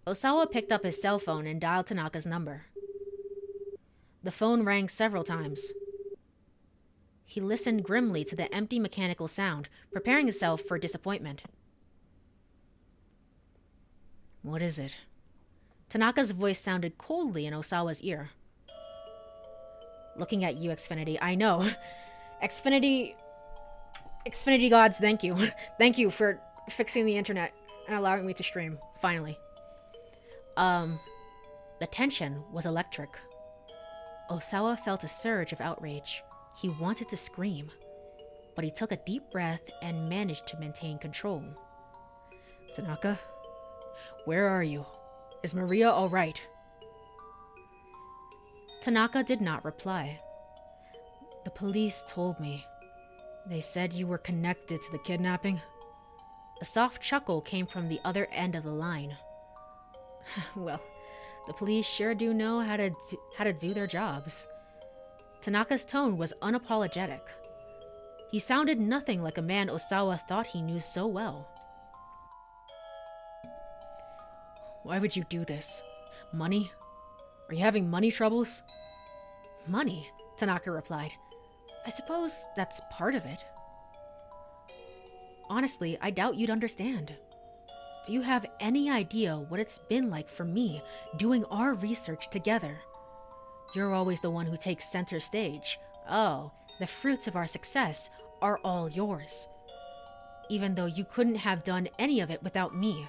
Osawa picked up his cell phone and dialed Tanaka's number. The phone rang several times. He listened grimly to the empty mechanical sound, preparing himself for disappointment. What is it? Tanaka's voice sounded coldly in Osawa's ear. Looking at you, Xfinity. I know. Xfinity gods, thank you. Thank you for fixing the internet and allowing me to stream, finally. The tension was electric. Osawa felt a surge of outrage. He wanted to scream, but he took a deep breath and managed to maintain control. Tanaka, where are you? Is Maria all right? Tanaka did not reply. The police told me. They said you were connected to the kidnapping. A soft chuckle came from the other end of the line. Well, the police sure do know how to do their jobs. Tanaka's tone was unapologetic. He sounded nothing like a man Osawa thought he knew so well. Why would you do this? Money? Are you having money troubles? Money, Tanaka replied. I suppose that's part of it. Honestly, I doubt you'd understand. Do you have any idea what it's been like for me doing our research together? You're always the one who takes center stage. Oh, the fruits of our success are all yours. Even though you couldn't have done any of it without me.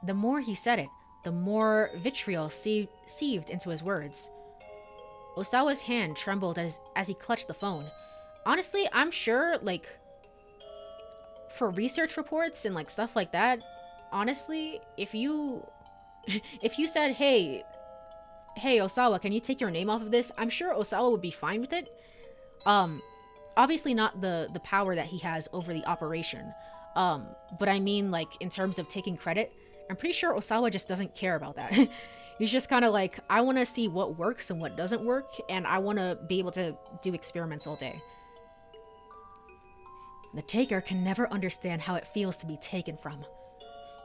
The more he said it, the more vitriol seeped into his words. Osawa's hand trembled as he clutched the phone. Honestly, I'm sure, for research reports and, stuff like that, honestly, if you said, hey, Osawa, can you take your name off of this? I'm sure Osawa would be fine with it. Obviously not the power that he has over the operation. But I mean, in terms of taking credit, I'm pretty sure Osawa just doesn't care about that. He's just kind of I want to see what works and what doesn't work, and I want to be able to do experiments all day. The taker can never understand how it feels to be taken from.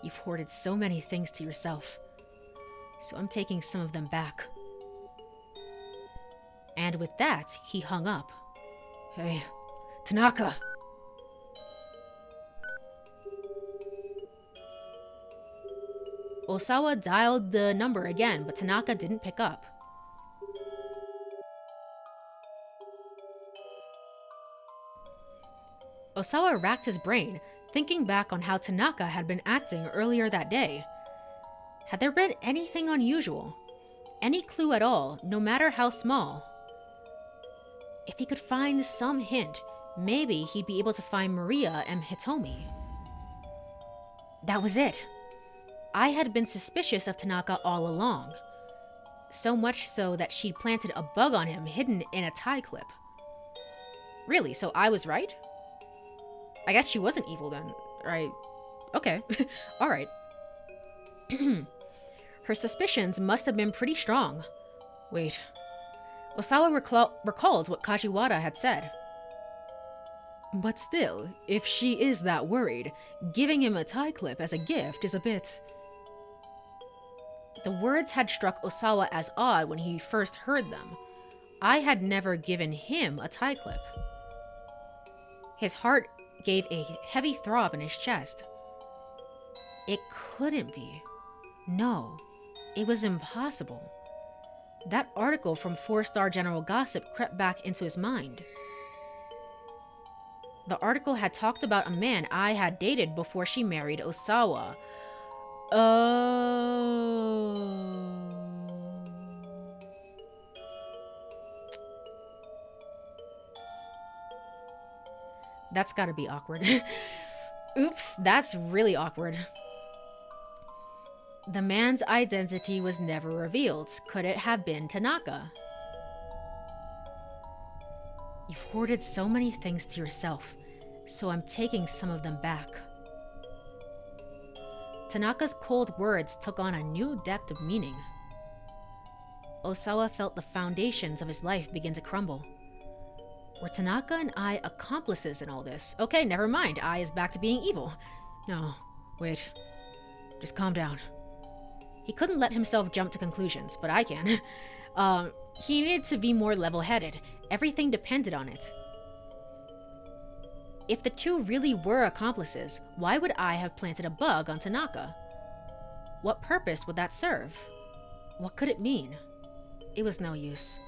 You've hoarded so many things to yourself. So I'm taking some of them back. And with that, he hung up. Hey, Tanaka! Osawa dialed the number again, but Tanaka didn't pick up. Osawa racked his brain, thinking back on how Tanaka had been acting earlier that day. Had there been anything unusual? Any clue at all, no matter how small? If he could find some hint, maybe he'd be able to find Maria and Hitomi. That was it. I had been suspicious of Tanaka all along. So much so that she'd planted a bug on him hidden in a tie clip. Really, so I was right? I guess she wasn't evil then, right? Okay, alright. Her suspicions must have been pretty strong. Wait. Osawa recalled what Kajiwara had said. But still, if she is that worried, giving him a tie clip as a gift is a bit... The words had struck Osawa as odd when he first heard them. I had never given him a tie clip. His heart gave a heavy throb in his chest. It couldn't be. No, it was impossible. That article from 4-Star General Gossip crept back into his mind. The article had talked about a man I had dated before she married Osawa. Oh. That's gotta be awkward. Oops, that's really awkward. The man's identity was never revealed. Could it have been Tanaka? You've hoarded so many things to yourself, so I'm taking some of them back. Tanaka's cold words took on a new depth of meaning. Osawa felt the foundations of his life begin to crumble. Were Tanaka and I accomplices in all this? Okay, never mind. I is back to being evil. No, wait. Just calm down. He couldn't let himself jump to conclusions, but I can. He needed to be more level-headed. Everything depended on it. If the two really were accomplices, why would I have planted a bug on Tanaka? What purpose would that serve? What could it mean? It was no use.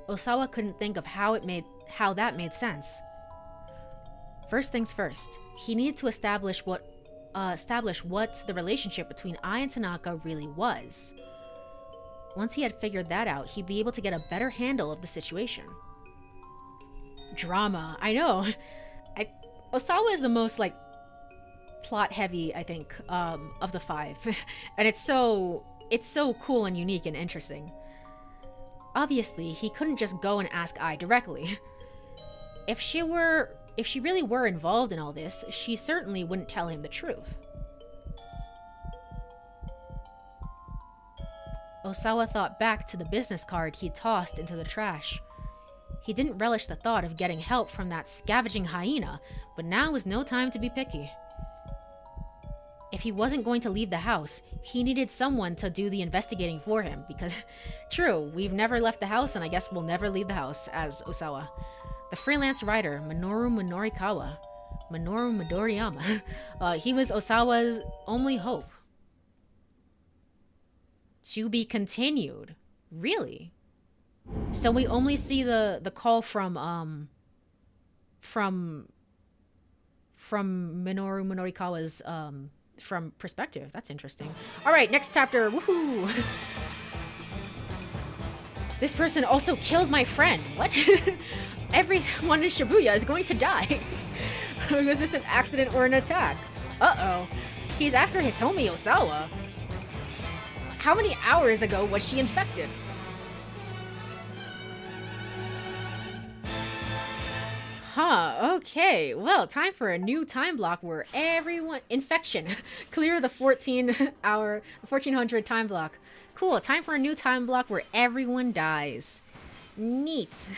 Osawa couldn't think of how that made sense. First things first, he needed to establish what the relationship between I and Tanaka really was. Once he had figured that out, he'd be able to get a better handle of the situation. Drama, I know. Osawa is the most, plot-heavy, I think, of the 5. And it's so cool and unique and interesting. Obviously, he couldn't just go and ask I directly. If she really were involved in all this, she certainly wouldn't tell him the truth. Osawa thought back to the business card he tossed into the trash. He didn't relish the thought of getting help from that scavenging hyena, but now was no time to be picky. If he wasn't going to leave the house, he needed someone to do the investigating for him, because, true, we've never left the house and I guess we'll never leave the house as Osawa. The freelance writer, Minoru Midoriyama, he was Osawa's only hope. To be continued. Really? So we only see the call from Minoru Midorikawa's from perspective. That's interesting. All right, next chapter. Woohoo! This person also killed my friend. What? Everyone in Shibuya is going to die. Was this an accident or an attack? Uh-oh. He's after Hitomi Osawa. How many hours ago was she infected? Huh, okay. Well, time for a new time block where everyone... Infection. Clear the 1400 time block. Cool, time for a new time block where everyone dies. Neat.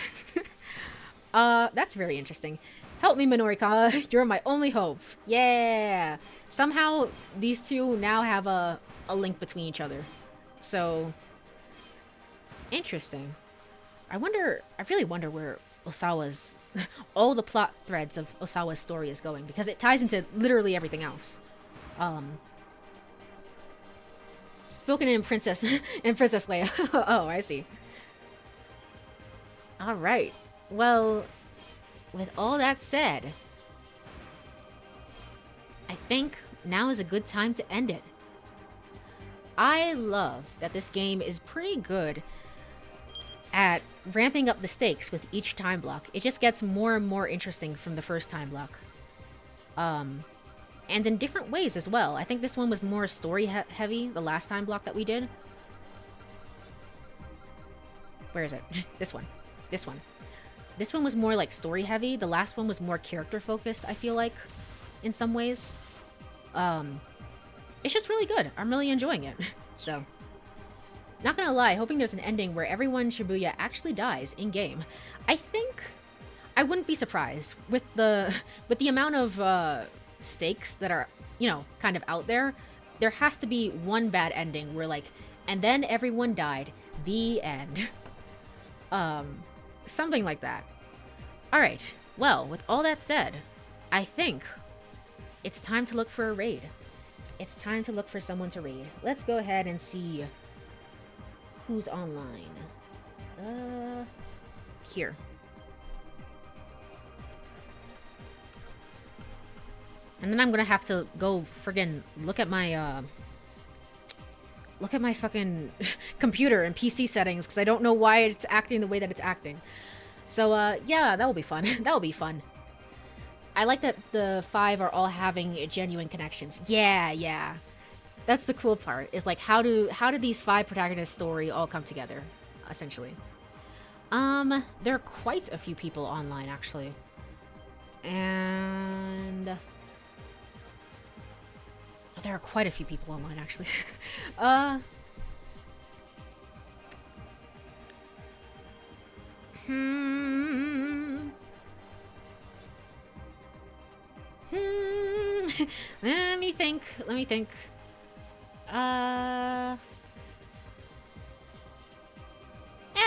That's very interesting. Help me, Minorika. You're my only hope. Yeah. Somehow, these two now have a link between each other. So, interesting. I really wonder where Osawa's, all the plot threads of Osawa's story is going, because it ties into literally everything else. Spoken in Princess Leia. Oh, I see. All right. Well, with all that said, I think now is a good time to end it. I love that this game is pretty good at ramping up the stakes with each time block. It just gets more and more interesting from the first time block. And in different ways as well. I think this one was more story heavy, the last time block that we did. Where is it? This one. This one. This one was more like story heavy. The last one was more character focused, I feel like, in some ways. It's just really good. I'm really enjoying it. So, not gonna lie, hoping there's an ending where everyone in Shibuya actually dies in-game. I think I wouldn't be surprised with the amount of stakes that are, you know, kind of out there. There has to be one bad ending where, like, and then everyone died. The end. Something like that. Alright, well, with all that said, I think it's time to look for a raid. It's time to look for someone to raid. Let's go ahead and see who's online. Here. And then I'm gonna have to go friggin' look at my fucking computer and PC settings, because I don't know why it's acting the way that it's acting. So, yeah, that will be fun. That will be fun. I like that the 5 are all having genuine connections. Yeah. That's the cool part, is like, how do these 5 protagonists' story all come together, essentially. There are quite a few people online, actually. And there are quite a few people online, actually. Let me think.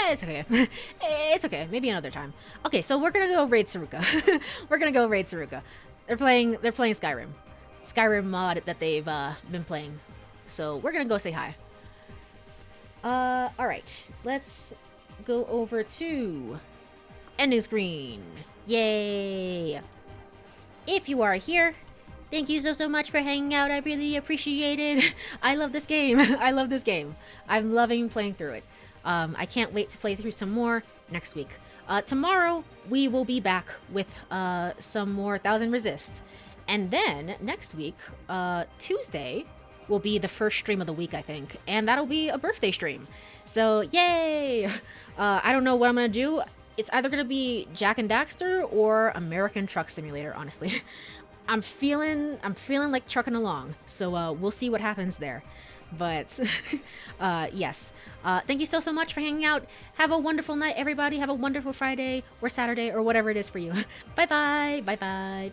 It's okay. It's okay. Maybe another time. Okay, so we're gonna go raid Saruka. They're playing Skyrim. Skyrim mod that they've been playing. So we're gonna go say hi. Alright. Let's go over to ending screen. Yay! If you are here, thank you so much for hanging out. I really appreciate it. I love this game. I'm loving playing through it. I can't wait to play through some more next week. Tomorrow, we will be back with some more Thousand Resist. And then, next week, Tuesday, will be the first stream of the week, I think. And that'll be a birthday stream. So, yay! I don't know what I'm gonna do. It's either gonna be Jak and Daxter or American Truck Simulator, honestly. I'm feeling like trucking along, so we'll see what happens there. But yes, thank you so much for hanging out. Have a wonderful night, everybody. Have a wonderful Friday or Saturday or whatever it is for you. Bye bye.